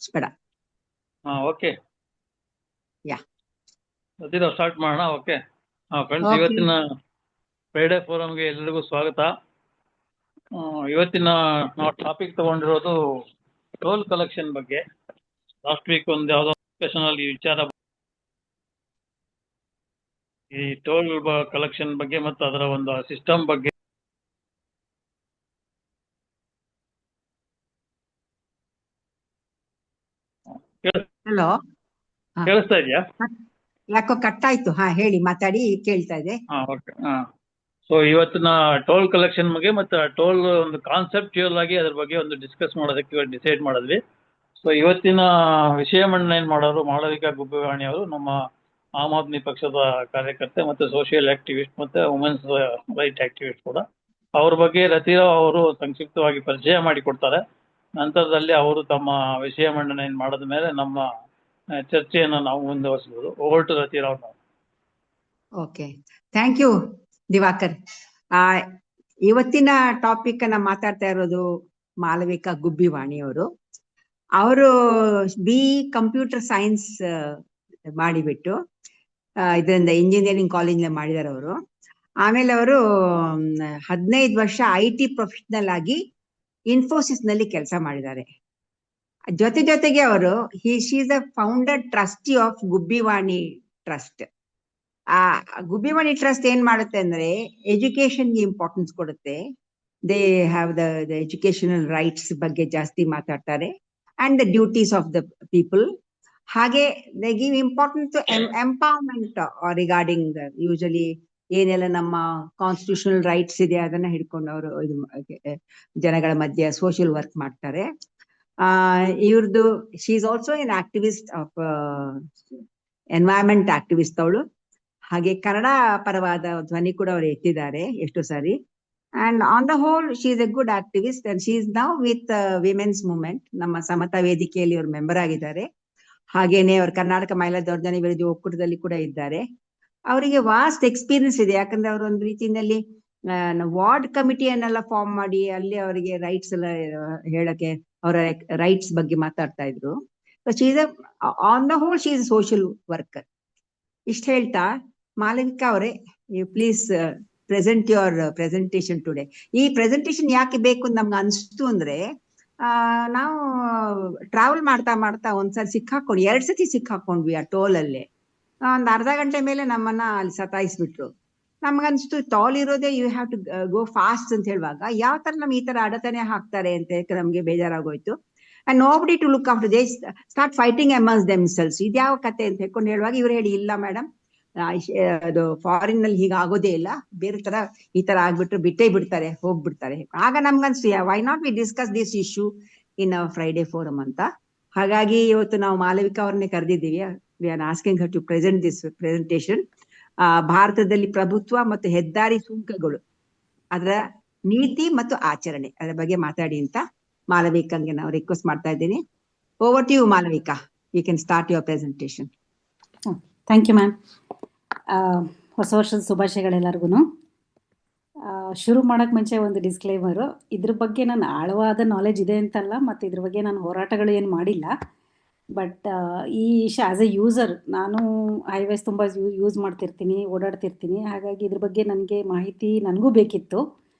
ಸ್ಪೆಡ okay yeah start ಮಾಡೋಣ. Okay friends, okay ಇವತ್ತಿನ Friday ಫೋರಮ್ಗೆ ಎಲ್ಲರಿಗೂ ಸ್ವಾಗತ. ಇವತ್ತಿನ ನಾವು ಟಾಪಿಕ್ ತಗೊಂಡಿರೋದು ಟೋಲ್ ಕಲೆಕ್ಷನ್ ಬಗ್ಗೆ. ಲಾಸ್ಟ್ ವೀಕ್ ಒಂದು ಯಾವುದೋ ಡಿಸ್ಕಷನ್ ಅಲ್ಲಿ ಈ ವಿಚಾರ, ಈ ಟೋಲ್ ಕಲೆಕ್ಷನ್ ಬಗ್ಗೆ ಮತ್ತು ಅದರ ಒಂದು ಸಿಸ್ಟಮ್ ಬಗ್ಗೆ. ಹಲೋ, ಕೇಳಿಸ್ತಾ ಇದೆಯಾ? ಯಾಕೋ ಕಟ್ ಆಯ್ತು. ಹೇಳಿ, ಮಾತಾಡಿ, ಕೇಳ್ತಾ ಇದೆ. ಓಕೆ. ಸೊ ಇವತ್ತಿನ ಟೋಲ್ ಕಲೆಕ್ಷನ್ ಬಗ್ಗೆ ಮತ್ತು ಟೋಲ್ ಒಂದು ಕಾನ್ಸೆಪ್ಚುಯಲ್ ಆಗಿ ಅದ್ರ ಬಗ್ಗೆ ಒಂದು ಡಿಸ್ಕಸ್ ಮಾಡೋದಕ್ಕೆ ಡಿಸೈಡ್ ಮಾಡಿದ್ವಿ. ಸೊ ಇವತ್ತಿನ ವಿಷಯ ಮಂಡನೆ ಮಾಡೋರು ಮಾಳವಿಕಾ ಗುಬ್ಬಿವಾಣಿ ಅವರು, ನಮ್ಮ ಆಮ್ ಆದ್ಮಿ ಪಕ್ಷದ ಕಾರ್ಯಕರ್ತೆ ಮತ್ತು ಸೋಷಿಯಲ್ ಆಕ್ಟಿವಿಸ್ಟ್ ಮತ್ತು ವುಮೆನ್ಸ್ ರೈಟ್ ಆಕ್ಟಿವಿಸ್ಟ್ ಕೂಡ. ಅವ್ರ ಬಗ್ಗೆ ರತಿರಾವ್ ಅವರು ಸಂಕ್ಷಿಪ್ತವಾಗಿ ಪರಿಚಯ ಮಾಡಿಕೊಡ್ತಾರೆ. ನಂತರದಲ್ಲಿ ಅವರು ತಮ್ಮ ವಿಷಯ ಮಂಡನೆ ಮಾಡಿದ ಮೇಲೆ ನಮ್ಮ ಚರ್ಚೆಯನ್ನು ನಾವು ಮುಂದುವರಿಸಬಹುದು. ಓವರ್ ಟು ರತಿರಾವ್ ನಾವು. Okay, thank you Diwakar. ಇವತ್ತಿನ ಟಾಪಿಕ್ ಅನ್ನ ಮಾತಾಡ್ತಾ ಇರೋದು ಮಾಳವಿಕಾ ಗುಬ್ಬಿವಾಣಿ ಅವರು ಬಿ ಕಂಪ್ಯೂಟರ್ ಸೈನ್ಸ್ ಮಾಡಿಬಿಟ್ಟು ಇದರಿಂದ ಇಂಜಿನಿಯರಿಂಗ್ ಕಾಲೇಜ್ ಮಾಡಿದಾರೆ ಅವರು. ಆಮೇಲೆ ಅವರು 15 ವರ್ಷ IT ಪ್ರೊಫೆಷನಲ್ ಆಗಿ ಇನ್ಫೋಸಿಸ್ ನಲ್ಲಿ ಕೆಲಸ ಮಾಡಿದ್ದಾರೆ. ಜೊತೆಗೆ ಅವರು she is the founder trustee of Gubbivani trust. Gubbivani trust ಏನ್ ಮಾಡುತ್ತೆ ಅಂದ್ರೆ ಎಜುಕೇಶನ್ಗೆ ಇಂಪಾರ್ಟೆನ್ಸ್ ಕೊಡುತ್ತೆ. They have the educational rights ಬಗ್ಗೆ ಜಾಸ್ತಿ ಮಾತಾಡ್ತಾರೆ and the duties of the people. ಹಾಗೆ they give importance to empowerment regarding usually ಏನೆಲ್ಲ ನಮ್ಮ ಕಾನ್ಸ್ಟಿಟ್ಯೂಷನಲ್ ರೈಟ್ಸ್ ಇದೆ ಅದನ್ನ ಹಿಡ್ಕೊಂಡು ಅವರು ಜನಗಳ ಮಧ್ಯೆ ಸೋಷಿಯಲ್ ವರ್ಕ್ ಮಾಡ್ತಾರೆ. ಇವ್ರದ್ದು she is also an activist of environment activist ಅವಳು. ಹಾಗೆ ಕನ್ನಡ ಪರವಾದ ಧ್ವನಿ ಕೂಡ ಅವರು ಎತ್ತಿದ್ದಾರೆ ಎಷ್ಟೋ ಸಾರಿ. And on the whole she is a good activist and she is now with women's movement. ನಮ್ಮ ಸಮತಾ ವೇದಿಕೆಯಲ್ಲಿ ಅವರು ಮೆಂಬರ್ ಆಗಿದ್ದಾರೆ. ಹಾಗೇನೆ ಅವರು ಕರ್ನಾಟಕ ಮಹಿಳಾ ದೌರ್ಜನ್ಯ ವಿರೋಧಿ ಒಕ್ಕೂಟದಲ್ಲಿ ಕೂಡ ಇದ್ದಾರೆ. ಅವರಿಗೆ ವಾಸ್ಟ್ ಎಕ್ಸ್ಪೀರಿಯನ್ಸ್ ಇದೆ. ಯಾಕಂದ್ರೆ ಅವರು ಒಂದು ರೀತಿಯಲ್ಲಿ ವಾರ್ಡ್ ಕಮಿಟಿಯನ್ನೆಲ್ಲ ಫಾರ್ಮ್ ಮಾಡಿ ಅಲ್ಲಿ ಅವರಿಗೆ ರೈಟ್ಸ್ ಎಲ್ಲ ಹೇಳಕ್ಕೆ, ಅವರ ರೈಟ್ಸ್ ಬಗ್ಗೆ ಮಾತಾಡ್ತಾ ಇದ್ರು. On the whole she is social worker. ಇಷ್ಟ ಹೇಳ್ತಾ, ಮಾಳವಿಕಾ ಅವರೇ, you please present your presentation today. ಈ ಪ್ರೆಸೆಂಟೇಶನ್ ಯಾಕೆ ಬೇಕು ಅಂತ ನಮ್ಗೆ ಅನಿಸ್ತು ಅಂದ್ರೆ, ನಾವು ಟ್ರಾವೆಲ್ ಮಾಡ್ತಾ ಒಂದ್ಸರಿ ಸಿಕ್ಕಾಕೊಂಡು 2 ಸತಿ ಸಿಕ್ಕಾಕೊಂಡ್ವಿ ಆ ಟೋಲ್ ಅಲ್ಲೇ. ಒಂದ್ ಅರ್ಧ ಗಂಟೆ ಮೇಲೆ ನಮ್ಮನ್ನ ಅಲ್ಲಿ ಸತಾಯಿಸ್ಬಿಟ್ರು. ನಮ್ಗನ್ಸ್ತು ಟೋಲ್ ಇರೋದೇ you have to go fast ಅಂತ ಹೇಳುವಾಗ ಯಾವ ತರ ನಮ್ಗೆ ಈ ತರ ಅಡತನೆ ಹಾಕ್ತಾರೆ ಅಂತ ನಮ್ಗೆ ಬೇಜಾರಾಗೋಯ್ತು. And nobody to look after, they start fighting amongst themselves. ಇದ್ಯಾವ ಕತೆ ಅಂತ ಹೇಳ್ಕೊಂಡು ಹೇಳುವಾಗ ಇವ್ರು ಹೇಳಿ, ಇಲ್ಲ ಮೇಡಮ್, ಅದು ಫಾರಿನ್ ನಲ್ಲಿ ಹೀಗೆ ಆಗೋದೇ ಇಲ್ಲ, ಬೇರೆ ತರ ಈ ತರ ಆಗ್ಬಿಟ್ರು ಬಿಟ್ಟೇ ಬಿಡ್ತಾರೆ, ಹೋಗ್ಬಿಡ್ತಾರೆ. ಆಗ ನಮ್ಗನ್ಸ್ತು, why not we discuss this issue in Friday forum ಅಂತ. ಹಾಗಾಗಿ ಇವತ್ತು ನಾವು ಮಾಳವಿಕಾ ಅವ್ರನ್ನೇ ಕರೆದಿದ್ದೀವಿ. We are asking her to present this presentation. ಭಾರತದಲ್ಲಿ ಪ್ರಭುತ್ವ ಮತ್ತು ಹೆದ್ದಾರಿ ಸುಂಕಗಳು, ಅದರ ನೀತಿ ಮತ್ತು ಆಚರಣೆ, ಅದರ ಬಗ್ಗೆ ಮಾತಾಡಿ ಅಂತ ಮಾಳವಿಕಾಂಗೆ ನಾವು ರಿಕ್ವೆಸ್ಟ್ ಮಾಡ್ತಾ ಇದ್ದೀನಿ. Over to you Malavika, you can start your presentation. Thank you ma'am. ಹೊಸ ವರ್ಷದ ಶುಭಾಶಯಗಳೆಲ್ಲರಿಗೂ. ಶುರು ಮಾಡೋಕ್ಕೆ ಮುಂಚೆ ಒಂದು ಡಿಸ್ಕ್ಲೇಮರು. ಇದ್ರ ಬಗ್ಗೆ ನಾನು ಆಳವಾದ ನಾಲೆಜ್ ಇದೆ ಅಂತಲ್ಲ, ಮತ್ತು ಇದ್ರ ಬಗ್ಗೆ ನಾನು ಹೋರಾಟಗಳು ಏನು ಮಾಡಿಲ್ಲ. ಬಟ್ ಈ ಆ್ಯಸ್ ಎ ಯೂಸರ್ ನಾನು ಹೈವೇಸ್ ತುಂಬ ಯೂಸ್ ಮಾಡ್ತಿರ್ತೀನಿ, ಓಡಾಡ್ತಿರ್ತೀನಿ. ಹಾಗಾಗಿ ಇದ್ರ ಬಗ್ಗೆ ನನಗೆ ಮಾಹಿತಿ ನನಗೂ ಬೇಕಿತ್ತು.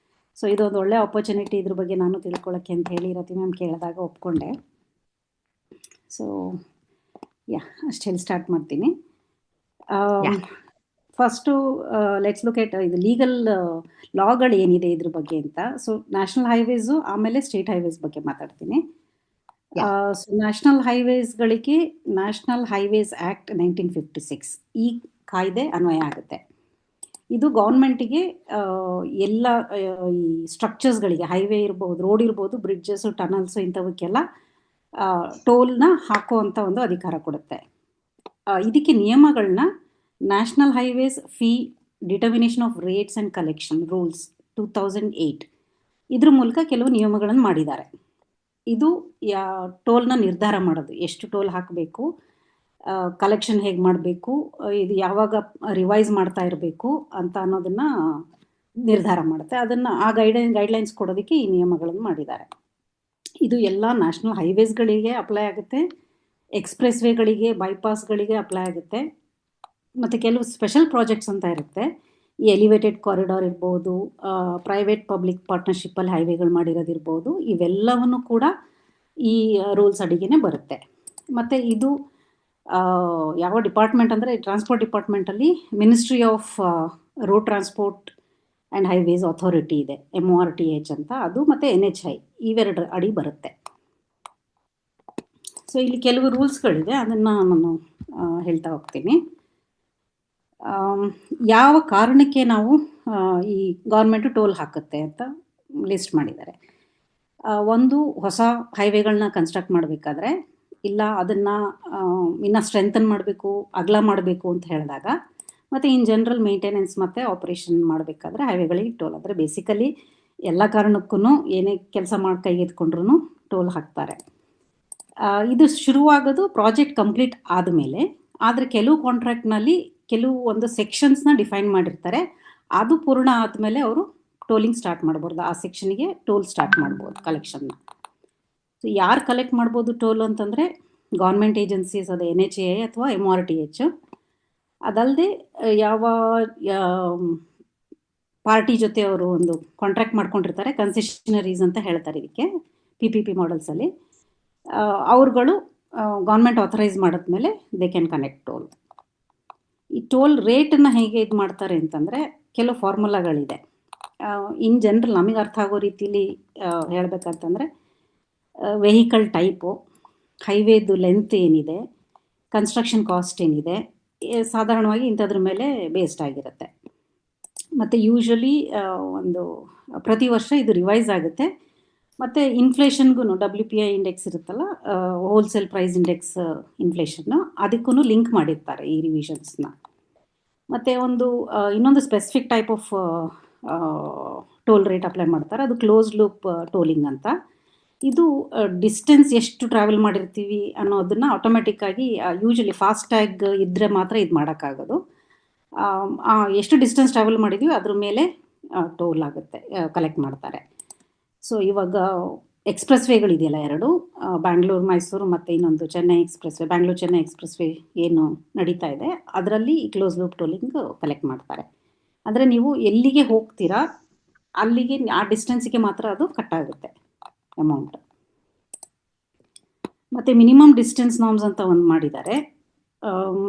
ಸೊ ಇದೊಂದು ಒಳ್ಳೆ ಆಪರ್ಚುನಿಟಿ ಇದ್ರ ಬಗ್ಗೆ ನಾನು ತಿಳ್ಕೊಳ್ಳೋಕ್ಕೆ ಅಂತ ಹೇಳಿ ರತಿ ಮ್ಯಾಮ್ ಕೇಳಿದಾಗ ಒಪ್ಕೊಂಡೆ. ಸೊ ಅಷ್ಟು ಹೇಳಿ ಸ್ಟಾರ್ಟ್ ಮಾಡ್ತೀನಿ. ಫಸ್ಟು ಲೆಟ್ಸ್ ಲುಕ್ ಎಟ್ ಇದು ಲೀಗಲ್ ಲಾಗಳು ಏನಿದೆ ಇದ್ರ ಬಗ್ಗೆ ಅಂತ. ಸೊ ನ್ಯಾಷನಲ್ ಹೈವೇಸು, ಆಮೇಲೆ ಸ್ಟೇಟ್ ಹೈವೇಸ್ ಬಗ್ಗೆ ಮಾತಾಡ್ತೀನಿ. ಸೊ ನ್ಯಾಷನಲ್ ಹೈವೇಸ್ಗಳಿಗೆ ನ್ಯಾಷನಲ್ ಹೈವೇಸ್ ಆ್ಯಕ್ಟ್ 1956 ಈ ಕಾಯ್ದೆ ಅನ್ವಯ ಆಗುತ್ತೆ. ಇದು ಗೌರ್ಮೆಂಟಿಗೆ ಎಲ್ಲ ಈ ಸ್ಟ್ರಕ್ಚರ್ಸ್ಗಳಿಗೆ, ಹೈವೇ ಇರ್ಬೋದು, ರೋಡ್ ಇರ್ಬೋದು, ಬ್ರಿಡ್ಜಸ್ಸು, ಟನಲ್ಸು, ಇಂಥವಕ್ಕೆಲ್ಲ ಟೋಲ್ನ ಹಾಕುವಂಥ ಒಂದು ಅಧಿಕಾರ ಕೊಡುತ್ತೆ. ಇದಕ್ಕೆ ನಿಯಮಗಳನ್ನ national highways fee determination of rates and collection rules 2008 ಇದ್ರ ಮೂಲಕ ಕೆಲವು ನಿಯಮಗಳನ್ನು ಮಾಡಿದ್ದಾರೆ. ಇದು ಟೋಲ್ನ ನಿರ್ಧಾರ ಮಾಡೋದು, ಎಷ್ಟು ಟೋಲ್ ಹಾಕಬೇಕು, ಕಲೆಕ್ಷನ್ ಹೇಗೆ ಮಾಡಬೇಕು, ಇದು ಯಾವಾಗ ರಿವೈಸ್ ಮಾಡ್ತಾ ಇರಬೇಕು ಅಂತ ಅನ್ನೋದನ್ನು ನಿರ್ಧಾರ ಮಾಡುತ್ತೆ. ಅದನ್ನು ಆ ಗೈಡ್ಲೈನ್ಸ್ ಕೊಡೋದಕ್ಕೆ ಈ ನಿಯಮಗಳನ್ನು ಮಾಡಿದ್ದಾರೆ. ಇದು ಎಲ್ಲ ನ್ಯಾಷನಲ್ ಹೈವೇಸ್ಗಳಿಗೆ ಅಪ್ಲೈ ಆಗುತ್ತೆ, ಎಕ್ಸ್‌ಪ್ರೆಸ್ ವೇಗಳಿಗೆ, ಬೈಪಾಸ್ಗಳಿಗೆ ಅಪ್ಲೈ ಆಗುತ್ತೆ. ಮತ್ತು ಕೆಲವು ಸ್ಪೆಷಲ್ ಪ್ರಾಜೆಕ್ಟ್ಸ್ ಅಂತ ಇರುತ್ತೆ. ಈ ಎಲಿವೇಟೆಡ್ ಕಾರಿಡಾರ್ ಇರ್ಬೋದು, ಪ್ರೈವೇಟ್ ಪಬ್ಲಿಕ್ ಪಾರ್ಟ್ನರ್ಶಿಪ್ಪಲ್ಲಿ ಹೈವೇಗಳು ಮಾಡಿರೋದಿರ್ಬೋದು, ಇವೆಲ್ಲವನ್ನು ಕೂಡ ಈ ರೂಲ್ಸ್ ಅಡಿಗೆನೆ ಬರುತ್ತೆ. ಮತ್ತು ಇದು ಯಾವ ಡಿಪಾರ್ಟ್ಮೆಂಟ್ ಅಂದರೆ ಟ್ರಾನ್ಸ್ಪೋರ್ಟ್ ಡಿಪಾರ್ಟ್ಮೆಂಟಲ್ಲಿ ministry of road transport and highways authority ಇದೆ, MORTH ಅಂತ, ಅದು ಮತ್ತು NHI ಇವೆರಡು ಅಡಿ ಬರುತ್ತೆ. ಸೊ ಇಲ್ಲಿ ಕೆಲವು ರೂಲ್ಸ್ಗಳಿದೆ, ಅದನ್ನು ನಾನು ಹೇಳ್ತಾ ಹೋಗ್ತೀನಿ. ಯಾವ ಕಾರಣಕ್ಕೆ ನಾವು ಈ ಗೌರ್ಮೆಂಟು ಟೋಲ್ ಹಾಕುತ್ತೆ ಅಂತ ಲಿಸ್ಟ್ ಮಾಡಿದ್ದಾರೆ. ಒಂದು, ಹೊಸ ಹೈವೇಗಳನ್ನ ಕನ್ಸ್ಟ್ರಕ್ಟ್ ಮಾಡಬೇಕಾದ್ರೆ, ಇಲ್ಲ ಅದನ್ನು ಇನ್ನೂ ಸ್ಟ್ರೆಂಥನ್ ಮಾಡಬೇಕು, ಅಗಲ ಮಾಡಬೇಕು ಅಂತ ಹೇಳಿದಾಗ, ಮತ್ತು ಇನ್ ಜನರಲ್ ಮೇಂಟೆನೆನ್ಸ್ ಮತ್ತು ಆಪ್ರೇಷನ್ ಮಾಡಬೇಕಾದ್ರೆ ಹೈವೇಗಳಿಗೆ ಟೋಲ್. ಅಂದರೆ ಬೇಸಿಕಲಿ ಎಲ್ಲ ಕಾರಣಕ್ಕೂ ಏನೇ ಕೆಲಸ ಮಾಡಿ ಕೈಗೆತ್ಕೊಂಡ್ರೂ ಟೋಲ್ ಹಾಕ್ತಾರೆ. ಇದು ಶುರುವಾಗೋದು ಪ್ರಾಜೆಕ್ಟ್ ಕಂಪ್ಲೀಟ್ ಆದಮೇಲೆ. ಆದರೆ ಕೆಲವು ಕಾಂಟ್ರಾಕ್ಟ್ನಲ್ಲಿ ಕೆಲವು ಒಂದು ಸೆಕ್ಷನ್ಸ್ನ ಡಿಫೈನ್ ಮಾಡಿರ್ತಾರೆ, ಅದು ಪೂರ್ಣ ಆದಮೇಲೆ ಅವರು ಟೋಲಿಂಗ್ ಸ್ಟಾರ್ಟ್ ಮಾಡ್ಬೋದು. ಆ ಸೆಕ್ಷನ್ಗೆ ಟೋಲ್ ಸ್ಟಾರ್ಟ್ ಮಾಡ್ಬೋದು ಕಲೆಕ್ಷನ್ನ. ಸೊ ಯಾರು ಕಲೆಕ್ಟ್ ಮಾಡ್ಬೋದು ಟೋಲ್ ಅಂತಂದರೆ ಗೌರ್ಮೆಂಟ್ ಏಜೆನ್ಸೀಸ್, ಅದು NHA ಅಥವಾ MORTH. ಅದಲ್ಲದೆ ಯಾವ ಪಾರ್ಟಿ ಜೊತೆ ಅವರು ಒಂದು ಕಾಂಟ್ರಾಕ್ಟ್ ಮಾಡ್ಕೊಂಡಿರ್ತಾರೆ, ಕನ್ಸೆಷನರೀಸ್ ಅಂತ ಹೇಳ್ತಾರೆ ಇದಕ್ಕೆ PPP ಮಾಡೆಲ್ಸಲ್ಲಿ, ಅವ್ರುಗಳು ಗೌರ್ಮೆಂಟ್ ಆಥರೈಸ್ ಮಾಡಿದ್ಮೇಲೆ ದೇ ಕ್ಯಾನ್ ಕನೆಕ್ಟ್ ಟೋಲ್. ಈ ಟೋಲ್ ರೇಟನ್ನು ಹೇಗೆ ಇದು ಮಾಡ್ತಾರೆ ಅಂತಂದರೆ ಕೆಲವು ಫಾರ್ಮುಲಾಗಳಿದೆ. ಇನ್ ಜನರಲ್ ನಮಗೆ ಅರ್ಥ ಆಗೋ ರೀತಿಲಿ ಹೇಳಬೇಕಂತಂದರೆ, ವೆಹಿಕಲ್ ಟೈಪು, ಹೈವೇದು ಲೆಂತ್ ಏನಿದೆ, ಕನ್ಸ್ಟ್ರಕ್ಷನ್ ಕಾಸ್ಟ್ ಏನಿದೆ, ಸಾಧಾರಣವಾಗಿ ಇಂಥದ್ರ ಮೇಲೆ ಬೇಸ್ಡ್ ಆಗಿರುತ್ತೆ. ಮತ್ತು ಯೂಶ್ವಲಿ ಒಂದು ಪ್ರತಿ ವರ್ಷ ಇದು ರಿವೈಸ್ ಆಗುತ್ತೆ. ಮತ್ತು ಇನ್ಫ್ಲೇಷನ್ಗೂ WPI ಇಂಡೆಕ್ಸ್ ಇರುತ್ತಲ್ಲ, ಹೋಲ್ಸೇಲ್ ಪ್ರೈಸ್ ಇಂಡೆಕ್ಸ್ ಇನ್ಫ್ಲೇಷನ್ನು, ಅದಕ್ಕೂ ಲಿಂಕ್ ಮಾಡಿರ್ತಾರೆ ಈ ರಿವಿಷನ್ಸ್ನ. ಮತ್ತು ಒಂದು ಇನ್ನೊಂದು specific type of toll rate apply ಮಾಡ್ತಾರೆ, ಅದು ಕ್ಲೋಸ್ ಲೂಪ್ ಟೋಲಿಂಗ್ ಅಂತ. ಇದು ಡಿಸ್ಟೆನ್ಸ್ ಎಷ್ಟು ಟ್ರಾವೆಲ್ ಮಾಡಿರ್ತೀವಿ ಅನ್ನೋದನ್ನು ಆಟೋಮೆಟಿಕ್ಕಾಗಿ, ಯೂಶ್ವಲಿ ಫಾಸ್ಟ್ಯಾಗ್ ಇದ್ದರೆ ಮಾತ್ರ ಇದು ಮಾಡೋಕ್ಕಾಗೋದು. ಎಷ್ಟು ಡಿಸ್ಟೆನ್ಸ್ ಟ್ರಾವೆಲ್ ಮಾಡಿದ್ದೀವಿ ಅದ್ರ ಮೇಲೆ ಟೋಲ್ ಆಗುತ್ತೆ, ಕಲೆಕ್ಟ್ ಮಾಡ್ತಾರೆ. ಸೊ ಇವಾಗ ಎಕ್ಸ್‌ಪ್ರೆಸ್ ವೇಗಳಿದೆಯಲ್ಲ ಎರಡು, ಬ್ಯಾಂಗ್ಳೂರು ಮೈಸೂರು ಮತ್ತು ಇನ್ನೊಂದು Chennai express way, Bangalore Chennai express way ಏನು ನಡೀತಾ ಇದೆ ಅದರಲ್ಲಿ ಕ್ಲೋಸ್ ಲೂಪ್ ಟೋಲಿಂಗ್ ಕಲೆಕ್ಟ್ ಮಾಡ್ತಾರೆ. ಅಂದರೆ ನೀವು ಎಲ್ಲಿಗೆ ಹೋಗ್ತೀರಾ ಅಲ್ಲಿಗೆ ಆ ಡಿಸ್ಟೆನ್ಸಿಗೆ ಮಾತ್ರ ಅದು ಕಟ್ ಆಗುತ್ತೆ ಅಮೌಂಟ್. ಮತ್ತು ಮಿನಿಮಮ್ ಡಿಸ್ಟೆನ್ಸ್ ನಾರ್ಮ್ಸ್ ಅಂತ ಒಂದು ಮಾಡಿದ್ದಾರೆ.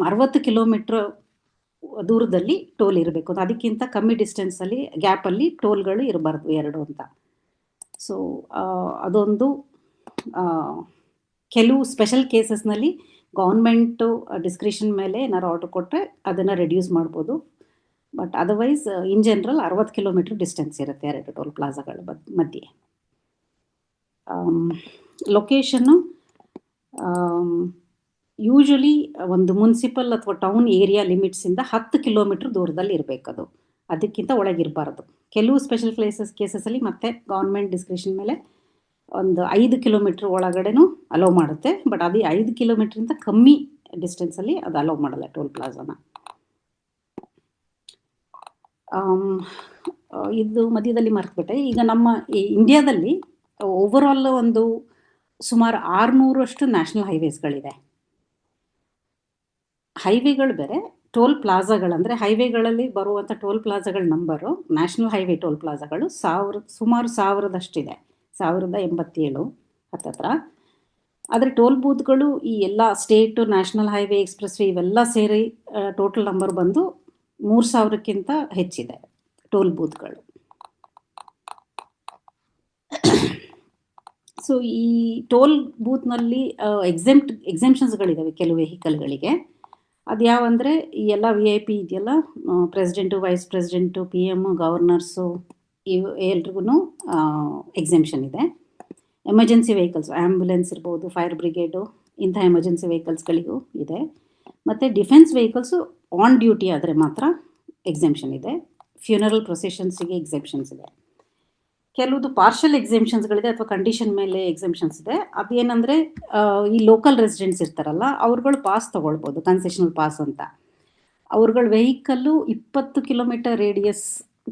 60 ಕಿಲೋಮೀಟ್ರ್ ದೂರದಲ್ಲಿ ಟೋಲ್ ಇರಬೇಕು, ಅದಕ್ಕಿಂತ ಕಮ್ಮಿ ಡಿಸ್ಟೆನ್ಸಲ್ಲಿ ಗ್ಯಾಪಲ್ಲಿ ಟೋಲ್ಗಳು ಇರಬಾರ್ದು ಎರಡು ಅಂತ. ಸೊ ಅದೊಂದು ಕೆಲವು ಸ್ಪೆಷಲ್ ಕೇಸಸ್ನಲ್ಲಿ ಗೌರ್ಮೆಂಟು ಡಿಸ್ಕ್ರಿಷನ್ ಮೇಲೆ ಏನಾರು ಆರ್ಡರ್ ಕೊಟ್ಟರೆ ಅದನ್ನು ರೆಡ್ಯೂಸ್ ಮಾಡ್ಬೋದು. But otherwise in general 60 kilometre distance ಇರುತ್ತೆ ಎರಡು ಟೋಲ್ ಪ್ಲಾಜಾಗಳ ಮಧ್ಯೆ. ಲೊಕೇಶನ್ನು ಯೂಶ್ವಲಿ ಒಂದು ಮುನ್ಸಿಪಲ್ ಅಥವಾ ಟೌನ್ ಏರಿಯಾ ಲಿಮಿಟ್ಸಿಂದ 10 ಕಿಲೋಮೀಟ್ರ್ ದೂರದಲ್ಲಿ ಇರಬೇಕದು, ಅದಕ್ಕಿಂತ ಒಳಗಿರಬಾರ್ದು. ಕೆಲವು ಸ್ಪೆಷಲ್ ಕೇಸಸಲ್ಲಿ ಮತ್ತೆ ಗೌರ್ಮೆಂಟ್ ಡಿಸ್ಕ್ರಿಷನ್ ಮೇಲೆ ಒಂದು 5 ಕಿಲೋಮೀಟ್ರ್ ಒಳಗಡೆನೂ ಅಲೋ ಮಾಡುತ್ತೆ. ಬಟ್ ಅದು 5 ಕಿಲೋಮೀಟ್ರಿಂದ ಕಮ್ಮಿ ಡಿಸ್ಟೆನ್ಸಲ್ಲಿ ಅದು ಅಲೋ ಮಾಡಲ್ಲ ಟೋಲ್ ಪ್ಲಾಜಾನ. ಇದು ಮಧ್ಯದಲ್ಲಿ ಮರ್ತುಬಿಟ್ಟೆ. ಈಗ ನಮ್ಮ ಇಂಡಿಯಾದಲ್ಲಿ ಓವರಾಲ್ ಒಂದು ಸುಮಾರು 600 ನ್ಯಾಷನಲ್ ಹೈವೇಸ್ಗಳಿದೆ. ಹೈವೇಗಳು ಬೇರೆ, ಟೋಲ್ ಪ್ಲಾಜಾಗಳಂದರೆ ಹೈವೇಗಳಲ್ಲಿ ಬರುವಂಥ ಟೋಲ್ ಪ್ಲಾಜಾಗಳ ನಂಬರು, ನ್ಯಾಷನಲ್ ಹೈವೇ ಟೋಲ್ ಪ್ಲಾಜಾಗಳು ಸುಮಾರು 1000 1087 ಹತ್ತತ್ರ. ಆದರೆ ಟೋಲ್ ಬೂತ್ಗಳು ಈ ಎಲ್ಲ state, national highway, expressway ಇವೆಲ್ಲ ಸೇರಿ ಟೋಟಲ್ ನಂಬರ್ ಬಂದು 3000ಕ್ಕಿಂತ ಹೆಚ್ಚಿದೆ ಟೋಲ್ ಬೂತ್ಗಳು. ಸೊ ಈ ಟೋಲ್ ಬೂತ್ನಲ್ಲಿ ಎಕ್ಸೆಂಪ್ಷನ್ಸ್ಗಳಿದ್ದಾವೆ ಕೆಲವು ವೆಹಿಕಲ್ಗಳಿಗೆ. ಅದು ಯಾವಂದರೆ ಈ ಎಲ್ಲ VIP ಇದೆಯಲ್ಲ, president, vice president, PM, governors, ಇವು ಎಲ್ರಿಗೂ ಎಕ್ಸೆಂಪ್ಷನ್ ಇದೆ. ಎಮರ್ಜೆನ್ಸಿ ವೆಹಿಕಲ್ಸ್, ಆ್ಯಂಬುಲೆನ್ಸ್ ಇರ್ಬೋದು, ಫೈರ್ ಬ್ರಿಗೇಡು, ಇಂಥ ಎಮರ್ಜೆನ್ಸಿ ವೆಹಿಕಲ್ಸ್ಗಳಿಗೂ ಇದೆ. ಮತ್ತು ಡಿಫೆನ್ಸ್ ವೆಹಿಕಲ್ಸು ಆನ್ ಡ್ಯೂಟಿ ಆದರೆ ಮಾತ್ರ ಎಕ್ಸೆಂಪ್ಷನ್ ಇದೆ. ಫ್ಯೂನರಲ್ ಪ್ರೊಸೆಷನ್ಸಿಗೆ ಎಕ್ಸೆಂಪ್ಷನ್ಸ್ ಇದೆ. ಕೆಲವುದು ಪಾರ್ಷಲ್ ಎಕ್ಸೆಂಪ್ಷನ್ಸ್ಗಳಿದೆ ಅಥವಾ ಕಂಡೀಷನ್ ಮೇಲೆ ಎಕ್ಸೆಂಪ್ಷನ್ಸ್ ಇದೆ. ಅದೇನೆಂದರೆ ಈ ಲೋಕಲ್ ರೆಸಿಡೆಂಟ್ಸ್ ಇರ್ತಾರಲ್ಲ, ಅವ್ರುಗಳು ಪಾಸ್ ತೊಗೊಳ್ಬೋದು, ಕನ್ಸೆಷನಲ್ ಪಾಸ್ ಅಂತ. ಅವ್ರುಗಳ ವೆಹಿಕಲ್ಲು 20 ಕಿಲೋಮೀಟರ್ ರೇಡಿಯಸ್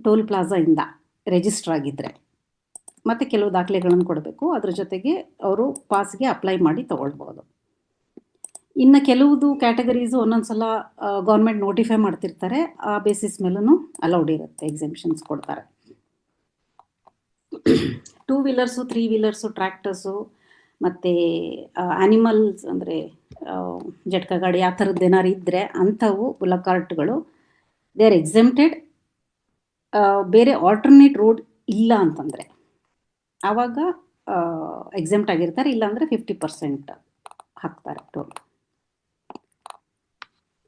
ಟೋಲ್ ಪ್ಲಾಜಾಯಿಂದ ರಿಜಿಸ್ಟರ್ ಆಗಿದ್ದರೆ ಮತ್ತು ಕೆಲವು ದಾಖಲೆಗಳನ್ನು ಕೊಡಬೇಕು. ಅದ್ರ ಜೊತೆಗೆ ಅವರು ಪಾಸ್ಗೆ ಅಪ್ಲೈ ಮಾಡಿ ತೊಗೊಳ್ಬೋದು. ಇನ್ನು ಕೆಲವುದು ಕ್ಯಾಟಗರೀಸು ಒಂದೊಂದು ಸಲ ಗೌರ್ಮೆಂಟ್ ನೋಟಿಫೈ ಮಾಡ್ತಿರ್ತಾರೆ, ಆ ಬೇಸಿಸ್ ಮೇಲೂ ಅಲೌಡ್ ಇರುತ್ತೆ, ಎಕ್ಸೆಂಪ್ಷನ್ಸ್ ಕೊಡ್ತಾರೆ. 2 ವೀಲರ್ಸು, 3 ವೀಲರ್ಸು, ಟ್ರ್ಯಾಕ್ಟರ್ಸು ಮತ್ತು ಆ್ಯನಿಮಲ್ಸ್ ಅಂದರೆ ಜಟ್ಕ ಗಾಡಿ ಆ ಥರದ್ದು ಏನಾರು ಇದ್ದರೆ ಅಂಥವು ಬುಲಕ್ ಕಾರ್ಟ್ಗಳು ದೇ ಆರ್ ಎಕ್ಸೆಂಪ್ಟೆಡ್. ಬೇರೆ ಆಲ್ಟರ್ನೇಟ್ ರೋಡ್ ಇಲ್ಲ ಅಂತಂದರೆ ಆವಾಗ ಎಕ್ಸೆಂಪ್ಟ್ ಆಗಿರ್ತಾರೆ, ಇಲ್ಲಾಂದರೆ 50% ಹಾಕ್ತಾರೆ ಟೋಲ್.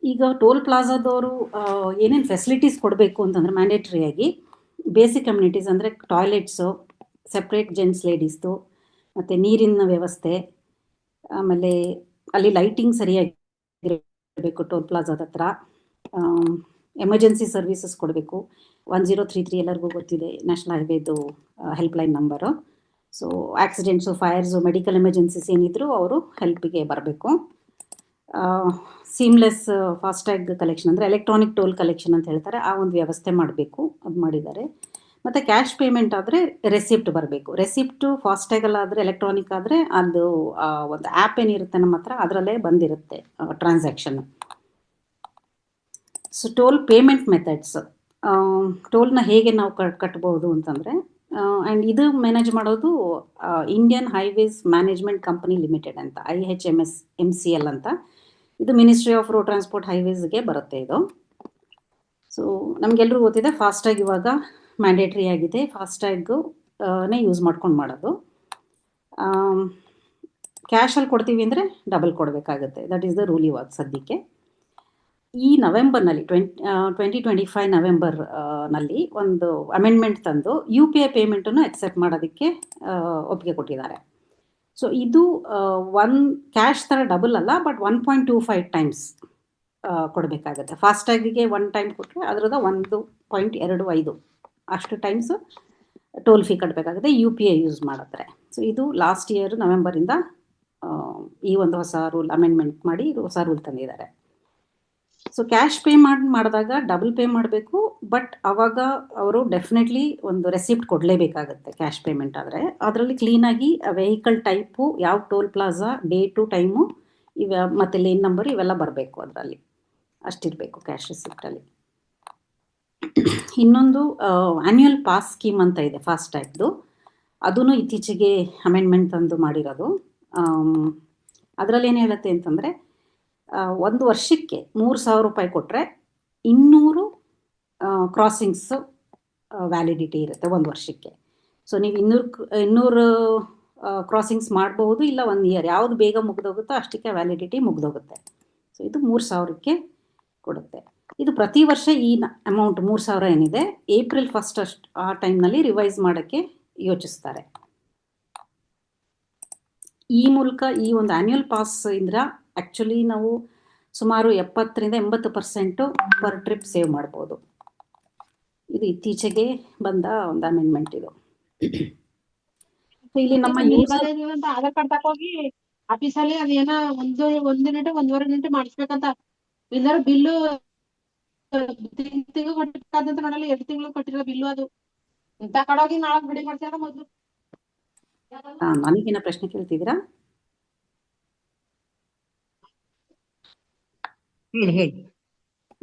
ಈಗ ಟೋಲ್ ಪ್ಲಾಜಾದವರು ಏನೇನು ಫೆಸಿಲಿಟೀಸ್ ಕೊಡಬೇಕು ಅಂತಂದರೆ ಮ್ಯಾಂಡೇಟ್ರಿಯಾಗಿ ಬೇಸಿಕ್ ಕಮ್ಯುನಿಟೀಸ್ ಅಂದರೆ ಟಾಯ್ಲೆಟ್ಸು, ಸೆಪ್ರೇಟ್ ಜೆಂಟ್ಸ್ ಲೇಡೀಸ್ದು, ಮತ್ತು ನೀರಿನ ವ್ಯವಸ್ಥೆ, ಆಮೇಲೆ ಅಲ್ಲಿ ಲೈಟಿಂಗ್ ಸರಿಯಾಗಿರಬೇಕು ಟೋಲ್ ಪ್ಲಾಜಾದ ಹತ್ರ, ಎಮರ್ಜೆನ್ಸಿ ಸರ್ವಿಸಸ್ ಕೊಡಬೇಕು. 1033 ಎಲ್ಲರಿಗೂ ಗೊತ್ತಿದೆ, ನ್ಯಾಷನಲ್ ಹೈವೇದು helpline number. So accidents, fires, medical emergencies ಏನಿದ್ರು ಅವರು ಹೆಲ್ಪಿಗೆ ಬರಬೇಕು. ಸೀಮ್ಲೆಸ್ ಫಾಸ್ಟ್ಯಾಗ್ ಕಲೆಕ್ಷನ್ ಅಂದರೆ ಎಲೆಕ್ಟ್ರಾನಿಕ್ ಟೋಲ್ ಕಲೆಕ್ಷನ್ ಅಂತ ಹೇಳ್ತಾರೆ, ಆ ಒಂದು ವ್ಯವಸ್ಥೆ ಮಾಡಬೇಕು, ಅದು ಮಾಡಿದ್ದಾರೆ. ಮತ್ತು ಕ್ಯಾಶ್ ಪೇಮೆಂಟ್ ಆದರೆ ರೆಸಿಪ್ಟ್ ಬರಬೇಕು. ರೆಸಿಪ್ಟು ಫಾಸ್ಟ್ಯಾಗಲ್ಲಾದರೆ, ಎಲೆಕ್ಟ್ರಾನಿಕ್ ಆದರೆ ಅದು ಒಂದು ಆ್ಯಪ್ ಏನಿರುತ್ತೆ ನಮ್ಮ ಹತ್ರ ಅದರಲ್ಲೇ ಬಂದಿರುತ್ತೆ transaction. So toll payment methods, ಟೋಲ್ನ ಹೇಗೆ ನಾವು ಕಟ್ಬೋದು ಅಂತಂದರೆ, ಆ್ಯಂಡ್ ಇದು ಮ್ಯಾನೇಜ್ ಮಾಡೋದು Indian highways management company limited ಅಂತ, IHMCL ಅಂತ. ಇದು ಮಿನಿಸ್ಟ್ರಿ ಆಫ್ ರೋಡ್ ಟ್ರಾನ್ಸ್ಪೋರ್ಟ್ ಹೈವೇಸ್ಗೆ ಬರುತ್ತೆ ಇದು. ಸೊ ನಮಗೆಲ್ಲರೂ ಗೊತ್ತಿದೆ ಫಾಸ್ಟ್ಯಾಗ್ ಇವಾಗ ಮ್ಯಾಂಡೇಟ್ರಿ ಆಗಿದೆ, ಫಾಸ್ಟ್ಯಾಗ್ನೇ ಯೂಸ್ ಮಾಡ್ಕೊಂಡು ಮಾಡೋದು. ಕ್ಯಾಶಲ್ಲಿ ಕೊಡ್ತೀವಿ ಅಂದರೆ ಡಬಲ್ ಕೊಡಬೇಕಾಗುತ್ತೆ, ದಟ್ ಈಸ್ ದ ರೂಲ್ ಇವಾಗ ಸದ್ಯಕ್ಕೆ. ಈ ನವೆಂಬರ್ನಲ್ಲಿ 2025 ನವೆಂಬರ್ನಲ್ಲಿ ಒಂದು ಅಮೆಂಡ್ಮೆಂಟ್ ತಂದು UPI ಪೇಮೆಂಟನ್ನು ಅಕ್ಸೆಪ್ಟ್ ಮಾಡೋದಕ್ಕೆ ಒಪ್ಪಿಗೆ ಕೊಟ್ಟಿದ್ದಾರೆ. ಸೊ ಇದು ಕ್ಯಾಶ್ ಥರ ಡಬಲ್ ಅಲ್ಲ, ಬಟ್ 1.25 ಟೈಮ್ಸ್ ಕೊಡಬೇಕಾಗತ್ತೆ. ಫಾಸ್ಟ್ಯಾಗಿಗೆ 1 ಟೈಮ್ ಕೊಟ್ಟರೆ ಅದರದ 1.25 ಅಷ್ಟು ಟೈಮ್ಸ್ ಟೋಲ್ ಫೀ ಕಟ್ಟಬೇಕಾಗುತ್ತೆ UPI ಯೂಸ್ ಮಾಡಿದ್ರೆ. ಸೊ ಇದು ಲಾಸ್ಟ್ ಇಯರ್ ನವೆಂಬರಿಂದ ಈ ಒಂದು ಹೊಸ ರೂಲ್ ಅಮೆಂಡ್ಮೆಂಟ್ ಮಾಡಿ ಹೊಸ ರೂಲ್ ತಂದಿದ್ದಾರೆ. ಸೊ ಕ್ಯಾಶ್ ಪೇ ಮಾಡಿದಾಗ ಡಬಲ್ ಪೇ ಮಾಡಬೇಕು, ಬಟ್ ಅವಾಗ ಅವರು ಡೆಫಿನೆಟ್ಲಿ ಒಂದು ರೆಸಿಪ್ಟ್ ಕೊಡಲೇಬೇಕಾಗತ್ತೆ ಕ್ಯಾಶ್ ಪೇಮೆಂಟ್ ಆದರೆ. ಅದರಲ್ಲಿ ಕ್ಲೀನಾಗಿ ವೆಹಿಕಲ್ ಟೈಪು, ಯಾವ ಟೋಲ್ ಪ್ಲಾಜಾ, ಡೇಟು, ಟೈಮು ಮತ್ತು ಲೇನ್ ನಂಬರ್ ಇವೆಲ್ಲ ಬರಬೇಕು, ಅದರಲ್ಲಿ ಅಷ್ಟಿರಬೇಕು ಕ್ಯಾಶ್ ರೆಸಿಪ್ಟಲ್ಲಿ. ಇನ್ನೊಂದು ಆ್ಯನ್ಯುಯಲ್ ಪಾಸ್ ಸ್ಕೀಮ್ ಅಂತ ಇದೆ ಫಾಸ್ಟ್ಯಾಗ್ದು, ಅದೂ ಇತ್ತೀಚೆಗೆ ಅಮೆಂಡ್ಮೆಂಟ್ ತಂದು ಮಾಡಿರೋದು. ಅದರಲ್ಲಿ ಏನು ಹೇಳುತ್ತೆ ಅಂತಂದರೆ, 1 ವರ್ಷಕ್ಕೆ 3,000 ರೂಪಾಯಿ ಕೊಟ್ಟರೆ 200 ಕ್ರಾಸಿಂಗ್ಸು ವ್ಯಾಲಿಡಿಟಿ ಇರುತ್ತೆ 1 ವರ್ಷಕ್ಕೆ. ಸೊ ನೀವು 200 ಕ್ರಾಸಿಂಗ್ಸ್ ಮಾಡಬಹುದು, ಇಲ್ಲ 1 ಇಯರ್, ಯಾವುದು ಬೇಗ ಮುಗಿದೋಗುತ್ತೋ ಅಷ್ಟಕ್ಕೆ ವ್ಯಾಲಿಡಿಟಿ ಮುಗಿದೋಗುತ್ತೆ. ಸೊ ಇದು 3,000ಕ್ಕೆ ಕೊಡುತ್ತೆ. ಇದು ಪ್ರತಿ ವರ್ಷ ಈ ಅಮೌಂಟ್ 3,000 ಏನಿದೆ April 1 ಆ ಟೈಮ್ನಲ್ಲಿ ರಿವೈಸ್ ಮಾಡೋಕ್ಕೆ ಯೋಚಿಸ್ತಾರೆ. ಈ ಮೂಲಕ ಈ ಒಂದು ಆ್ಯನ್ಯುಯಲ್ ಪಾಸ್ ಇಂದ ಆ್ಯಕ್ಚುಲಿ ನಾವು ಸುಮಾರು 70-80% ಪರ್ ಟ್ರಿಪ್ ಸೇವ್ ಮಾಡ್ಬೋದು. ಇದು ಇತ್ತೀಚೆಗೆ ಬಂದ ಒಂದು ಅಮೆಂಡ್ಮೆಂಟ್ ಇದು. ಇಲ್ಲಿ ನಮ್ಮ ಆಧಾರ್ ಕಾರ್ಡ್ ತಕೋಗಿ ಆಫೀಸಲ್ಲಿ ಅದೇನೋ 1 ಗಂಟೆ 1.5 ಗಂಟೆ ಮಾಡಿಸ್ಬೇಕಂತ, ಇಲ್ಲಾರ ಬಿಲ್ಲು ತಿಂಗಳು ಕೊಟ್ಟಿರ್ತಾದಂತ ನೋಡಲ್ಲ, 2 ತಿಂಗಳು ಕೊಟ್ಟಿರೋ ಬಿಲ್ಲು ಅದು ಇಂತ ಕಡೋಗಿ ನಾಳೆ ಬಿಡಿ ಮಾಡ್ತಾರ ಮೊದಲು. ನನಗೇನ ಪ್ರಶ್ನೆ ಕೇಳ್ತಿದ್ದೀರಾ? ಹೇಳಿ.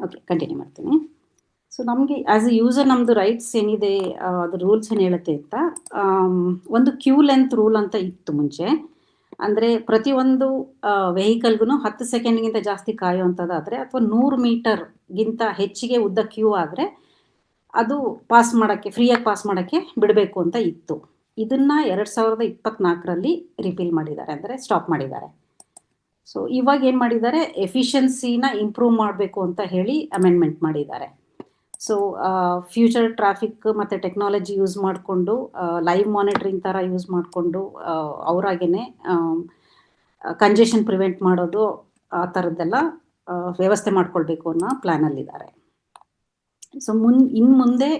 ಓಕೆ, ಕಂಟಿನ್ಯೂ ಮಾಡ್ತೀನಿ. ಸೊ ನಮಗೆ ಆ್ಯಸ್ ಎ ಯೂಸರ್ ನಮ್ಮದು ರೈಟ್ಸ್ ಏನಿದೆ, ಅದು ರೂಲ್ಸ್ ಏನು ಹೇಳುತ್ತೆ ಅಂತ, ಒಂದು ಕ್ಯೂ ಲೆಂತ್ ರೂಲ್ ಅಂತ ಇತ್ತು ಮುಂಚೆ. ಅಂದರೆ ಪ್ರತಿಯೊಂದು ವೆಹಿಕಲ್ಗೂ 10 ಸೆಕೆಂಡ್ಗಿಂತ ಜಾಸ್ತಿ ಕಾಯುವಂಥದ್ದಾದರೆ, ಅಥವಾ 100 ಮೀಟರ್ಗಿಂತ ಹೆಚ್ಚಿಗೆ ಉದ್ದ ಕ್ಯೂ ಆದರೆ ಅದು ಪಾಸ್ ಮಾಡೋಕ್ಕೆ, ಫ್ರೀಯಾಗಿ ಪಾಸ್ ಮಾಡೋಕ್ಕೆ ಬಿಡಬೇಕು ಅಂತ ಇತ್ತು. ಇದನ್ನು 2024ರಲ್ಲಿ ರಿಪೀಲ್ ಮಾಡಿದ್ದಾರೆ, ಅಂದರೆ ಸ್ಟಾಪ್ ಮಾಡಿದ್ದಾರೆ. ಸೊ ಇವಾಗ ಏನು ಮಾಡಿದ್ದಾರೆ, ಎಫಿಷಿಯನ್ಸಿನ ಇಂಪ್ರೂವ್ ಮಾಡಬೇಕು ಅಂತ ಹೇಳಿ ಅಮೆಂಡ್ಮೆಂಟ್ ಮಾಡಿದ್ದಾರೆ. ಸೊ ಫ್ಯೂಚರ್ ಟ್ರಾಫಿಕ್ ಮತ್ತು ಟೆಕ್ನಾಲಜಿ ಯೂಸ್ ಮಾಡಿಕೊಂಡು, ಲೈವ್ ಮಾನಿಟ್ರಿಂಗ್ ಥರ ಯೂಸ್ ಮಾಡಿಕೊಂಡು ಅವರಾಗೇ ಕಂಜೆಷನ್ ಪ್ರಿವೆಂಟ್ ಮಾಡೋದು, ಆ ಥರದ್ದೆಲ್ಲ ವ್ಯವಸ್ಥೆ ಮಾಡ್ಕೊಳ್ಬೇಕು ಅನ್ನೋ ಪ್ಲ್ಯಾನಲ್ಲಿದ್ದಾರೆ. ಸೊ ಇನ್ನು ಮುಂದೆ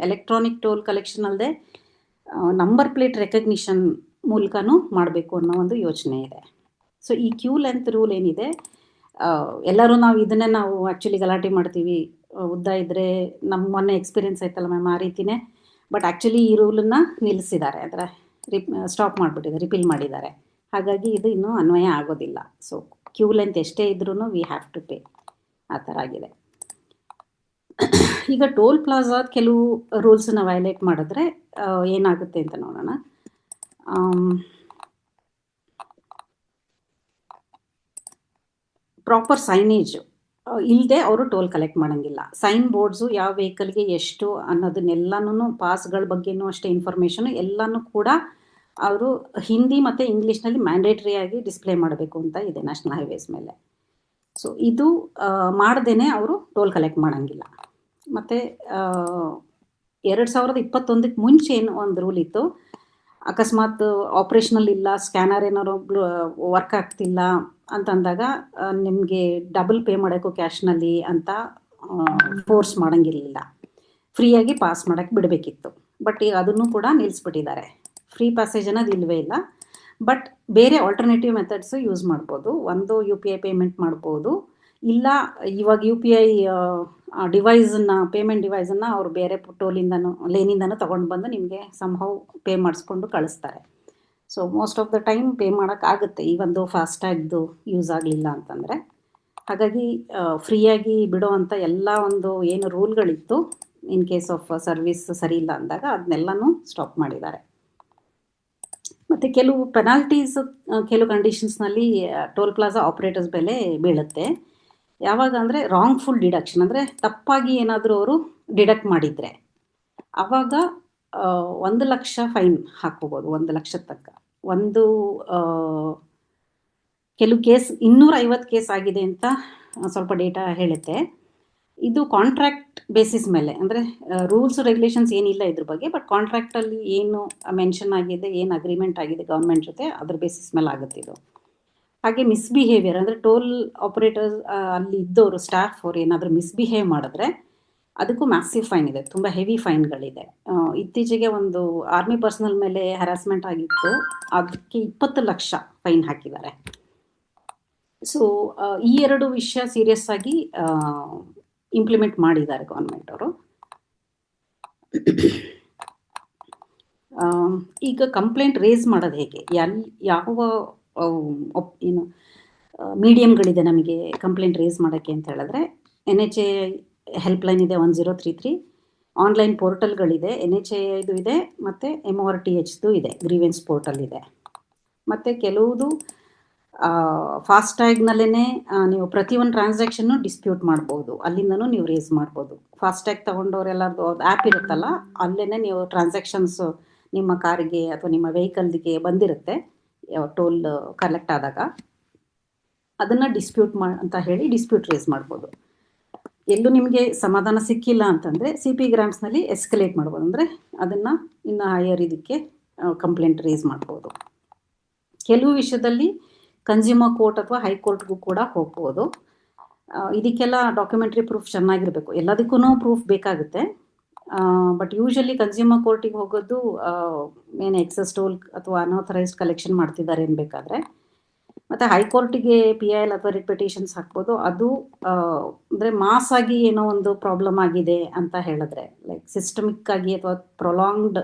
ಎಲೆಕ್ಟ್ರಾನಿಕ್ ಟೋಲ್ ಕಲೆಕ್ಷನ್ ಅಲ್ಲದೆ ನಂಬರ್ ಪ್ಲೇಟ್ ರೆಕಗ್ನಿಷನ್ ಮೂಲಕನೂ ಮಾಡಬೇಕು ಅನ್ನೋ ಒಂದು ಯೋಚನೆ ಇದೆ. ಸೊ ಈ ಕ್ಯೂ ಲೆಂತ್ ರೂಲ್ ಏನಿದೆ, ಎಲ್ಲರೂ ಇದನ್ನೇ ನಾವು ಆ್ಯಕ್ಚುಲಿ ಗಲಾಟೆ ಮಾಡ್ತೀವಿ, ಉದ್ದ ಇದ್ದರೆ ನಮ್ಮ ಮೊನ್ನೆ ಎಕ್ಸ್ಪೀರಿಯನ್ಸ್ ಆಯ್ತಲ್ಲ ಮ್ಯಾಮ್, ಆ ರೀತಿಯೇ ಬಟ್ ಆ್ಯಕ್ಚುಲಿ ಈ ರೂಲನ್ನು ನಿಲ್ಲಿಸಿದ್ದಾರೆ, ಅಂದರೆ ಸ್ಟಾಪ್ ಮಾಡಿಬಿಟ್ಟಿದ್ದಾರೆ, ರಿಪೀಲ್ ಮಾಡಿದ್ದಾರೆ. ಹಾಗಾಗಿ ಇದು ಇನ್ನೂ ಅನ್ವಯ ಆಗೋದಿಲ್ಲ. ಸೊ ಕ್ಯೂ ಲೆಂತ್ ಎಷ್ಟೇ ಇದ್ರೂ ವಿ ಹ್ಯಾವ್ ಟು ಪೇ, ಆ ಥರ ಆಗಿದೆ. ಈಗ ಟೋಲ್ ಪ್ಲಾಜಾದ ಕೆಲವು ರೂಲ್ಸನ್ನ ವೈಲೇಟ್ ಮಾಡಿದ್ರೆ ಏನಾಗುತ್ತೆ ಅಂತ ನೋಡೋಣ. ಪ್ರಾಪರ್ ಸೈನೇಜ್ ಇಲ್ಲದೆ ಅವರು ಟೋಲ್ ಕಲೆಕ್ಟ್ ಮಾಡೋಂಗಿಲ್ಲ. ಸೈನ್ ಬೋರ್ಡ್ಸು ಯಾವ ವೆಹಿಕಲ್ಗೆ ಎಷ್ಟು ಅನ್ನೋದನ್ನೆಲ್ಲನೂ, ಪಾಸ್ಗಳ ಬಗ್ಗೆನೂ ಅಷ್ಟೇ ಇನ್ಫಾರ್ಮೇಷನು ಎಲ್ಲನೂ ಕೂಡ ಅವರು ಹಿಂದಿ ಮತ್ತು ಇಂಗ್ಲೀಷ್ನಲ್ಲಿ ಮ್ಯಾಂಡೇಟ್ರಿಯಾಗಿ ಡಿಸ್ಪ್ಲೇ ಮಾಡಬೇಕು ಅಂತ ಇದೆ ನ್ಯಾಷನಲ್ ಹೈವೇಸ್ ಮೇಲೆ. ಸೊ ಇದು ಮಾಡ್ದೇ ಅವರು ಟೋಲ್ ಕಲೆಕ್ಟ್ ಮಾಡೋಂಗಿಲ್ಲ. ಮತ್ತು 2021ಕ್ಕೆ ಮುಂಚೆ ಏನು ಒಂದು ರೂಲ್ ಇತ್ತು, ಅಕಸ್ಮಾತ್ ಆಪ್ರೇಷನಲ್ ಇಲ್ಲ, ಸ್ಕ್ಯಾನರ್ ಏನಾದ್ರು ವರ್ಕ್ ಆಗ್ತಿಲ್ಲ ಅಂತಂದಾಗ ನಿಮಗೆ ಡಬಲ್ ಪೇ ಮಾಡೋಕ್ಕೂ ಕ್ಯಾಶ್ನಲ್ಲಿ ಅಂತ ಫೋರ್ಸ್ ಮಾಡೋಂಗಿರಲಿಲ್ಲ, ಫ್ರೀಯಾಗಿ ಪಾಸ್ ಮಾಡೋಕ್ಕೆ ಬಿಡಬೇಕಿತ್ತು. ಬಟ್ ಈಗ ಅದನ್ನು ಕೂಡ ನಿಲ್ಲಿಸ್ಬಿಟ್ಟಿದ್ದಾರೆ. ಫ್ರೀ ಪ್ಯಾಸೇಜ್ ಅನ್ನೋದು ಇಲ್ಲವೇ ಇಲ್ಲ. ಬಟ್ ಬೇರೆ ಆಲ್ಟರ್ನೇಟಿವ್ ಮೆಥಡ್ಸು ಯೂಸ್ ಮಾಡ್ಬೋದು. ಒಂದು UPI ಪೇಮೆಂಟ್ ಮಾಡ್ಬೋದು, ಇಲ್ಲ ಇವಾಗ UPI ಡಿವೈಸನ್ನು, ಪೇಮೆಂಟ್ ಡಿವೈಸನ್ನು ಅವರು ಬೇರೆ ಟೋಲಿಂದನೂ ಲೇನಿಂದನೂ ತೊಗೊಂಡು ಬಂದು ನಿಮಗೆ ಸಂಹೌ ಪೇ ಮಾಡಿಸ್ಕೊಂಡು ಕಳಿಸ್ತಾರೆ. So most of the time pay ಮಾಡೋಕ್ಕಾಗುತ್ತೆ, ಈ ಒಂದು ಫಾಸ್ಟ್ಯಾಗ್ದು ಯೂಸ್ ಆಗಲಿಲ್ಲ ಅಂತಂದರೆ. ಹಾಗಾಗಿ ಫ್ರೀಯಾಗಿ ಬಿಡೋವಂಥ ಎಲ್ಲ ಒಂದು ಏನು ರೂಲ್ಗಳಿತ್ತು ಇನ್ ಕೇಸ್ ಆಫ್ ಸರ್ವಿಸ್ ಸರಿ ಇಲ್ಲ ಅಂದಾಗ ಅದನ್ನೆಲ್ಲನೂ ಸ್ಟಾಪ್ ಮಾಡಿದ್ದಾರೆ. ಮತ್ತು ಕೆಲವು ಪೆನಾಲ್ಟೀಸ್ ಕೆಲವು ಕಂಡೀಷನ್ಸ್ನಲ್ಲಿ ಟೋಲ್ ಪ್ಲಾಜಾ ಆಪ್ರೇಟರ್ಸ್ ಮೇಲೆ ಬೀಳುತ್ತೆ. ಯಾವಾಗ ಅಂದರೆ ರಾಂಗ್ಫುಲ್ ಡಿಡಕ್ಷನ್, ಅಂದರೆ ತಪ್ಪಾಗಿ ಏನಾದರೂ ಅವರು ಡಿಡಕ್ಟ್ ಮಾಡಿದರೆ ಆವಾಗ 1 ಲಕ್ಷ ಫೈನ್ ಹಾಕ್ಕೋಬೋದು, 1 ಲಕ್ಷ ತನಕ. ಕೆಲವು ಕೇಸ್ 250 ಕೇಸ್ ಆಗಿದೆ ಅಂತ ಸ್ವಲ್ಪ ಡೇಟಾ ಹೇಳುತ್ತೆ. ಇದು ಕಾಂಟ್ರಾಕ್ಟ್ ಬೇಸಿಸ್ ಮೇಲೆ, ಅಂದರೆ ರೂಲ್ಸ್ ರೆಗ್ಯುಲೇಷನ್ಸ್ ಏನಿಲ್ಲ ಇದ್ರ ಬಗ್ಗೆ, ಬಟ್ ಕಾಂಟ್ರಾಕ್ಟಲ್ಲಿ ಏನು ಮೆನ್ಷನ್ ಆಗಿದೆ, ಏನು ಅಗ್ರಿಮೆಂಟ್ ಆಗಿದೆ ಗೌರ್ಮೆಂಟ್ ಜೊತೆ, ಅದ್ರ ಬೇಸಿಸ್ ಮೇಲೆ ಆಗುತ್ತೆ ಇದು. ಹಾಗೆ ಮಿಸ್ಬಿಹೇವಿಯರ್, ಅಂದರೆ ಟೋಲ್ ಆಪರೇಟರ್ಸ್ ಅಲ್ಲಿ ಇದ್ದವರು, ಸ್ಟಾಫ್ ಅವರು ಏನಾದರೂ ಮಿಸ್ಬಿಹೇವ್ ಮಾಡಿದ್ರೆ ಅದಕ್ಕೂ ಮ್ಯಾಸಿವ್ ಫೈನ್ ಇದೆ, ತುಂಬ ಹೆವಿ ಫೈನ್ಗಳಿದೆ. ಇತ್ತೀಚೆಗೆ ಒಂದು ಆರ್ಮಿ ಪರ್ಸನಲ್ ಮೇಲೆ ಹರಾಸ್ಮೆಂಟ್ ಆಗಿತ್ತು, ಅದಕ್ಕೆ 20 ಲಕ್ಷ ಫೈನ್ ಹಾಕಿದ್ದಾರೆ. ಸೊ ಈ 2 ವಿಷಯ ಸೀರಿಯಸ್ ಆಗಿ ಇಂಪ್ಲಿಮೆಂಟ್ ಮಾಡಿದ್ದಾರೆ ಗೌರ್ಮೆಂಟ್ ಅವರು. ಈಗ ಕಂಪ್ಲೇಂಟ್ ರೇಸ್ ಮಾಡೋದು ಹೇಗೆ, ಯಾವ ಏನು ಮೀಡಿಯಮ್ಗಳಿದೆ ನಮಗೆ ಕಂಪ್ಲೇಂಟ್ ರೇಸ್ ಮಾಡೋಕ್ಕೆ ಅಂತ ಹೇಳಿದ್ರೆ, NHAI ಹೆಲ್ಪ್ಲೈನ್ ಇದೆ 1033, ಆನ್ಲೈನ್ ಪೋರ್ಟಲ್ಗಳಿದೆ, NHAIದು ಇದೆ, ಮತ್ತು MORTHದು ಇದೆ, ಗ್ರೀವೆನ್ಸ್ ಪೋರ್ಟಲ್ ಇದೆ. ಮತ್ತು ಕೆಲವುದು ಫಾಸ್ಟ್ಯಾಗ್ನಲ್ಲೇ ನೀವು ಪ್ರತಿಯೊಂದು ಟ್ರಾನ್ಸಾಕ್ಷನ್ನು ಡಿಸ್ಪ್ಯೂಟ್ ಮಾಡ್ಬೋದು, ಅಲ್ಲಿಂದನೂ ನೀವು ರೇಸ್ ಮಾಡ್ಬೋದು. ಫಾಸ್ಟ್ಯಾಗ್ ತೊಗೊಂಡವ್ರೆಲ್ಲರದು ಆ್ಯಪ್ ಇರುತ್ತಲ್ಲ, ಅಲ್ಲೇ ನೀವು ಟ್ರಾನ್ಸಾಕ್ಷನ್ಸ್ ನಿಮ್ಮ ಕಾರಿಗೆ ಅಥವಾ ನಿಮ್ಮ ವೆಹಿಕಲ್ಗೆ ಬಂದಿರುತ್ತೆ ಟೋಲ್ ಕಲೆಕ್ಟ್ ಆದಾಗ, ಅದನ್ನು ಡಿಸ್ಪ್ಯೂಟ್ ಅಂತ ಹೇಳಿ ಡಿಸ್ಪ್ಯೂಟ್ ರೇಸ್ ಮಾಡ್ಬೋದು. ಎಲ್ಲೂ ನಿಮಗೆ ಸಮಾಧಾನ ಸಿಕ್ಕಿಲ್ಲ ಅಂತಂದರೆ CP ಗ್ರಾಮ್ಸ್ನಲ್ಲಿ ಎಸ್ಕಲೇಟ್ ಮಾಡ್ಬೋದು, ಅಂದರೆ ಅದನ್ನು ಇನ್ನು ಹೈಯರ್ ಇದಕ್ಕೆ ಕಂಪ್ಲೇಂಟ್ ರೇಸ್ ಮಾಡ್ಬೋದು. ಕೆಲವು ವಿಷಯದಲ್ಲಿ ಕನ್ಸ್ಯೂಮರ್ ಕೋರ್ಟ್ ಅಥವಾ ಹೈಕೋರ್ಟ್ಗೂ ಕೂಡ ಹೋಗ್ಬೋದು. ಇದಕ್ಕೆಲ್ಲ ಡಾಕ್ಯುಮೆಂಟ್ರಿ ಪ್ರೂಫ್ ಚೆನ್ನಾಗಿರಬೇಕು, ಎಲ್ಲದಕ್ಕೂ ಪ್ರೂಫ್ ಬೇಕಾಗುತ್ತೆ. ಬಟ್ ಯೂಶಲಿ ಕನ್ಸ್ಯೂಮರ್ ಕೋರ್ಟಿಗೆ ಹೋಗೋದು ಏನು ಎಕ್ಸಸ್ ಟೋಲ್ ಅಥವಾ ಅನ್ಆಥರೈಸ್ಡ್ ಕಲೆಕ್ಷನ್ ಮಾಡ್ತಿದ್ದಾರೆ ಅನ್ಬೇಕಾದ್ರೆ. ಮತ್ತು ಹೈಕೋರ್ಟಿಗೆ PIL ಅಥವಾ ರಿಟ್ ಪಿಟಿಷನ್ಸ್ ಹಾಕ್ಬೋದು. ಅದು ಅಂದರೆ ಮಾಸ್ ಆಗಿ ಏನೋ ಒಂದು ಪ್ರಾಬ್ಲಮ್ ಆಗಿದೆ ಅಂತ ಹೇಳಿದ್ರೆ, ಲೈಕ್ ಸಿಸ್ಟಮಿಕ್ ಆಗಿ ಅಥವಾ ಪ್ರೊಲಾಂಗ್ಡ್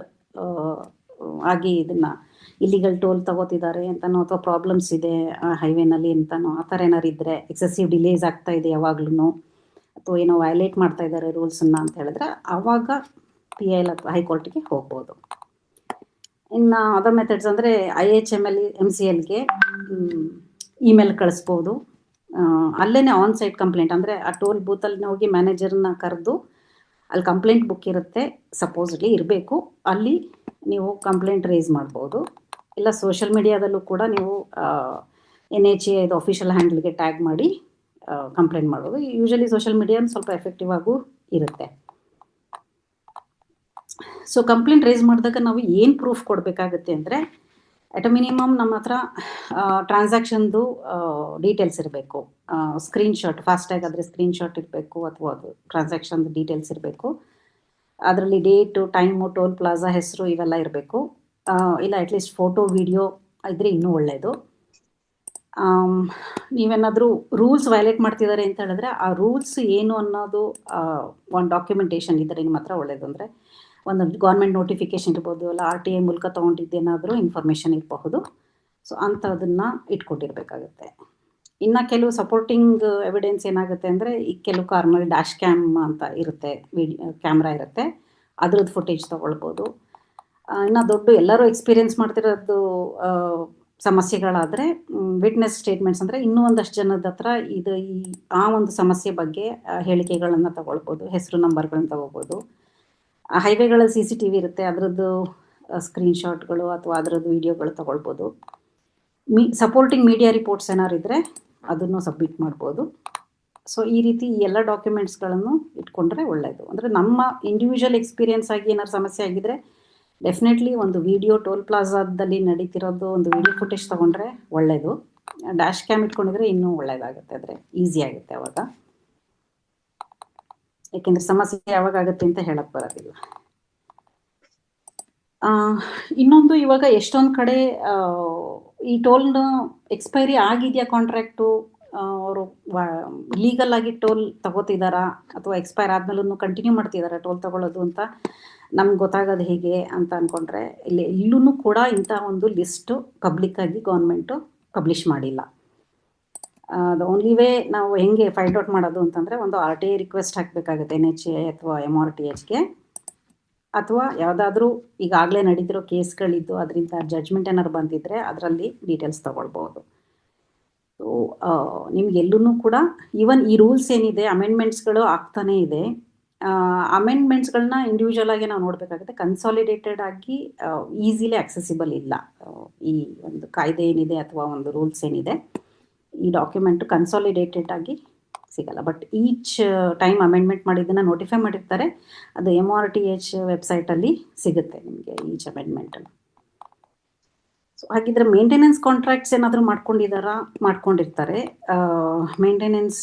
ಆಗಿ ಇದನ್ನು ಇಲ್ಲಿಗಲ್ ಟೋಲ್ ತಗೋತಿದ್ದಾರೆ ಅಂತನೋ, ಅಥವಾ ಪ್ರಾಬ್ಲಮ್ಸ್ ಇದೆ ಹೈವೇನಲ್ಲಿ ಅಂತನೋ, ಆ ಥರ ಏನಾರು ಇದ್ದರೆ, ಎಕ್ಸೆಸಿವ್ ಡಿಲೇಸ್ ಆಗ್ತಾ ಇದೆ ಯಾವಾಗ್ಲೂ, ಅಥವಾ ಏನೋ ವೈಲೇಟ್ ಮಾಡ್ತಾ ಇದ್ದಾರೆ ರೂಲ್ಸನ್ನು ಅಂತ ಹೇಳಿದ್ರೆ, ಆವಾಗ PIL ಅಥವಾ ಹೈಕೋರ್ಟಿಗೆ ಹೋಗ್ಬೋದು. ಇನ್ನು ಅದರ್ ಮೆಥಡ್ಸ್ ಅಂದರೆ IHML MCLಗೆ ಇಮೇಲ್ ಕಳಿಸ್ಬೋದು. ಅಲ್ಲೇ ಆನ್ ಸೈಟ್ ಕಂಪ್ಲೇಂಟ್, ಅಂದರೆ ಆ ಟೋಲ್ ಬೂತಲ್ಲಿ ಹೋಗಿ ಮ್ಯಾನೇಜರ್ನ ಕರೆದು, ಅಲ್ಲಿ ಕಂಪ್ಲೇಂಟ್ ಬುಕ್ ಇರುತ್ತೆ, ಸಪೋಸ್ಲಿ ಇರಬೇಕು, ಅಲ್ಲಿ ನೀವು ಕಂಪ್ಲೇಂಟ್ ರೇಸ್ ಮಾಡ್ಬೋದು. ಇಲ್ಲ ಸೋಷಿಯಲ್ ಮೀಡಿಯಾದಲ್ಲೂ ಕೂಡ ನೀವು NHAI ಇದು ಅಫಿಷಿಯಲ್ ಹ್ಯಾಂಡಲ್ಗೆ ಟ್ಯಾಗ್ ಮಾಡಿ ಕಂಪ್ಲೇಂಟ್ ಮಾಡ್ಬೋದು. ಯೂಶಲಿ ಸೋಷಿಯಲ್ ಮೀಡಿಯಾ ಸ್ವಲ್ಪ ಎಫೆಕ್ಟಿವ್ ಆಗೂ ಇರುತ್ತೆ. ಸೊ ಕಂಪ್ಲೇಂಟ್ ರೇಸ್ ಮಾಡಿದಾಗ ನಾವು ಏನು ಪ್ರೂಫ್ ಕೊಡಬೇಕಾಗುತ್ತೆ ಅಂದರೆ, ಅಟ್ ಅ ಮಿನಿಮಮ್ ನಮ್ಮ ಹತ್ರ ಟ್ರಾನ್ಸಾಕ್ಷನ್ದು ಡೀಟೇಲ್ಸ್ ಇರಬೇಕು, ಸ್ಕ್ರೀನ್ಶಾಟ್, ಫಾಸ್ಟ್ಯಾಗ್ ಆದರೆ ಸ್ಕ್ರೀನ್ಶಾಟ್ ಇರಬೇಕು, ಅಥವಾ ಅದು ಟ್ರಾನ್ಸಾಕ್ಷನ್ದು ಡೀಟೇಲ್ಸ್ ಇರಬೇಕು. ಅದರಲ್ಲಿ ಡೇಟು, ಟೈಮು, ಟೋಲ್ ಪ್ಲಾಜಾ ಹೆಸರು ಇವೆಲ್ಲ ಇರಬೇಕು. ಇಲ್ಲ ಅಟ್ಲೀಸ್ಟ್ ಫೋಟೋ, ವಿಡಿಯೋ ಇದ್ದರೆ ಇನ್ನೂ ಒಳ್ಳೆಯದು. ನೀವೇನಾದರೂ ರೂಲ್ಸ್ ವೈಲೇಟ್ ಮಾಡ್ತಿದ್ದಾರೆ ಅಂತ ಹೇಳಿದ್ರೆ, ಆ ರೂಲ್ಸ್ ಏನು ಅನ್ನೋದು ಒಂದು ಡಾಕ್ಯುಮೆಂಟೇಷನ್ ಇದ್ದರೆ ನಿಮ್ಮ ಹತ್ರ ಒಳ್ಳೆಯದು. ಅಂದರೆ ಒಂದು ಗೌರ್ಮೆಂಟ್ ನೋಟಿಫಿಕೇಶನ್ ಇರ್ಬೋದು, ಅಲ್ಲ RTI ಮೂಲಕ ತೊಗೊಂಡಿದ್ದೇನಾದರೂ ಇನ್ಫಾರ್ಮೇಷನ್ ಇರಬಹುದು. ಸೊ ಅಂಥದನ್ನು ಇಟ್ಕೊಂಡಿರ್ಬೇಕಾಗುತ್ತೆ. ಇನ್ನು ಕೆಲವು ಸಪೋರ್ಟಿಂಗ್ ಎವಿಡೆನ್ಸ್ ಏನಾಗುತ್ತೆ ಅಂದರೆ, ಈ ಕೆಲವು ಕಾರ್ನಲ್ಲಿ ಡ್ಯಾಶ್ ಕ್ಯಾಮ್ ಅಂತ ಇರುತ್ತೆ, ಕ್ಯಾಮ್ರಾ ಇರುತ್ತೆ, ಅದ್ರದ್ದು ಫುಟೇಜ್ ತೊಗೊಳ್ಬೋದು. ಇನ್ನು ದೊಡ್ಡ ಎಲ್ಲರೂ ಎಕ್ಸ್ಪೀರಿಯೆನ್ಸ್ ಮಾಡ್ತಿರೋದು ಸಮಸ್ಯೆಗಳಾದರೆ ವಿಟ್ನೆಸ್ ಸ್ಟೇಟ್ಮೆಂಟ್ಸ್ ಅಂದರೆ ಇನ್ನೂ ಒಂದಷ್ಟು ಜನದ ಹತ್ರ ಆ ಒಂದು ಸಮಸ್ಯೆ ಬಗ್ಗೆ ಹೇಳಿಕೆಗಳನ್ನು ತಗೊಳ್ಬೋದು, ಹೆಸರು ನಂಬರ್ಗಳನ್ನು ತಗೋಬೋದು. ಹೈವೇಗಳಲ್ಲಿ CCTV ಇರುತ್ತೆ, ಅದರದ್ದು ಸ್ಕ್ರೀನ್ಶಾಟ್ಗಳು ಅಥವಾ ಅದರದ್ದು ವಿಡಿಯೋಗಳು ತಗೊಳ್ಬೋದು. ಸಪೋರ್ಟಿಂಗ್ ಮೀಡಿಯಾ ರಿಪೋರ್ಟ್ಸ್ ಏನಾದ್ರು ಇದ್ದರೆ ಅದನ್ನು ಸಬ್ಮಿಟ್ ಮಾಡ್ಬೋದು. ಸೊ ಈ ರೀತಿ ಎಲ್ಲ ಡಾಕ್ಯುಮೆಂಟ್ಸ್ಗಳನ್ನು ಇಟ್ಕೊಂಡ್ರೆ ಒಳ್ಳೆಯದು. ಅಂದರೆ ನಮ್ಮ ಇಂಡಿವಿಜುವಲ್ ಎಕ್ಸ್ಪೀರಿಯೆನ್ಸ್ ಆಗಿ ಏನಾದ್ರು ಸಮಸ್ಯೆ ಆಗಿದ್ದರೆ ಡೆಫಿನೆಟ್ಲಿ ಒಂದು ವಿಡಿಯೋ ಟೋಲ್ ಪ್ಲಾಜಾದಲ್ಲಿ ನಡೀತಿರೋದು ಒಂದು ವಿಡಿಯೋ ಫುಟೇಜ್ ತೊಗೊಂಡ್ರೆ ಒಳ್ಳೆಯದು. ಡ್ಯಾಶ್ ಕ್ಯಾಮ್ ಇಟ್ಕೊಂಡಿದ್ರೆ ಇನ್ನೂ ಒಳ್ಳೆಯದಾಗುತ್ತೆ, ಅಂದರೆ ಈಸಿ ಆಗುತ್ತೆ ಅವಾಗ. ಯಾಕೆಂದರೆ ಸಮಸ್ಯೆ ಯಾವಾಗ ಆಗುತ್ತೆ ಅಂತ ಹೇಳಕ್ಕೆ ಬರೋದಿಲ್ಲ. ಇನ್ನೊಂದು, ಇವಾಗ ಎಷ್ಟೊಂದು ಕಡೆ ಈ ಟೋಲ್ನ ಎಕ್ಸ್ಪೈರಿ ಆಗಿದೆಯಾ ಕಾಂಟ್ರಾಕ್ಟು, ಅವರು ಲೀಗಲ್ ಆಗಿ ಟೋಲ್ ತಗೋತಿದ್ದಾರಾ ಅಥವಾ ಎಕ್ಸ್ಪೈರ್ ಆದ್ಮೇಲೂ ಕಂಟಿನ್ಯೂ ಮಾಡ್ತಿದ್ದಾರೆ ಟೋಲ್ ತಗೊಳ್ಳೋದು ಅಂತ ನಮ್ಗೆ ಗೊತ್ತಾಗೋದು ಹೇಗೆ ಅಂತ ಅಂದ್ಕೊಂಡ್ರೆ, ಇಲ್ಲೂ ಕೂಡ ಇಂಥ ಒಂದು ಲಿಸ್ಟು ಪಬ್ಲಿಕ್ಕಾಗಿ ಗೌರ್ಮೆಂಟು ಪಬ್ಲಿಷ್ ಮಾಡಿಲ್ಲ. ದ ಓನ್ಲಿ ವೇ ನಾವು ಹೆಂಗೆ ಫೈಂಡ್ ಔಟ್ ಮಾಡೋದು ಅಂತಂದರೆ, ಒಂದು RTI ರಿಕ್ವೆಸ್ಟ್ ಹಾಕಬೇಕಾಗುತ್ತೆ NHA ಅಥವಾ MRTHಗೆ, ಅಥವಾ ಯಾವುದಾದ್ರೂ ಈಗಾಗಲೇ ನಡೀತಿರೋ ಕೇಸ್ಗಳಿದ್ದು ಅದರಿಂದ ಜಡ್ಜ್ಮೆಂಟ್ ಏನಾದ್ರು ಬಂದಿದ್ದರೆ ಅದರಲ್ಲಿ ಡೀಟೇಲ್ಸ್ ತೊಗೊಳ್ಬೋದು. ಸೊ ನಿಮ್ಗೆಲ್ಲೂ ಕೂಡ ಈವನ್ ಈ ರೂಲ್ಸ್ ಏನಿದೆ ಅಮೆಂಡ್ಮೆಂಟ್ಸ್ಗಳು ಆಗ್ತಾನೇ ಇದೆ. ಅಮೆಂಡ್ಮೆಂಟ್ಸ್ಗಳನ್ನ ಇಂಡಿವಿಜುವಲ್ ಆಗಿ ನಾವು ನೋಡಬೇಕಾಗುತ್ತೆ, ಕನ್ಸಾಲಿಡೇಟೆಡ್ ಆಗಿ ಈಸಿಲಿ ಆಕ್ಸೆಸಿಬಲ್ ಇಲ್ಲ. ಈ ಒಂದು ಕಾಯ್ದೆ ಏನಿದೆ ಅಥವಾ ಒಂದು ರೂಲ್ಸ್ ಏನಿದೆ, ಈ ಡಾಕ್ಯುಮೆಂಟು ಕನ್ಸಾಲಿಡೇಟೆಡ್ ಆಗಿ ಸಿಗಲ್ಲ. ಬಟ್ ಈಚ್ ಟೈಮ್ ಅಮೆಂಡ್ಮೆಂಟ್ ಮಾಡಿದ್ದನ್ನು ನೋಟಿಫೈ ಮಾಡಿರ್ತಾರೆ, ಅದು MRTH ವೆಬ್ಸೈಟಲ್ಲಿ ಸಿಗುತ್ತೆ ನಿಮಗೆ ಈಚ್ ಅಮೆಂಡ್ಮೆಂಟನ್ನು. ಸೊ ಹಾಗಿದ್ರೆ ಮೇಂಟೆನೆನ್ಸ್ ಕಾಂಟ್ರಾಕ್ಟ್ಸ್ ಏನಾದರೂ ಮಾಡ್ಕೊಂಡಿರ್ತಾರೆ. ಮೇಂಟೆನೆನ್ಸ್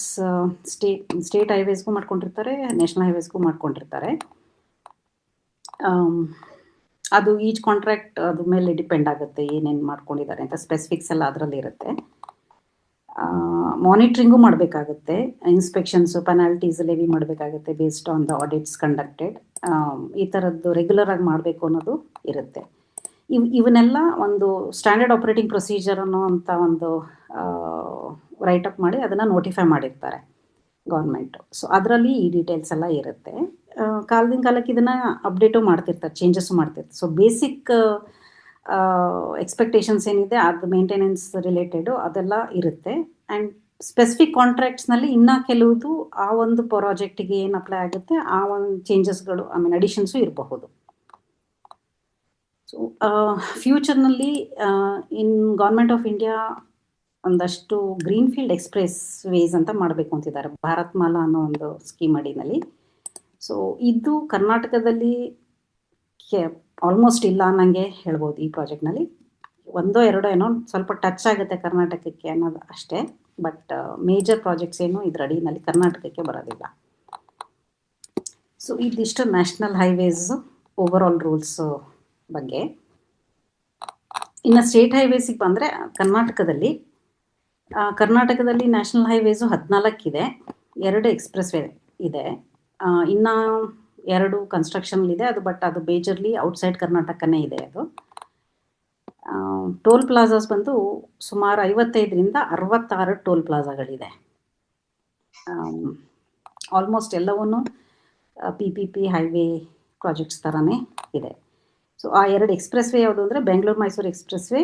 ಸ್ಟೇಟ್ ಹೈವೇಸ್ಗೂ ಮಾಡ್ಕೊಂಡಿರ್ತಾರೆ, ನ್ಯಾಷನಲ್ ಹೈವೇಸ್ಗೂ ಮಾಡ್ಕೊಂಡಿರ್ತಾರೆ. ಅದು ಈಚ್ ಕಾಂಟ್ರಾಕ್ಟ್ ಅದ್ರ ಮೇಲೆ ಡಿಪೆಂಡ್ ಆಗುತ್ತೆ ಏನೇನು ಮಾಡ್ಕೊಂಡಿದ್ದಾರೆ ಅಂತ, ಸ್ಪೆಸಿಫಿಕ್ಸ್ ಎಲ್ಲ ಅದರಲ್ಲಿ ಇರುತ್ತೆ. ಮಾನಿಟ್ರಿಂಗು ಮಾಡಬೇಕಾಗುತ್ತೆ, ಇನ್ಸ್ಪೆಕ್ಷನ್ಸು ಪೆನಾಲ್ಟೀಸ್ ಲೆವಿ ಮಾಡಬೇಕಾಗುತ್ತೆ based on the audits conducted. ಈ ಥರದ್ದು ರೆಗ್ಯುಲರ್ ಆಗಿ ಮಾಡಬೇಕು ಅನ್ನೋದು ಇರುತ್ತೆ. ಇವನ್ನೆಲ್ಲ ಒಂದು ಸ್ಟ್ಯಾಂಡರ್ಡ್ ಆಪರೇಟಿಂಗ್ ಪ್ರೊಸೀಜರ್ ಅನ್ನೋ ಅಂತ ಒಂದು ರೈಟಪ್ ಮಾಡಿ ಅದನ್ನು ನೋಟಿಫೈ ಮಾಡಿರ್ತಾರೆ ಗೌರ್ಮೆಂಟು. ಸೊ ಅದರಲ್ಲಿ ಈ ಡೀಟೇಲ್ಸ್ ಎಲ್ಲ ಇರುತ್ತೆ. ಕಾಲದಿಂದ ಕಾಲಕ್ಕೆ ಇದನ್ನು ಅಪ್ಡೇಟು ಮಾಡ್ತಿರ್ತಾರೆ, ಚೇಂಜಸ್ಸು ಮಾಡ್ತಿರ್ತಾರೆ. ಸೊ ಬೇಸಿಕ್ ಎಕ್ಸ್ಪೆಕ್ಟೇಷನ್ಸ್ ಏನಿದೆ ಅದು ಮೇಂಟೆನೆನ್ಸ್ ರಿಲೇಟೆಡು ಅದೆಲ್ಲ ಇರುತ್ತೆ. ಆ್ಯಂಡ್ ಸ್ಪೆಸಿಫಿಕ್ ಕಾಂಟ್ರಾಕ್ಟ್ಸ್ನಲ್ಲಿ ಇನ್ನೂ ಕೆಲವುದು ಆ ಒಂದು ಪ್ರಾಜೆಕ್ಟಿಗೆ ಏನು ಅಪ್ಲೈ ಆಗುತ್ತೆ ಆ ಒಂದು ಚೇಂಜಸ್ಗಳು ಅಡಿಷನ್ಸು ಇರಬಹುದು. ಸೊ ಫ್ಯೂಚರ್ನಲ್ಲಿ ಇನ್ ಗೌರ್ಮೆಂಟ್ ಆಫ್ ಇಂಡಿಯಾ ಒಂದಷ್ಟು ಗ್ರೀನ್ ಫೀಲ್ಡ್ ಎಕ್ಸ್ಪ್ರೆಸ್ ವೇಸ್ ಅಂತ ಮಾಡಬೇಕು ಅಂತಿದ್ದಾರೆ, ಭಾರತ್ ಮಾಲಾ ಅನ್ನೋ ಒಂದು ಸ್ಕೀಮ್ ಅಡಿನಲ್ಲಿ. ಸೊ ಇದು ಕರ್ನಾಟಕದಲ್ಲಿ ಆಲ್ಮೋಸ್ಟ್ ಇಲ್ಲ ಅನ್ನಂಗೆ ಹೇಳ್ಬೋದು. ಈ ಪ್ರಾಜೆಕ್ಟ್ನಲ್ಲಿ ಒಂದೋ ಎರಡೋ ಏನೋ ಸ್ವಲ್ಪ ಟಚ್ ಆಗುತ್ತೆ ಕರ್ನಾಟಕಕ್ಕೆ ಅನ್ನೋದು ಅಷ್ಟೇ. ಬಟ್ ಮೇಜರ್ ಪ್ರಾಜೆಕ್ಟ್ಸ್ ಏನು ಇದ್ರ ಅಡಿನಲ್ಲಿ ಕರ್ನಾಟಕಕ್ಕೆ ಬರೋದಿಲ್ಲ. ಸೊ ಇದಿಷ್ಟು national highways over all rules ಬಗ್ಗೆ. ಇನ್ನು ಸ್ಟೇಟ್ ಹೈವೇಸಿಗೆ ಬಂದರೆ ಕರ್ನಾಟಕದಲ್ಲಿ ನ್ಯಾಷನಲ್ ಹೈವೇಸು 14 ಇದೆ, 2 ಎಕ್ಸ್ಪ್ರೆಸ್ ವೇ ಇದೆ, ಇನ್ನು 2 ಕನ್ಸ್ಟ್ರಕ್ಷನ್ಲಿದೆ. ಅದು ಮೇಜರ್ಲಿ ಔಟ್ಸೈಡ್ ಕರ್ನಾಟಕನೇ ಇದೆ. ಅದು ಟೋಲ್ ಪ್ಲಾಜಾಸ್ ಬಂದು ಸುಮಾರು 55ರಿಂದ 66 ಟೋಲ್ ಪ್ಲಾಜಾಗಳಿದೆ. ಆಲ್ಮೋಸ್ಟ್ ಎಲ್ಲವೂ PPP ಹೈವೇ ಪ್ರಾಜೆಕ್ಟ್ಸ್ ಥರನೇ ಇದೆ. ಸೊ ಆ 2 ಎಕ್ಸ್ಪ್ರೆಸ್ ವೇ ಯಾವುದು ಅಂದರೆ Bengaluru Mysuru express way,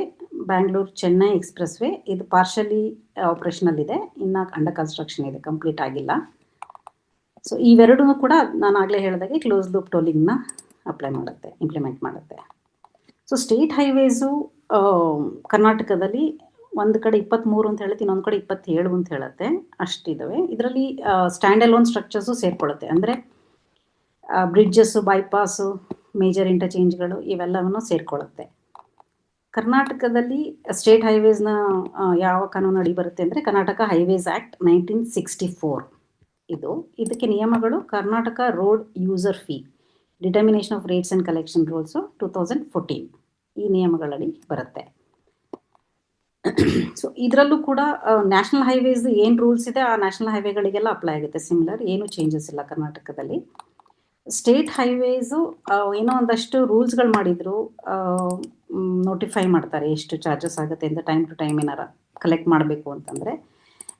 Bangalore Chennai express way. ಇದು ಪಾರ್ಷಲಿ ಆಪ್ರೇಷನಲ್ ಇದೆ, ಇನ್ನು ಅಂಡರ್ ಕನ್ಸ್ಟ್ರಕ್ಷನ್ ಇದೆ, ಕಂಪ್ಲೀಟ್ ಆಗಿಲ್ಲ. ಸೊ ಇವೆರಡೂ ಕೂಡ ನಾನು ಆಗಲೇ ಹೇಳಿದಾಗೆ ಕ್ಲೋಸ್ ಲೂಪ್ ಟೋಲಿಂಗ್ನ ಇಂಪ್ಲಿಮೆಂಟ್ ಮಾಡುತ್ತೆ. ಸೊ ಸ್ಟೇಟ್ ಹೈವೇಸು ಕರ್ನಾಟಕದಲ್ಲಿ ಒಂದು ಕಡೆ 23 ಅಂತ ಹೇಳುತ್ತೆ, ಇನ್ನೊಂದು ಕಡೆ 27 ಅಂತ ಹೇಳುತ್ತೆ, ಅಷ್ಟಿದ್ದಾವೆ. ಇದರಲ್ಲಿ ಸ್ಟ್ಯಾಂಡ್ ಅಲೋನ್ ಸ್ಟ್ರಕ್ಚರ್ಸು ಸೇರಿಕೊಳ್ಳುತ್ತೆ, ಅಂದರೆ ಬ್ರಿಡ್ಜಸ್ಸು, ಬೈಪಾಸು, ಮೇಜರ್ ಇಂಟರ್ಚೇಂಜ್ಗಳು ಇವೆಲ್ಲವನ್ನು ಸೇರಿಕೊಳ್ಳುತ್ತೆ. ಕರ್ನಾಟಕದಲ್ಲಿ ಸ್ಟೇಟ್ ಹೈವೇಸ್ನ ಯಾವ ಕಾನೂನು ಅಡಿ ಬರುತ್ತೆ ಅಂದರೆ ಕರ್ನಾಟಕ ಹೈವೇಸ್ ಆ್ಯಕ್ಟ್ 1964 ಇದಕ್ಕೆ ನಿಯಮಗಳು Karnataka road user fee determination of rates and collection rules 2014 ಈ ನಿಯಮಗಳಲ್ಲಿ ಬರುತ್ತೆ. ಸೊ ಇದರಲ್ಲೂ ಕೂಡ ನ್ಯಾಷನಲ್ ಹೈವೇಸ್ ಏನು ರೂಲ್ಸ್ ಇದೆ ಆ ನ್ಯಾಷನಲ್ ಹೈವೇಗಳಿಗೆಲ್ಲ ಅಪ್ಲೈ ಆಗುತ್ತೆ, ಸಿಮಿಲರ್, ಏನು ಚೇಂಜಸ್ ಇಲ್ಲ ಕರ್ನಾಟಕದಲ್ಲಿ. ಸ್ಟೇಟ್ ಹೈವೇಸು ಏನೋ ಒಂದಷ್ಟು ರೂಲ್ಸ್ಗಳು ಮಾಡಿದ್ರು, ನೋಟಿಫೈ ಮಾಡ್ತಾರೆ ಎಷ್ಟು ಚಾರ್ಜಸ್ ಆಗುತ್ತೆ ಅಂತ ಟೈಮ್ ಟು ಟೈಮ್ ಏನಾರ ಕಲೆಕ್ಟ್ ಮಾಡಬೇಕು ಅಂತಂದರೆ.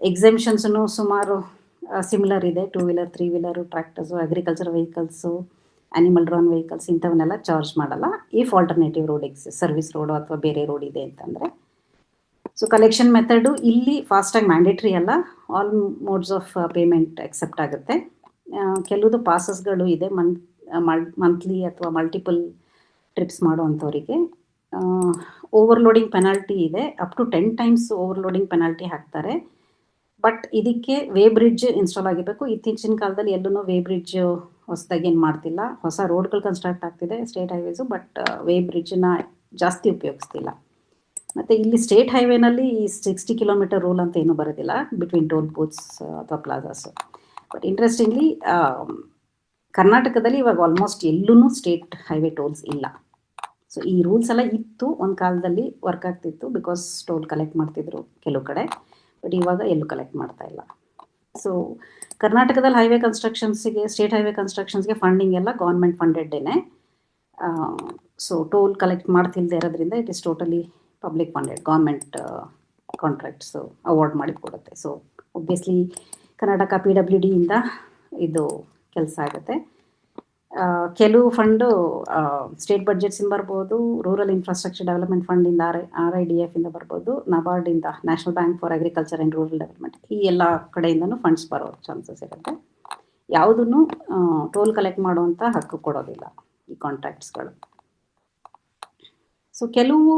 ಎಕ್ಸೆಂಪ್ಷನ್ಸೂ ಸುಮಾರು ಸಿಮಿಲರ್ ಇದೆ. 2 wheeler, 3 wheeler, tractors, agriculture vehicles, animal drawn vehicles ಇಂಥವನ್ನೆಲ್ಲ ಚಾರ್ಜ್ ಮಾಡಲ್ಲ. If alternative road service road ಅಥವಾ ಬೇರೆ ರೋಡ್ ಇದೆ ಅಂತಂದರೆ. ಸೊ ಕಲೆಕ್ಷನ್ ಮೆಥಡು ಇಲ್ಲಿ ಫಾಸ್ಟಾಗಿ ಮ್ಯಾಂಡೇಟ್ರಿ ಅಲ್ಲ, all modes of payment accept ಆಗುತ್ತೆ. ಕೆಲವುದು ಪಾಸಸ್ಗಳು ಇದೆ ಮಂತ್ಲಿ ಅಥವಾ ಮಲ್ಟಿಪಲ್ ಟ್ರಿಪ್ಸ್ ಮಾಡುವಂಥವರಿಗೆ. ಓವರ್ಲೋಡಿಂಗ್ ಪೆನಾಲ್ಟಿ ಇದೆ, up to 10 times overloading penalty ಹಾಕ್ತಾರೆ. ಬಟ್ ಇದಕ್ಕೆ ವೇ ಬ್ರಿಡ್ಜ್ ಇನ್ಸ್ಟಾಲ್ ಆಗಿರಬೇಕು. ಇತ್ತೀಚಿನ ಕಾಲದಲ್ಲಿ ಎಲ್ಲೂ ವೇ ಬ್ರಿಡ್ಜ್ ಹೊಸದಾಗಿ ಏನು ಮಾಡ್ತಿಲ್ಲ. ಹೊಸ ರೋಡ್ಗಳು ಕನ್ಸ್ಟ್ರಕ್ಟ್ ಆಗ್ತಿದೆ ಸ್ಟೇಟ್ ಹೈವೇಸು, ಬಟ್ ವೇ ಬ್ರಿಡ್ಜನ್ನ ಜಾಸ್ತಿ ಉಪಯೋಗಿಸ್ತಿಲ್ಲ. ಮತ್ತು ಇಲ್ಲಿ ಸ್ಟೇಟ್ ಹೈವೇನಲ್ಲಿ ಈ 60 ಕಿಲೋಮೀಟರ್ ರೂಲ್ ಅಂತ ಏನೂ ಬರೋದಿಲ್ಲ ಬಿಟ್ವೀನ್ ಟೋಲ್ ಬೂತ್ಸ್ ಅಥವಾ ಪ್ಲಾಜಾಸು. ಬಟ್ ಇಂಟ್ರೆಸ್ಟಿಂಗ್ಲಿ ಕರ್ನಾಟಕದಲ್ಲಿ ಇವಾಗ ಆಲ್ಮೋಸ್ಟ್ ಎಲ್ಲೂ ಸ್ಟೇಟ್ ಹೈವೇ ಟೋಲ್ಸ್ ಇಲ್ಲ. ಸೊ ಈ ರೂಲ್ಸ್ ಎಲ್ಲ ಇತ್ತು ಒಂದು ಕಾಲದಲ್ಲಿ, ವರ್ಕ್ ಆಗ್ತಿತ್ತು, ಬಿಕಾಸ್ ಟೋಲ್ ಕಲೆಕ್ಟ್ ಮಾಡ್ತಿದ್ರು ಕೆಲವು ಕಡೆ. ಬಟ್ ಇವಾಗ ಎಲ್ಲೂ ಕಲೆಕ್ಟ್ ಮಾಡ್ತಾ ಇಲ್ಲ. ಸೊ ಕರ್ನಾಟಕದಲ್ಲಿ ಹೈವೇ ಕನ್ಸ್ಟ್ರಕ್ಷನ್ಸಿಗೆ, ಸ್ಟೇಟ್ ಹೈವೇ ಕನ್ಸ್ಟ್ರಕ್ಷನ್ಸ್ಗೆ ಫಂಡಿಂಗ್ ಎಲ್ಲ ಗೌರ್ಮೆಂಟ್ ಫಂಡೆಡ್ಡೇನೆ. ಸೊ ಟೋಲ್ ಕಲೆಕ್ಟ್ ಮಾಡ್ತಿಲ್ಲದೆ ಇರೋದ್ರಿಂದ it is totally public funded. Government contracts award ಮಾಡಿ ಕೊಡುತ್ತೆ. ಸೊ ಒಬ್ವಿಯಸ್ಲಿ ಕರ್ನಾಟಕ PWD ಇಂದ ಇದು ಕೆಲಸ ಆಗುತ್ತೆ. ಕೆಲವು ಫಂಡು ಸ್ಟೇಟ್ ಬಡ್ಜೆಟ್ಸಿಂದ ಬರ್ಬೋದು, ರೂರಲ್ ಇನ್ಫ್ರಾಸ್ಟ್ರಕ್ಚರ್ ಡೆವಲಪ್ಮೆಂಟ್ ಫಂಡಿಂದ, RIDF ಇಂದ ಬರ್ಬೋದು, ನಬಾರ್ಡಿಂದ, national bank for agriculture and rural development, ಈ ಎಲ್ಲ ಕಡೆಯಿಂದನೂ ಫಂಡ್ಸ್ ಬರೋ ಚಾನ್ಸಸ್ ಇರುತ್ತೆ. ಯಾವುದನ್ನು ಟೋಲ್ ಕಲೆಕ್ಟ್ ಮಾಡುವಂಥ ಹಕ್ಕು ಕೊಡೋದಿಲ್ಲ ಈ ಕಾಂಟ್ರಾಕ್ಟ್ಸ್ಗಳು. ಸೊ ಕೆಲವು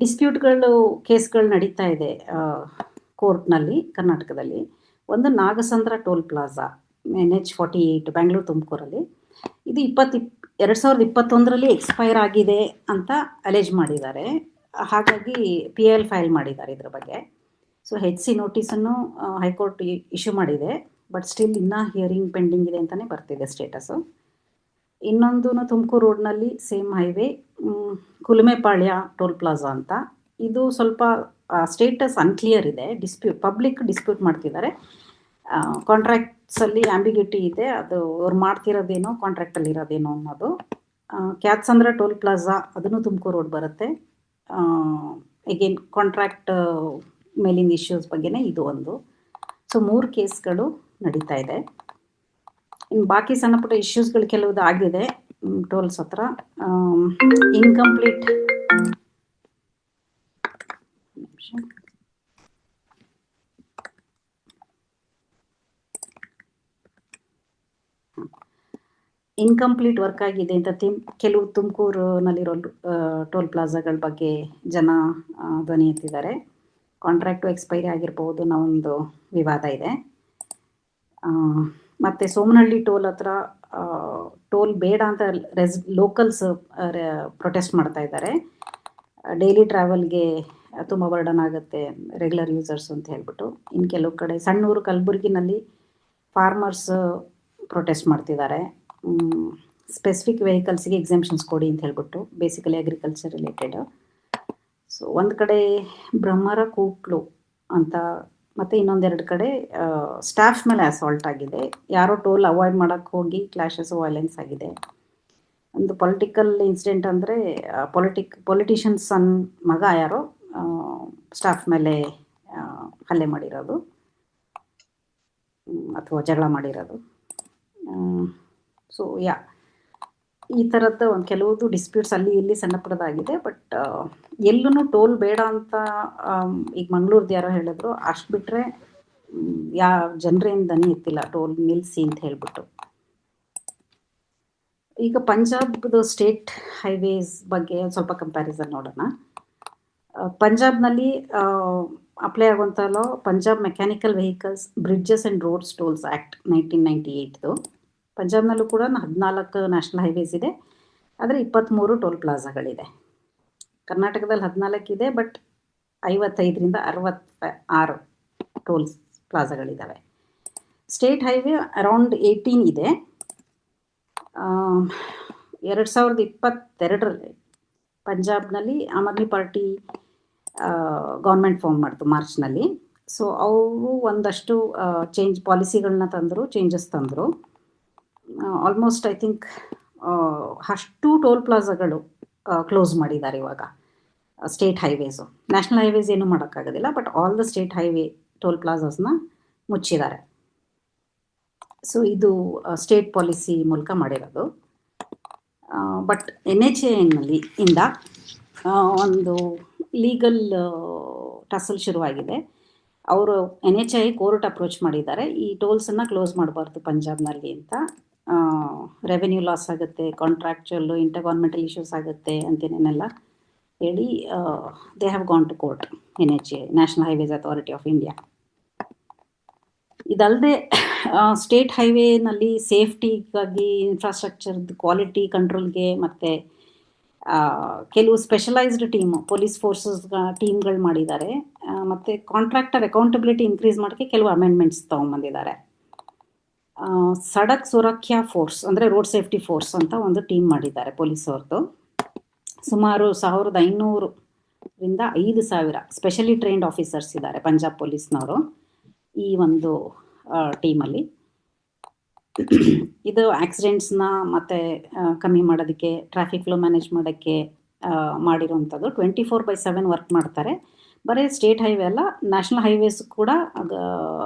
ಡಿಸ್ಪ್ಯೂಟ್ಗಳು, ಕೇಸ್ಗಳು ನಡೀತಾ ಇದೆ ಕೋರ್ಟ್ನಲ್ಲಿ ಕರ್ನಾಟಕದಲ್ಲಿ. ಒಂದು Nagasandra toll plaza, NH48 Bangalore ತುಮಕೂರಲ್ಲಿ. ಇದು 2021ರಲ್ಲಿ ಎಕ್ಸ್ಪೈರ್ ಆಗಿದೆ ಅಂತ ಅಲೇಜ್ ಮಾಡಿದ್ದಾರೆ. ಹಾಗಾಗಿ PIL ಫೈಲ್ ಮಾಡಿದ್ದಾರೆ ಇದ್ರ ಬಗ್ಗೆ. ಸೊ HC ನೋಟಿಸನ್ನು ಹೈಕೋರ್ಟ್ ಇಶ್ಯೂ ಮಾಡಿದೆ, ಬಟ್ ಸ್ಟಿಲ್ ಇನ್ನೂ ಹಿಯರಿಂಗ್ ಪೆಂಡಿಂಗ್ ಇದೆ ಅಂತಲೇ ಬರ್ತಿದೆ ಸ್ಟೇಟಸ್ಸು. ಇನ್ನೊಂದು ತುಮಕೂರು ರೋಡ್ನಲ್ಲಿ same highway, Kulumepalya toll plaza ಅಂತ. ಇದು ಸ್ವಲ್ಪ ಸ್ಟೇಟಸ್ ಅನ್ಕ್ಲಿಯರ್ ಇದೆ, ಪಬ್ಲಿಕ್ ಡಿಸ್ಪ್ಯೂಟ್ ಮಾಡ್ತಿದ್ದಾರೆ. ಕಾಂಟ್ರಾಕ್ಟ್ಸಲ್ಲಿ ಆಂಬಿಗ್ಯೂಟಿ ಇದೆ, ಅದು ಅವ್ರು ಮಾಡ್ತಿರೋದೇನೋ ಕಾಂಟ್ರಾಕ್ಟಲ್ಲಿ ಇರೋದೇನೋ ಅನ್ನೋದು. ಕ್ಯಾತ್ಸಂದ್ರ ಟೋಲ್ ಪ್ಲಾಜಾ, ಅದನ್ನು ತುಮಕೂರು ರೋಡ್ ಬರುತ್ತೆ. ಅಗೇನ್ ಕಾಂಟ್ರಾಕ್ಟ್ ಮೇಲಿನ ಇಶ್ಯೂಸ್ ಬಗ್ಗೆನೇ ಇದು ಒಂದು. ಸೊ 3 ಕೇಸ್ಗಳು ನಡೀತಾ ಇದೆ. ಇನ್ನು ಬಾಕಿ ಸಣ್ಣ ಪುಟ್ಟ ಇಶ್ಯೂಸ್ಗಳು ಕೆಲವುದು ಆಗಿದೆ ಟೋಲ್ಸ್ ಹತ್ರ. ಇನ್ಕಂಪ್ಲೀಟ್ ವರ್ಕ್ ಆಗಿದೆ ಅಂತ ಕೆಲವು ತುಮಕೂರಿನಲ್ಲಿರೋ ಟೋಲ್ ಪ್ಲಾಜಾಗಳ ಬಗ್ಗೆ ಜನ ಧ್ವನಿ ಎತ್ತಿದ್ದಾರೆ. ಕಾಂಟ್ರಾಕ್ಟು ಎಕ್ಸ್ಪೈರಿ ಆಗಿರ್ಬೋದು ಅನ್ನೋ ಒಂದು ವಿವಾದ ಇದೆ. ಮತ್ತು ಸೋಮನಹಳ್ಳಿ ಟೋಲ್ ಹತ್ರ ಟೋಲ್ ಬೇಡ ಅಂತ ಲೋಕಲ್ಸ್ ಪ್ರೊಟೆಸ್ಟ್ ಮಾಡ್ತಾ ಇದ್ದಾರೆ. ಡೈಲಿ ಟ್ರಾವೆಲ್ಗೆ ತುಂಬ ಬರ್ಡನ್ ಆಗುತ್ತೆ ರೆಗ್ಯುಲರ್ ಯೂಸರ್ಸ್ ಅಂತ ಹೇಳ್ಬಿಟ್ಟು. ಇನ್ನು ಕೆಲವು ಕಡೆ ಸಣ್ಣೂರು ಕಲಬುರಗಿನಲ್ಲಿ ಫಾರ್ಮರ್ಸ್ ಪ್ರೊಟೆಸ್ಟ್ ಮಾಡ್ತಿದ್ದಾರೆ. ಸ್ಪೆಸಿಫಿಕ್ ವೆಹಿಕಲ್ಸಿಗೆ ಎಕ್ಸೆಂಪ್ಷನ್ಸ್ ಕೊಡಿ ಅಂತ ಹೇಳ್ಬಿಟ್ಟು, ಬೇಸಿಕಲಿ ಅಗ್ರಿಕಲ್ಚರ್ ರಿಲೇಟೆಡ್. ಸೊ ಒಂದು ಕಡೆ ಬ್ರಹ್ಮರ ಕೂಟ್ಲು ಅಂತ, ಮತ್ತು ಇನ್ನೊಂದೆರಡು ಕಡೆ ಸ್ಟಾಫ್ ಮೇಲೆ ಅಸಾಲ್ಟ್ ಆಗಿದೆ. ಯಾರೋ ಟೋಲ್ ಅವಾಯ್ಡ್ ಮಾಡೋಕ್ಕೆ ಹೋಗಿ ಕ್ಲಾಶಸ್, ವೈಲೆನ್ಸ್ ಆಗಿದೆ. ಒಂದು ಪೊಲಿಟಿಕಲ್ ಇನ್ಸಿಡೆಂಟ್ ಅಂದರೆ ಪೊಲಿಟಿಷಿಯನ್ಸ್ ಮಗ ಯಾರೋ ಸ್ಟಾಫ್ ಮೇಲೆ ಹಲ್ಲೆ ಮಾಡಿರೋದು ಅಥವಾ ಜಗಳ ಮಾಡಿರೋದು. ಸೊ ಈ ಥರದ್ದು ಒಂದು ಕೆಲವುದು ಡಿಸ್ಪ್ಯೂಟ್ಸ್ ಅಲ್ಲಿ ಇಲ್ಲಿ ಸಣ್ಣ ಪುಟ್ಟದಾಗಿದೆ. ಬಟ್ ಎಲ್ಲೂ ಟೋಲ್ ಬೇಡ ಅಂತ ಈಗ ಮಂಗಳೂರ್ದು ಯಾರೋ ಹೇಳಿದ್ರು, ಅಷ್ಟು ಬಿಟ್ಟರೆ ಜನರೇನು ದನಿ ಎತ್ತಿಲ್ಲ ಟೋಲ್ ನಿಲ್ಲಿಸಿ ಅಂತ ಹೇಳ್ಬಿಟ್ಟು. ಈಗ ಪಂಜಾಬ್ದು ಸ್ಟೇಟ್ ಹೈವೇಸ್ ಬಗ್ಗೆ ಸ್ವಲ್ಪ ಕಂಪ್ಯಾರಿಸನ್ ನೋಡೋಣ. ಪಂಜಾಬ್ನಲ್ಲಿ ಅಪ್ಲೈ ಆಗುವಂಥ law Punjab mechanical vehicles bridges and roads tolls act 1998. ಪಂಜಾಬ್ನಲ್ಲೂ ಕೂಡ 14 ನ್ಯಾಷನಲ್ ಹೈವೇಸ್ ಇದೆ, ಆದರೆ 23 ಟೋಲ್ ಪ್ಲಾಜಾಗಳಿದೆ. ಕರ್ನಾಟಕದಲ್ಲಿ 14 ಇದೆ, ಬಟ್ 55ರಿಂದ 66 ಟೋಲ್ ಪ್ಲಾಜಾಗಳಿದ್ದಾವೆ. ಸ್ಟೇಟ್ ಹೈವೇ ಅರೌಂಡ್ 18 ಇದೆ. 2022ರಲ್ಲಿ ಪಂಜಾಬ್ನಲ್ಲಿ Aam Aadmi Party government form ಮಾಡ್ತು ಮಾರ್ಚ್ನಲ್ಲಿ. ಸೊ ಅವರು ಒಂದಷ್ಟು ಪಾಲಿಸಿಗಳನ್ನ ತಂದರು, ಚೇಂಜಸ್ ತಂದರು. ಆಲ್ಮೋಸ್ಟ್ ಐ ಥಿಂಕ್ ಅಷ್ಟು ಟೋಲ್ ಪ್ಲಾಜಾಗಳು ಕ್ಲೋಸ್ ಮಾಡಿದ್ದಾರೆ ಇವಾಗ. ಸ್ಟೇಟ್ ಹೈವೇಸು, ನ್ಯಾಷನಲ್ ಹೈವೇಸ್ ಏನೂ ಮಾಡೋಕ್ಕಾಗೋದಿಲ್ಲ, but all the state highway toll ಪ್ಲಾಜಾಸ್ನ ಮುಚ್ಚಿದ್ದಾರೆ. ಸೊ ಇದು ಸ್ಟೇಟ್ ಪಾಲಿಸಿ ಮೂಲಕ ಮಾಡಿರೋದು. ಬಟ್ NHAIನಲ್ಲಿ ಇಂದ ಒಂದು ಲೀಗಲ್ ಟಸಲ್ ಶುರುವಾಗಿದೆ. ಅವರು NHAI ಕೋರ್ಟ್ ಅಪ್ರೋಚ್ ಮಾಡಿದ್ದಾರೆ, ಈ ಟೋಲ್ಸನ್ನು ಕ್ಲೋಸ್ ಮಾಡಬಾರ್ದು ಪಂಜಾಬ್ನಲ್ಲಿ ಅಂತ. ರೆವೆನ್ಯೂ ಲಾಸ್ ಆಗುತ್ತೆ, ಕಾಂಟ್ರಾಕ್ಚುಯಲ್ಲು ಇಂಟರ್ ಗೌರ್ಮೆಂಟಲ್ ಇಶ್ಯೂಸ್ ಆಗುತ್ತೆ ಅಂತೇನೆಲ್ಲ ಹೇಳಿ they have gone to court, NHAI, national highways authority of India. ಇದಲ್ಲದೆ ಸ್ಟೇಟ್ ಹೈವೇನಲ್ಲಿ ಸೇಫ್ಟಿಗಾಗಿ, ಇನ್ಫ್ರಾಸ್ಟ್ರಕ್ಚರ್ದು ಕ್ವಾಲಿಟಿ ಕಂಟ್ರೋಲ್ಗೆ ಮತ್ತು ಕೆಲವು ಸ್ಪೆಷಲೈಸ್ಡ್ ಪೊಲೀಸ್ ಫೋರ್ಸಸ್ ಟೀಮ್ಗಳು ಮಾಡಿದ್ದಾರೆ. ಮತ್ತು ಕಾಂಟ್ರಾಕ್ಟರ್ ಅಕೌಂಟಬಿಲಿಟಿ ಇನ್ಕ್ರೀಸ್ ಮಾಡೋಕ್ಕೆ ಕೆಲವು ಅಮೆಂಡ್ಮೆಂಟ್ಸ್ ತೊಗೊಂಬಂದಿದ್ದಾರೆ. ಸಡಕ್ ಸುರಕ್ಷಾ ಫೋರ್ಸ್ ಅಂದರೆ ರೋಡ್ ಸೇಫ್ಟಿ ಫೋರ್ಸ್ ಅಂತ ಒಂದು ಟೀಮ್ ಮಾಡಿದ್ದಾರೆ ಪೊಲೀಸವ್ರದ್ದು. ಸುಮಾರು 1500ರಿಂದ 5000 ಸ್ಪೆಷಲಿ ಟ್ರೈನ್ಡ್ ಆಫೀಸರ್ಸ್ ಇದ್ದಾರೆ ಪಂಜಾಬ್ ಪೊಲೀಸ್ನವರು ಈ ಒಂದು ಟೀಮಲ್ಲಿ. ಇದು ಆಕ್ಸಿಡೆಂಟ್ಸ್ನ ಮತ್ತು ಕಮ್ಮಿ ಮಾಡೋದಕ್ಕೆ, ಟ್ರಾಫಿಕ್ ಫ್ಲೋ ಮ್ಯಾನೇಜ್ ಮಾಡೋಕ್ಕೆ ಮಾಡಿರೋವಂಥದ್ದು. 24/7 ವರ್ಕ್ ಮಾಡ್ತಾರೆ. ಬರೀ ಸ್ಟೇಟ್ ಹೈವೇ ಅಲ್ಲ, ನ್ಯಾಷನಲ್ ಹೈವೇಸ್ ಕೂಡ ಅದು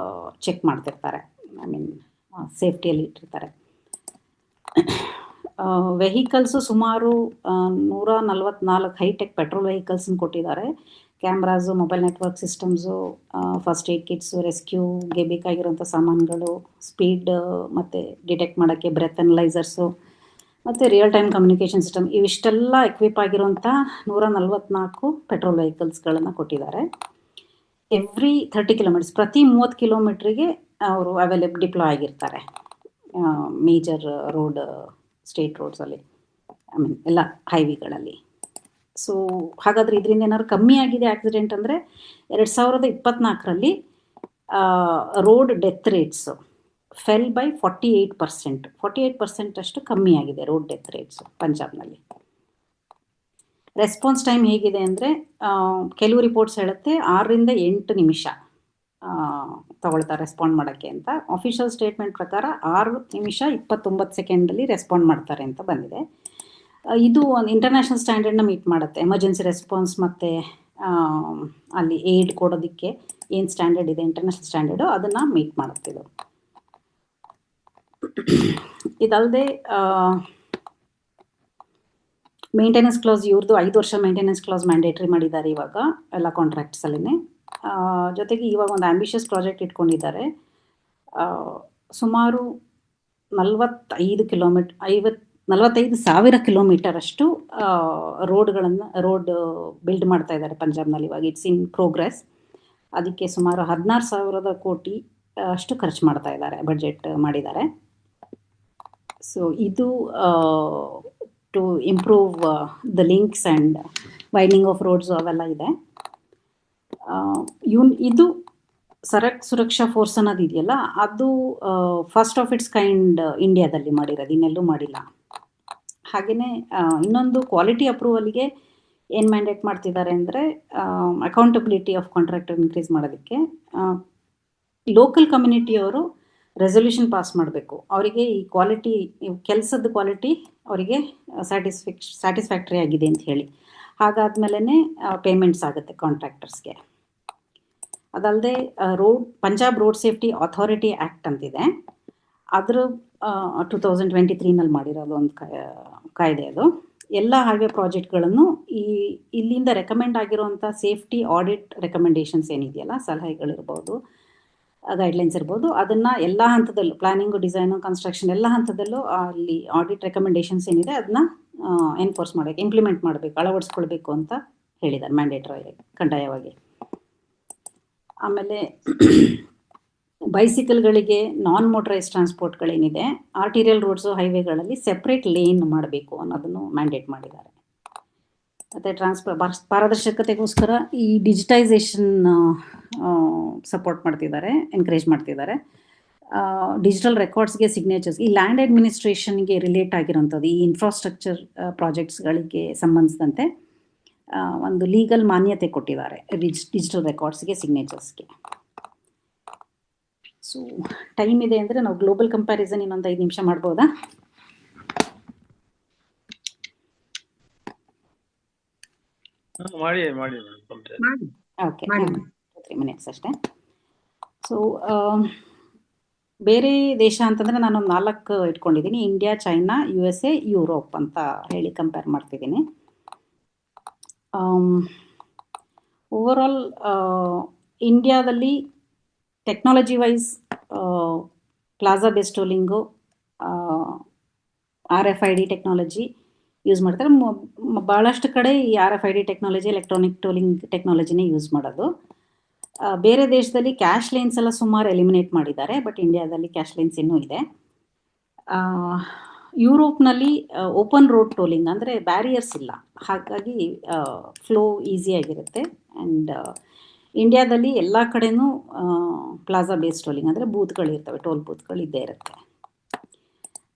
ಚೆಕ್ ಮಾಡ್ತಿರ್ತಾರೆ. ಐ ಮೀನ್ ಸೇಫ್ಟಿಯಲ್ಲಿ ಇಟ್ಟಿರ್ತಾರೆ. ವೆಹಿಕಲ್ಸು ಸುಮಾರು 144 ಹೈಟೆಕ್ ಪೆಟ್ರೋಲ್ ವೆಹಿಕಲ್ಸನ್ನು ಕೊಟ್ಟಿದ್ದಾರೆ. Cameras, mobile network systems, first aid kits, ರೆಸ್ಕ್ಯೂಗೆ ಬೇಕಾಗಿರೋಂಥ ಸಾಮಾನುಗಳು, ಸ್ಪೀಡ್ ಮತ್ತು ಡಿಟೆಕ್ಟ್ ಮಾಡೋಕ್ಕೆ ಬ್ರೆತ್ ಅನಲೈಸರ್ಸು ಮತ್ತು ರಿಯಲ್ ಟೈಮ್ ಕಮ್ಯುನಿಕೇಷನ್ ಸಿಸ್ಟಮ್, ಇವಿಷ್ಟೆಲ್ಲ ಎಕ್ವಿಪ್ ಆಗಿರೋಂಥ 144 ಪೆಟ್ರೋಲ್ ವೆಹಿಕಲ್ಸ್ಗಳನ್ನು ಕೊಟ್ಟಿದ್ದಾರೆ. ಎವ್ರಿ 30 ಕಿಲೋಮೀಟರ್ಸ್, ಪ್ರತಿ 30 ಕಿಲೋಮೀಟ್ರಿಗೆ ಅವರು ಡಿಪ್ಲಾಯ್ ಆಗಿರ್ತಾರೆ ಮೇಜರ್ ರೋಡ್, ಸ್ಟೇಟ್ ರೋಡ್ಸಲ್ಲಿ, ಐ ಮೀನ್ ಎಲ್ಲ ಹೈವೇಗಳಲ್ಲಿ. ಸೊ ಹಾಗಾದರೆ ಇದರಿಂದ ಏನಾದ್ರು ಕಮ್ಮಿ ಆಗಿದೆ ಆಕ್ಸಿಡೆಂಟ್ ಅಂದರೆ 2024ರಲ್ಲಿ road death rates fell by 48% ಅಷ್ಟು ಕಮ್ಮಿ ಆಗಿದೆ ರೋಡ್ ಡೆತ್ ರೇಟ್ಸು ಪಂಜಾಬ್ನಲ್ಲಿ. ರೆಸ್ಪಾನ್ಸ್ ಟೈಮ್ ಹೇಗಿದೆ ಅಂದರೆ ಕೆಲವು ರಿಪೋರ್ಟ್ಸ್ ಹೇಳುತ್ತೆ 6ರಿಂದ 8 ನಿಮಿಷ ತಗೊಳ್ತಾರೆ ರೆಸ್ಪಾಂಡ್ ಮಾಡೋಕ್ಕೆ ಅಂತ. ಅಫಿಷಿಯಲ್ ಸ್ಟೇಟ್ಮೆಂಟ್ ಪ್ರಕಾರ 6 ನಿಮಿಷ 29 ಸೆಕೆಂಡಲ್ಲಿ ರೆಸ್ಪಾಂಡ್ ಮಾಡ್ತಾರೆ ಅಂತ ಬಂದಿದೆ. ಇದು ಒಂದು ಇಂಟರ್ನ್ಯಾಷನಲ್ ಸ್ಟ್ಯಾಂಡರ್ಡ್ನ ಮೀಟ್ ಮಾಡುತ್ತೆ. ಎಮರ್ಜೆನ್ಸಿ ರೆಸ್ಪಾನ್ಸ್ ಮತ್ತು ಅಲ್ಲಿ ಏಡ್ ಕೊಡೋದಕ್ಕೆ ಏನು ಸ್ಟ್ಯಾಂಡರ್ಡ್ ಇದೆ, ಇಂಟರ್ನ್ಯಾಷನಲ್ ಸ್ಟ್ಯಾಂಡರ್ಡು, ಅದನ್ನು ಮೀಟ್ ಮಾಡುತ್ತೆ ಇದು. ಇದಲ್ಲದೆ ಮೇಂಟೆನೆನ್ಸ್ ಕ್ಲಾಸ್, ಇವ್ರದ್ದು 5 ವರ್ಷ ಮೇಂಟೆನೆನ್ಸ್ ಕ್ಲಾಸ್ ಮ್ಯಾಂಡೇಟ್ರಿ ಮಾಡಿದ್ದಾರೆ ಇವಾಗ ಎಲ್ಲ ಕಾಂಟ್ರಾಕ್ಟ್ಸಲ್ಲೇ. ಜೊತೆಗೆ ಇವಾಗ ಒಂದು ಆಂಬಿಷಿಯಸ್ ಪ್ರಾಜೆಕ್ಟ್ ಇಟ್ಕೊಂಡಿದ್ದಾರೆ. ಸುಮಾರು 45,000 ಕಿಲೋಮೀಟರ್ ಅಷ್ಟು ರೋಡ್ ಬಿಲ್ಡ್ ಮಾಡ್ತಾ ಇದ್ದಾರೆ ಪಂಜಾಬ್ನಲ್ಲಿ ಇವಾಗ. It's in progress. ಅದಕ್ಕೆ ಸುಮಾರು 16,000 ಕೋಟಿ ಅಷ್ಟು ಖರ್ಚು ಮಾಡ್ತಾ ಇದ್ದಾರೆ, ಬಡ್ಜೆಟ್ ಮಾಡಿದ್ದಾರೆ. ಸೊ ಇದು to improve the links and widening of roads ಅವೆಲ್ಲ ಇದೆ. ಇದು ಸಡಕ್ ಸುರಕ್ಷಾ ಫೋರ್ಸ್ ಅನ್ನೋದು ಇದೆಯಲ್ಲ, ಅದು ಫಸ್ಟ್ ಆಫ್ ಇಟ್ಸ್ ಕೈಂಡ್ ಇಂಡಿಯಾದಲ್ಲಿ ಮಾಡಿರೋದು, ಇನ್ನೆಲ್ಲೂ ಮಾಡಿಲ್ಲ. ಹಾಗೆಯೇ ಇನ್ನೊಂದು ಕ್ವಾಲಿಟಿ ಅಪ್ರೂವಲ್ಗೆ ಏನು ಮ್ಯಾಂಡೇಟ್ ಮಾಡ್ತಿದ್ದಾರೆ ಅಂದರೆ ಅಕೌಂಟಬಿಲಿಟಿ ಆಫ್ ಕಾಂಟ್ರಾಕ್ಟರ್ ಇನ್ಕ್ರೀಸ್ ಮಾಡೋದಕ್ಕೆ ಲೋಕಲ್ ಕಮ್ಯುನಿಟಿಯವರು ರೆಸೊಲ್ಯೂಷನ್ ಪಾಸ್ ಮಾಡಬೇಕು. ಅವರಿಗೆ ಈ ಕ್ವಾಲಿಟಿ, ಕೆಲಸದ ಕ್ವಾಲಿಟಿ ಅವರಿಗೆ ಸ್ಯಾಟಿಸ್ಫ್ಯಾಕ್ಟ್ರಿ ಆಗಿದೆ ಅಂತ ಹೇಳಿ. ಹಾಗಾದ್ಮೇಲೆ ಪೇಮೆಂಟ್ಸ್ ಆಗುತ್ತೆ ಕಾಂಟ್ರಾಕ್ಟರ್ಸ್ಗೆ. ಅದಲ್ಲದೆ Punjab road safety authority act ಅಂತಿದೆ, ಅದರ 2023ನಲ್ಲಿ ಮಾಡಿರೋದು ಒಂದು ಕಾಯ್ದೆ. ಅದು ಎಲ್ಲ ಹೈವೇ ಪ್ರಾಜೆಕ್ಟ್ಗಳನ್ನು ಇಲ್ಲಿಂದ ರೆಕಮೆಂಡ್ ಆಗಿರುವಂಥ ಸೇಫ್ಟಿ ಆಡಿಟ್ ರೆಕಮೆಂಡೇಷನ್ಸ್ ಏನಿದೆಯಲ್ಲ, ಸಲಹೆಗಳಿರ್ಬೋದು, ಗೈಡ್ಲೈನ್ಸ್ ಇರ್ಬೋದು, ಅದನ್ನು ಎಲ್ಲ ಹಂತದಲ್ಲೂ, ಪ್ಲಾನಿಂಗು, ಡಿಸೈನು, ಕನ್ಸ್ಟ್ರಕ್ಷನ್ ಎಲ್ಲ ಹಂತದಲ್ಲೂ ಅಲ್ಲಿ ಆಡಿಟ್ ರೆಕಮೆಂಡೇಷನ್ಸ್ ಏನಿದೆ ಅದನ್ನ ಎನ್ಫೋರ್ಸ್ ಮಾಡಬೇಕು, ಇಂಪ್ಲಿಮೆಂಟ್ ಮಾಡಬೇಕು, ಅಳವಡಿಸ್ಕೊಳ್ಬೇಕು ಅಂತ ಹೇಳಿದ್ದಾರೆ ಮ್ಯಾಂಡೇಟರಿ ಕಡ್ಡಾಯವಾಗಿ. ಆಮೇಲೆ ಬೈಸಿಕಲ್ಗಳಿಗೆ, ನಾನ್ ಮೋಟರೈಸ್ ಟ್ರಾನ್ಸ್ಪೋರ್ಟ್ಗಳೇನಿದೆ, ಆರ್ಟಿರಿಯಲ್ ರೋಡ್ಸು, ಹೈವೇಗಳಲ್ಲಿ ಸೆಪ್ರೇಟ್ ಲೇನ್ ಮಾಡಬೇಕು ಅನ್ನೋದನ್ನು ಮ್ಯಾಂಡೇಟ್ ಮಾಡಿದ್ದಾರೆ. ಮತ್ತು ಪಾರದರ್ಶಕತೆಗೋಸ್ಕರ ಈ ಡಿಜಿಟೈಸೇಷನ್ ಸಪೋರ್ಟ್ ಮಾಡ್ತಿದ್ದಾರೆ, ಎನ್ಕರೇಜ್ ಮಾಡ್ತಿದ್ದಾರೆ. ಡಿಜಿಟಲ್ ರೆಕಾರ್ಡ್ಸ್ಗೆ, ಸಿಗ್ನೇಚರ್ಸ್, ಈ ಲ್ಯಾಂಡ್ ಅಡ್ಮಿನಿಸ್ಟ್ರೇಷನ್ಗೆ ರಿಲೇಟ್ ಆಗಿರೋಂಥದ್ದು, ಈ ಇನ್ಫ್ರಾಸ್ಟ್ರಕ್ಚರ್ ಪ್ರಾಜೆಕ್ಟ್ಸ್ಗಳಿಗೆ ಸಂಬಂಧಿಸಿದಂತೆ ಒಂದು ಲೀಗಲ್ ಮಾನ್ಯತೆ ಕೊಟ್ಟಿದ್ದಾರೆ ಡಿಜಿಟಲ್ ರೆಕಾರ್ಡ್ಸ್ಗೆ, ಸಿಗ್ನೇಚರ್ಸ್ಗೆ. ಸೊ ಟೈಮ್ ಇದೆ ಅಂದರೆ ನಾವು ಗ್ಲೋಬಲ್ ಕಂಪ್ಯಾರಿಸನ್ ಇನ್ನೊಂದು 5 ನಿಮಿಷ ಮಾಡ್ಬೋದಾ? ಮಾಡಿ ಮಾಡಿ ತೊಂದ್ರೆ ಇಲ್ಲ. ಮಾಡಿ ಓಕೆ, ಮಾಡಿ 3 ಮಿನಿಟ್ಸ್ ಅಷ್ಟೇ. ಸೊ ಬೇರೆ ದೇಶ ಅಂತಂದರೆ ನಾನೊಂದು 4 ಇಟ್ಕೊಂಡಿದ್ದೀನಿ. ಇಂಡಿಯಾ, ಚೈನಾ, USA, ಯುರೋಪ್ ಅಂತ ಹೇಳಿ ಕಂಪೇರ್ ಮಾಡ್ತಿದ್ದೀನಿ. ಓವರಾಲ್ ಇಂಡಿಯಾದಲ್ಲಿ technology wise plaza based tolling, RFID technology use ಮಾಡ್ತಾರೆ. ಭಾಳಷ್ಟು ಕಡೆ ಈ RFID ಟೆಕ್ನಾಲಜಿ, ಎಲೆಕ್ಟ್ರಾನಿಕ್ ಟೋಲಿಂಗ್ ಟೆಕ್ನಾಲಜಿನೇ ಯೂಸ್ ಮಾಡೋದು. ಬೇರೆ ದೇಶದಲ್ಲಿ ಕ್ಯಾಶ್ ಲೈನ್ಸ್ ಎಲ್ಲ ಸುಮಾರು ಎಲಿಮಿನೇಟ್ ಮಾಡಿದ್ದಾರೆ, ಬಟ್ ಇಂಡಿಯಾದಲ್ಲಿ ಕ್ಯಾಶ್ ಲೈನ್ಸ್ ಇನ್ನೂ ಇದೆ. ಯುರೋಪ್ನಲ್ಲಿ ಓಪನ್ ರೋಡ್ ಟೋಲಿಂಗ್ ಅಂದರೆ ಬ್ಯಾರಿಯರ್ಸ್ ಇಲ್ಲ, ಹಾಗಾಗಿ ಫ್ಲೋ ಈಸಿಯಾಗಿರುತ್ತೆ. ಆ್ಯಂಡ್ ಇಂಡಿಯಾದಲ್ಲಿ ಎಲ್ಲ ಕಡೆನೂ ಪ್ಲಾಜಾ ಬೇಸ್ಡ್ ಟೋಲಿಂಗ್ ಅಂದರೆ ಬೂತ್ಗಳಿರ್ತವೆ, ಟೋಲ್ ಬೂತ್ಗಳು ಇದ್ದೇ ಇರುತ್ತೆ.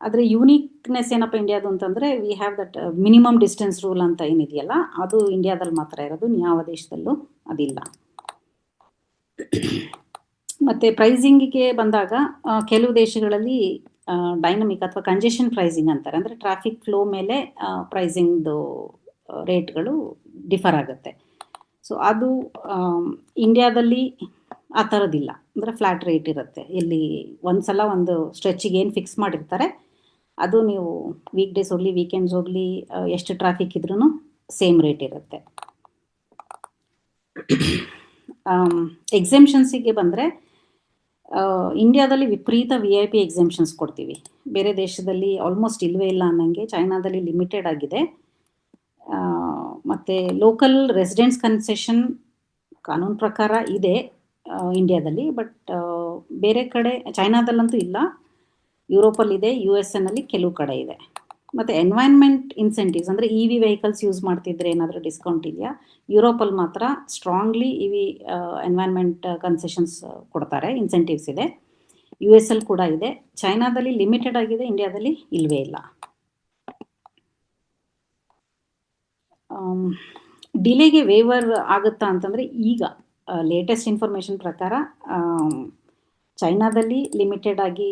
ಆದರೆ ಯೂನಿಕ್ನೆಸ್ ಏನಪ್ಪ ಇಂಡಿಯಾದು ಅಂತಂದರೆ, we have that minimum distance rule ಅಂತ ಏನಿದೆಯಲ್ಲ, ಅದು ಇಂಡಿಯಾದಲ್ಲಿ ಮಾತ್ರ ಇರೋದು, ಯಾವ ದೇಶದಲ್ಲೂ ಅದಿಲ್ಲ. ಮತ್ತು ಪ್ರೈಸಿಂಗಿಗೆ ಬಂದಾಗ ಕೆಲವು ದೇಶಗಳಲ್ಲಿ ಡೈನಮಿಕ್ ಅಥವಾ ಕಂಜೆಷನ್ ಪ್ರೈಸಿಂಗ್ ಅಂತಾರೆ, ಅಂದರೆ ಟ್ರಾಫಿಕ್ ಫ್ಲೋ ಮೇಲೆ ಪ್ರೈಸಿಂಗ್ದು ರೇಟ್ಗಳು ಡಿಫರ್ ಆಗುತ್ತೆ. ಸೊ ಅದು ಇಂಡಿಯಾದಲ್ಲಿ ಆ ಥರದ್ದಿಲ್ಲ, ಅಂದರೆ ಫ್ಲ್ಯಾಟ್ ರೇಟ್ ಇರುತ್ತೆ. ಇಲ್ಲಿ ಒಂದು ಸಲ ಒಂದು ಸ್ಟ್ರೆಚ್ಚಿಗೆ ಏನು ಫಿಕ್ಸ್ ಮಾಡಿರ್ತಾರೆ, ಅದು ನೀವು ವೀಕ್ ಡೇಸ್ ಹೋಗಲಿ ವೀಕೆಂಡ್ಸ್ ಹೋಗಲಿ ಎಷ್ಟು ಟ್ರಾಫಿಕ್ ಇದ್ರೂ ಸೇಮ್ ರೇಟ್ ಇರುತ್ತೆ. ಎಕ್ಸೆಂಪ್ಷನ್ಸಿಗೆ ಬಂದರೆ ಇಂಡಿಯಾದಲ್ಲಿ ವಿಪರೀತ VIP ಎಕ್ಸೆಂಪ್ಷನ್ಸ್ ಕೊಡ್ತೀವಿ. ಬೇರೆ ದೇಶದಲ್ಲಿ ಆಲ್ಮೋಸ್ಟ್ ಇಲ್ಲವೇ ಇಲ್ಲ ಅನ್ನಂಗೆ. ಚೈನಾದಲ್ಲಿ ಲಿಮಿಟೆಡ್ ಆಗಿದೆ. ಮತ್ತು ಲೋಕಲ್ ರೆಸಿಡೆನ್ಸ್ ಕನ್ಸೆಷನ್ ಕಾನೂನು ಪ್ರಕಾರ ಇದೆ ಇಂಡಿಯಾದಲ್ಲಿ, ಬಟ್ ಬೇರೆ ಕಡೆ ಚೈನಾದಲ್ಲಂತೂ ಇಲ್ಲ, ಯುರೋಪಲ್ಲಿದೆ, USA ಕೆಲವು ಕಡೆ ಇದೆ. ಮತ್ತು ಎನ್ವೈರ್ನ್ಮೆಂಟ್ ಇನ್ಸೆಂಟಿವ್ಸ್ ಅಂದರೆ EV ವೆಹಿಕಲ್ಸ್ ಯೂಸ್ ಮಾಡ್ತಿದ್ರೆ ಏನಾದರೂ ಡಿಸ್ಕೌಂಟ್ ಇದೆಯಾ? ಯುರೋಪಲ್ಲಿ ಮಾತ್ರ ಸ್ಟ್ರಾಂಗ್ಲಿ EV ಎನ್ವೈರ್ನ್ಮೆಂಟ್ ಕನ್ಸೆಷನ್ಸ್ ಕೊಡ್ತಾರೆ, ಇನ್ಸೆಂಟಿವ್ಸ್ ಇದೆ. US ಕೂಡ ಇದೆ. ಚೈನಾದಲ್ಲಿ ಲಿಮಿಟೆಡ್ ಆಗಿದೆ, ಇಂಡಿಯಾದಲ್ಲಿ ಇಲ್ಲವೇ ಇಲ್ಲ. ಡಿಲೇಗೆ ವೇವರ್ ಆಗುತ್ತಾ ಅಂತಂದರೆ, ಈಗ ಲೇಟೆಸ್ಟ್ ಇನ್ಫಾರ್ಮೇಷನ್ ಪ್ರಕಾರ ಚೈನಾದಲ್ಲಿ ಲಿಮಿಟೆಡ್ ಆಗಿ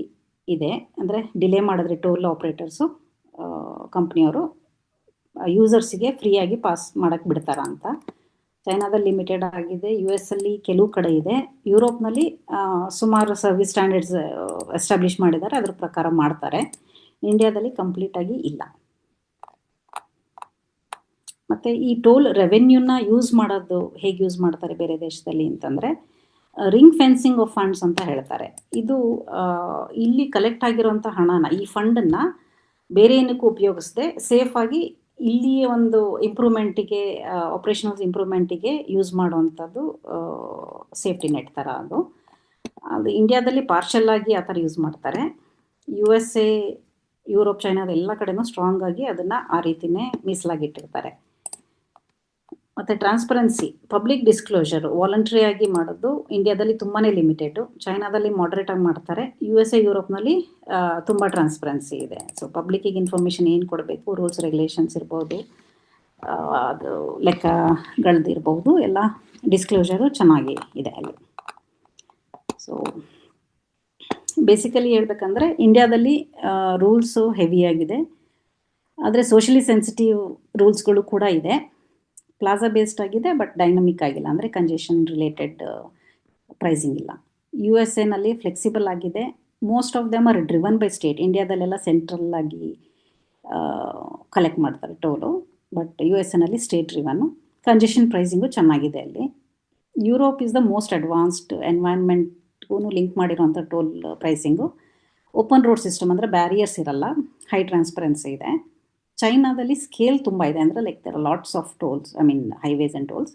ಇದೆ, ಅಂದರೆ ಡಿಲೇ ಮಾಡಿದ್ರೆ ಟೋಲ್ ಆಪ್ರೇಟರ್ಸು ಕಂಪ್ನಿಯವರು ಯೂಸರ್ಸಿಗೆ ಫ್ರೀಯಾಗಿ ಪಾಸ್ ಮಾಡೋಕ್ಕೆ ಬಿಡ್ತಾರ ಅಂತ. ಚೈನಾದಲ್ಲಿ ಲಿಮಿಟೆಡ್ ಆಗಿದೆ, US ಕೆಲವು ಕಡೆ ಇದೆ, ಯುರೋಪ್ನಲ್ಲಿ ಸುಮಾರು ಸರ್ವಿಸ್ ಸ್ಟ್ಯಾಂಡರ್ಡ್ಸ್ ಎಸ್ಟಾಬ್ಲಿಷ್ ಮಾಡಿದ್ದಾರೆ, ಅದ್ರ ಪ್ರಕಾರ ಮಾಡ್ತಾರೆ. ಇಂಡಿಯಾದಲ್ಲಿ ಕಂಪ್ಲೀಟಾಗಿ ಇಲ್ಲ. ಮತ್ತು ಈ ಟೋಲ್ ರೆವೆನ್ಯೂನ ಯೂಸ್ ಮಾಡೋದು ಹೇಗೆ ಯೂಸ್ ಮಾಡ್ತಾರೆ ಬೇರೆ ದೇಶದಲ್ಲಿ ಅಂತಂದರೆ, ರಿಂಗ್ ಫೆನ್ಸಿಂಗ್ ಆಫ್ ಫಂಡ್ಸ್ ಅಂತ ಹೇಳ್ತಾರೆ. ಇದು ಇಲ್ಲಿ ಕಲೆಕ್ಟ್ ಆಗಿರೋಂಥ ಹಣನ, ಈ ಫಂಡನ್ನು ಬೇರೆ ಏನಕ್ಕೂ ಉಪಯೋಗಿಸದೆ ಸೇಫಾಗಿ ಇಲ್ಲಿಯೇ ಒಂದು ಇಂಪ್ರೂವ್ಮೆಂಟಿಗೆ, ಆಪ್ರೇಷನಲ್ಸ್ ಇಂಪ್ರೂವ್ಮೆಂಟಿಗೆ ಯೂಸ್ ಮಾಡುವಂಥದ್ದು ಸೇಫ್ಟಿ ನೆಟ್ ಥರ. ಅದು ಇಂಡಿಯಾದಲ್ಲಿ ಪಾರ್ಷಲ್ ಆಗಿ ಆ ಥರ ಯೂಸ್ ಮಾಡ್ತಾರೆ. USA, ಯುರೋಪ್, ಚೈನಾದ ಎಲ್ಲ ಕಡೆನೂ ಸ್ಟ್ರಾಂಗ್ ಆಗಿ ಅದನ್ನು ಆ ರೀತಿಯೇ ಮೀಸಲಾಗಿಟ್ಟಿರ್ತಾರೆ. ಮತ್ತು ಟ್ರಾನ್ಸ್ಪರೆನ್ಸಿ, ಪಬ್ಲಿಕ್ ಡಿಸ್ಕ್ಲೋಷರ್ ವಾಲಂಟ್ರಿ ಆಗಿ ಮಾಡೋದು ಇಂಡಿಯಾದಲ್ಲಿ ತುಂಬಾ ಲಿಮಿಟೆಡು, ಚೈನಾದಲ್ಲಿ ಮಾಡ್ರೇಟ್ ಆಗಿ ಮಾಡ್ತಾರೆ. USA, ಯುರೋಪ್ನಲ್ಲಿ ತುಂಬ ಟ್ರಾನ್ಸ್ಪರೆನ್ಸಿ ಇದೆ. ಸೊ ಪಬ್ಲಿಕ್ಕಿಗೆ ಇನ್ಫಾರ್ಮೇಷನ್ ಏನು ಕೊಡಬೇಕು, ರೂಲ್ಸ್ ರೆಗ್ಯುಲೇಷನ್ಸ್ ಇರ್ಬೋದು, ಅದು ಲೆಕ್ಕಗಳದ್ದಿರ್ಬೋದು, ಎಲ್ಲ ಡಿಸ್ಕ್ಲೋಷರು ಚೆನ್ನಾಗಿ ಇದೆ ಅಲ್ಲಿ. ಸೊ ಬೇಸಿಕಲಿ ಹೇಳ್ಬೇಕಂದ್ರೆ ಇಂಡಿಯಾದಲ್ಲಿ ರೂಲ್ಸು ಹೆವಿಯಾಗಿದೆ, ಆದರೆ ಸೋಷಲಿ ಸೆನ್ಸಿಟಿವ್ ರೂಲ್ಸ್ಗಳು ಕೂಡ ಇದೆ. ಪ್ಲಾಜಾ ಬೇಸ್ಡ್ ಆಗಿದೆ, ಬಟ್ ಡೈನಮಿಕ್ ಆಗಿಲ್ಲ, ಅಂದರೆ ಕಂಜೆಷನ್ ರಿಲೇಟೆಡ್ ಪ್ರೈಸಿಂಗ್ ಇಲ್ಲ. USA ಫ್ಲೆಕ್ಸಿಬಲ್ ಆಗಿದೆ. Most of them are driven by state. ಇಂಡಿಯಾದಲ್ಲೆಲ್ಲ ಸೆಂಟ್ರಲ್ ಆಗಿ ಕಲೆಕ್ಟ್ ಮಾಡ್ತಾರೆ toll, but US state driven. Congestion pricing ಚೆನ್ನಾಗಿದೆ ಅಲ್ಲಿ. Europe is the most advanced, ಎನ್ವೈರ್ನ್ಮೆಂಟ್ಗೂ ಲಿಂಕ್ ಮಾಡಿರೋಂಥ toll pricing. Open road system ಅಂದರೆ ಬ್ಯಾರಿಯರ್ಸ್ ಇರಲ್ಲ, ಹೈ ಟ್ರಾನ್ಸ್ಪರೆನ್ಸಿ ಇದೆ. ಚೈನಾದಲ್ಲಿ ಸ್ಕೇಲ್ ತುಂಬ ಇದೆ, ಅಂದರೆ there are lots of tolls, highways and tolls,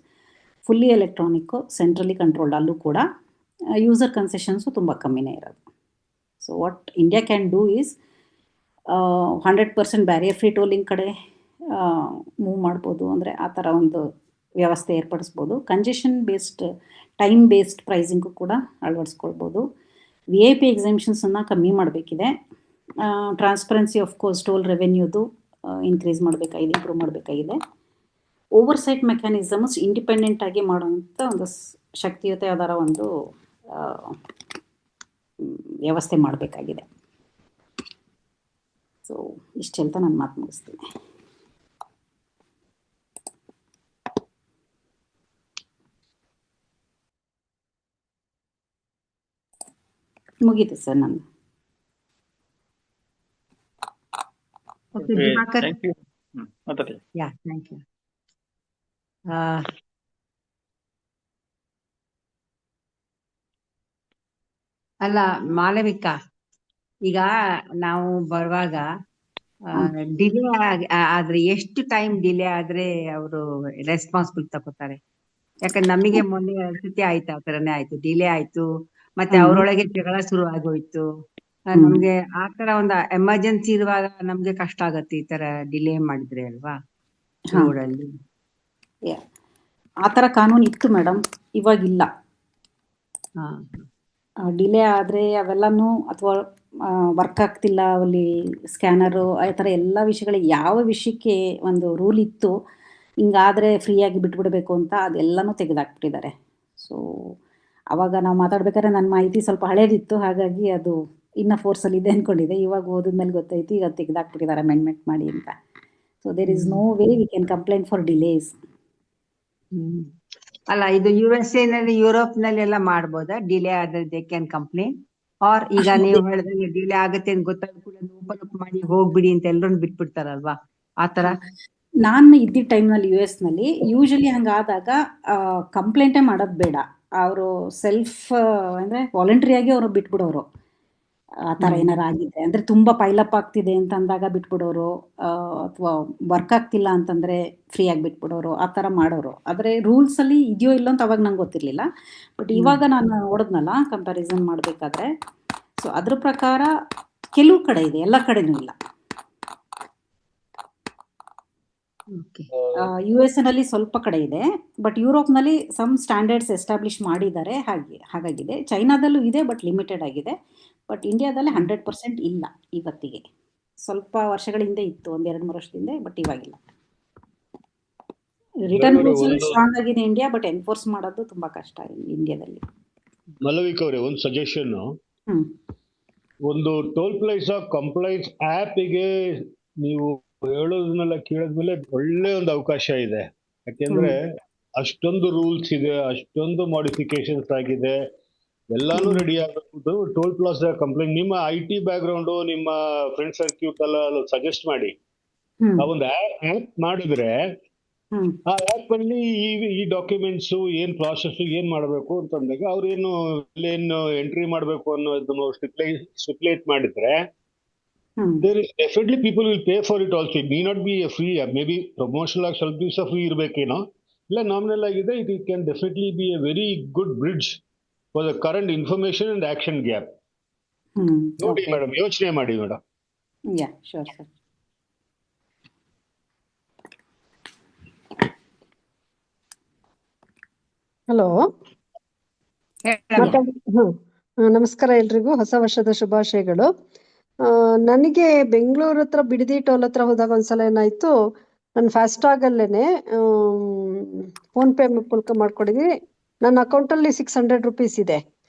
fully electronic, centrally controlled. ಅಲ್ಲೂ ಕೂಡ ಯೂಸರ್ ಕನ್ಸೆಷನ್ಸು ತುಂಬ ಕಮ್ಮಿನೇ ಇರೋದು. So what India can do is 100% barrier free tolling ಕಡೆ ಮೂವ್ ಮಾಡ್ಬೋದು, ಅಂದರೆ ಆ ಥರ ಒಂದು ವ್ಯವಸ್ಥೆ ಏರ್ಪಡಿಸ್ಬೋದು. Congestion based, time based pricing ಕೂಡ ಅಳವಡಿಸ್ಕೊಳ್ಬೋದು. VIP ಎಕ್ಸೆಂಪ್ಷನ್ಸನ್ನು ಕಮ್ಮಿ ಮಾಡಬೇಕಿದೆ. ಟ್ರಾನ್ಸ್ಪರೆನ್ಸಿ ಆಫ್ ಕೋರ್ಸ್, ಟೋಲ್ ರೆವೆನ್ಯೂದು ಇನ್ಕ್ರೀಸ್ ಮಾಡಬೇಕಾಗಿದೆ, ಇಂಪ್ರೂವ್ ಮಾಡಬೇಕಾಗಿದೆ. ಓವರ್ಸೈಟ್ ಮೆಕ್ಯಾನಿಸಮ್ಸ್ ಇಂಡಿಪೆಂಡೆಂಟ್ ಆಗಿ ಮಾಡುವಂಥ ಒಂದು ಶಕ್ತಿಯುತ ಯಾವ್ದಾರ ಒಂದು ವ್ಯವಸ್ಥೆ ಮಾಡಬೇಕಾಗಿದೆ. ಸೊ ಇಷ್ಟು ಹೇಳ್ತಾ ನಾನು ಮಾತು ಮುಗಿಸ್ತೀನಿ. ಮುಗೀತು ಸರ್ ನಂದು. Okay, Diwakar. Thank you. ಮಾತಾಡಿ. Yeah, thank you. ಅಲ್ಲ ಮಾಲವಿಕಾ, ಈಗ ನಾವು ಬರುವಾಗ ಡಿಲೇ ಆದ್ರೆ ಎಷ್ಟು ಟೈಮ್ ಡಿಲೇ ಆದ್ರೆ ಅವರು ರೆಸ್ಪಾನ್ಸಿಬಲ್ ತಗೋತಾರೆ? ಯಾಕಂದ್ರೆ ನಮಗೆ ಮೊನ್ನೆ ಸತಿ ಆಯ್ತು, ಆ ತರನೇ ಆಯ್ತು, ಡಿಲೇ ಆಯ್ತು, ಮತ್ತೆ ಅವರೊಳಗೆ ಜಗಳ ಶುರು ಆಗೋಯ್ತು. ನಮ್ಗೆ ಆ ತರ ಒಂದು ಎಮರ್ಜೆನ್ಸಿ ಇರುವಾಗ ನಮ್ಗೆ ಕಷ್ಟ ಆಗತ್ತೆ ಈ ತರ ಡಿಲೇ ಮಾಡಿದ್ರೆ ಅಲ್ವಾ ರೋಡಲ್ಲಿ. ಆ ಥರ ಕಾನೂನು ಇತ್ತು ಮೇಡಮ್, ಇವಾಗಿಲ್ಲ. ಹಾ, ಡಿಲೇ ಆದರೆ ಅವೆಲ್ಲನೂ ಅಥವಾ ವರ್ಕ್ ಆಗ್ತಿಲ್ಲ ಅಲ್ಲಿ ಸ್ಕ್ಯಾನರು, ಆ ಥರ ಎಲ್ಲ ವಿಷಯಗಳಿಗೆ ಯಾವ ವಿಷಯಕ್ಕೆ ಒಂದು ರೂಲ್ ಇತ್ತು ಹಿಂಗಾದರೆ ಫ್ರೀಯಾಗಿ ಬಿಟ್ಬಿಡಬೇಕು ಅಂತ, ಅದೆಲ್ಲನೂ ತೆಗೆದಾಕ್ಬಿಟ್ಟಿದ್ದಾರೆ. ಸೊ ಆವಾಗ ನಾವು ಮಾತಾಡ್ಬೇಕಾದ್ರೆ ನನ್ನ ಮಾಹಿತಿ ಸ್ವಲ್ಪ ಹಳೇದಿತ್ತು, ಹಾಗಾಗಿ ಅದು ಇನ್ನೂ ಫೋರ್ಸಲ್ಲಿ ಇದೆ ಅಂದ್ಕೊಂಡಿದೆ. ಇವಾಗ ಓದಿದ್ಮೇಲೆ ಗೊತ್ತಾಯ್ತು ಈಗ ತೆಗೆದಾಕ್ಬಿಟ್ಟಿದ್ದಾರೆ ಅಮೆಂಡ್ಮೆಂಟ್ ಮಾಡಿ ಅಂತ. So there is no way we can complaint for delays. ಅಲ್ಲ ಇದು USA ನಲ್ಲಿ ಯುರೋಪ್ ನಲ್ಲಿ ಎಲ್ಲ ಮಾಡ್ಬೋದಾ ಡಿಲೇ ಆದ್ರೆ ದೇ ಕ್ಯಾನ್ ಕಂಪ್ಲೇಂಟ್? ಆರ್ ಈಗ ನೀವು ಹೇಳಿದ್ರೆ ಡಿಲೇ ಆಗುತ್ತೆ ಅಂತ ಗೊತ್ತಾದ ಕೂಡ ಓಪನ್ ಅಪ್ ಮಾಡಿ ಹೋಗ್ಬಿಡಿ ಅಂತ ಎಲ್ಲರೂ ಬಿಟ್ಬಿಡ್ತಾರಲ್ವಾ ಆತರ? ನಾನು ಇದ್ದಿದ್ದ ಟೈಮ್ನಲ್ಲಿ US ನಲ್ಲಿ ಯೂಶಲಿ ಹಂಗಾದಾಗ ಕಂಪ್ಲೇಂಟೇ ಮಾಡೋದು ಬೇಡ, ಅವರು ಸೆಲ್ಫ್ ಅಂದರೆ ವಾಲಂಟ್ರಿಯಾಗಿ ಅವರು ಬಿಟ್ಬಿಡೋರು. ಆ ಥರ ಏನಾರು ಆಗಿದ್ರೆ ಅಂದರೆ ತುಂಬ ಪೈಲಪ್ ಆಗ್ತಿದೆ ಅಂತ ಅಂದಾಗ ಬಿಟ್ಬಿಡೋರು, ಅಥವಾ ವರ್ಕ್ ಆಗ್ತಿಲ್ಲ ಅಂತಂದರೆ ಫ್ರೀಯಾಗಿ ಬಿಟ್ಬಿಡೋರು, ಆ ಥರ ಮಾಡೋರು. ಆದರೆ ರೂಲ್ಸಲ್ಲಿ ಇದೆಯೋ ಇಲ್ಲೋ ಅಂತ ಅವಾಗ ನಂಗೆ ಗೊತ್ತಿರಲಿಲ್ಲ. ಬಟ್ ಇವಾಗ ನಾನು ನೋಡಿದ್ನಲ್ಲ ಕಂಪ್ಯಾರಿಸನ್ ಮಾಡಬೇಕಾದ್ರೆ, ಸೊ ಅದ್ರ ಪ್ರಕಾರ ಕೆಲವು ಕಡೆ ಇದೆ, ಎಲ್ಲ ಕಡೆನೂ ಇಲ್ಲ. US ನಲ್ಲಿ ಸ್ವಲ್ಪ ಕಡೆ ಇದೆ, ಬಟ್ ಯುರೋಪ್ನಲ್ಲಿ ಸಮ್ ಸ್ಟ್ಯಾಂಡರ್ಡ್ಸ್ ಎಸ್ಟಾಬ್ಲಿಷ್ ಮಾಡಿದ್ದಾರೆ, ಹಾಗಾಗಿದೆ. ಚೈನಾದಲ್ಲೂ ಇದೆ ಬಟ್ ಲಿಮಿಟೆಡ್ ಆಗಿದೆ. ಬಟ್ ಇಂಡಿಯಾದಲ್ಲಿ 100% ಇಲ್ಲ ಇವತ್ತಿಗೆ. ಸ್ವಲ್ಪ ವರ್ಷಗಳ ಹಿಂದೆ ಇತ್ತು, 1-2-3 ವರ್ಷದಿಂದ, ಬಟ್ ಇವಾಗಿಲ್ಲ. ರಿಟರ್ನ್ ರೂಲ್ಸ್ ಸ್ಟ್ರಾಂಗ್ ಆಗಿದೆ ಇಂಡಿಯಾ, ಬಟ್ ಎನ್ಫೋರ್ಸ್ ಮಾಡೋದು ತುಂಬಾ ಕಷ್ಟ ಇಂಡಿಯಾದಲ್ಲಿ. ಮಲವಿಕಾ ಅವರೇ, ಒಂದು ಸಜೆಷನ್, ಒಂದು ಟೋಲ್ ಪ್ಲಾಜಾ ಕಂಪ್ಲೈಂಟ್ಸ್ ಆ್ಯಪಿಗೆ ನೀವು ಹೇಳೋದನ್ನೆಲ್ಲ ಕೇಳಿದ್ಮೇಲೆ ಒಳ್ಳೆ ಒಂದು ಅವಕಾಶ ಇದೆ. ಯಾಕೆಂದ್ರೆ ಅಷ್ಟೊಂದು ರೂಲ್ಸ್ ಇದೆ, ಅಷ್ಟೊಂದು ಮಾಡಿಫಿಕೇಶನ್ಸ್ ಆಗಿದೆ, ಎಲ್ಲಾನು ರೆಡಿ ಆಗಬಹುದು. ಟೋಲ್ ಪ್ಲಾಜಾ ಕಂಪ್ಲೇಂಟ್ ನಿಮ್ಮ IT ಬ್ಯಾಕ್ ಗ್ರೌಂಡ್, ನಿಮ್ಮ ಫ್ರೆಂಡ್ ಸರ್ಕ್ಯೂಟ್ ಎಲ್ಲ ಸಜೆಸ್ಟ್ ಮಾಡಿ ಆ ಒಂದು ಆ್ಯಪ್ ಮಾಡಿದ್ರೆ, ಆ ಆ್ಯಪ್ ಅಲ್ಲಿ ಈ ಡಾಕ್ಯುಮೆಂಟ್ಸ್ ಏನ್ ಪ್ರಾಸೆಸ್ ಏನ್ ಮಾಡಬೇಕು ಅಂತಂದಾಗ ಅವ್ರೇನು ಎಂಟ್ರಿ ಮಾಡಬೇಕು ಅನ್ನೋದನ್ನು ಸ್ಟಿಪ್ಯುಲೇಟ್ ಮಾಡಿದ್ರೆ, there is definitely people will pay for it also. It may not be a free, maybe promotional ಆಗಿ ಸ್ವಲ್ಪ ದಿವಸ ಫ್ರೀ ಇರ್ಬೇಕೇನೋ, ಇಲ್ಲ ನಾಮಿನಲ್ ಆಗಿದೆ. It can definitely be a very good bridge for the current information and action gap. ನೋಡಿ madam, ಯೋಚನೆ ಮಾಡಿ madam. Yeah sure sir. Hello, ನಮಸ್ಕಾರ ಎಲ್ರಿಗೂ, ಹೊಸ ವರ್ಷದ ಶುಭಾಶಯಗಳು. ನನಗೆ ಬೆಂಗಳೂರು ಹತ್ರ ಬಿಡದಿ ಟೋಲ್ ಹತ್ರ ಹೋದಾಗ ಒಂದ್ಸಲ ಏನಾಯ್ತು, ನಾನು ಫಾಸ್ಟಾಗ್ ಅಲ್ಲೇನೆ ಫೋನ್ ಪೇ ಮೂಲಕ ಮಾಡ್ಕೊಂಡಿದ್ದೀನಿ. ನನ್ನ ಅಕೌಂಟಲ್ಲಿ 600 ರೂಪೀಸ್ ಇದೆ.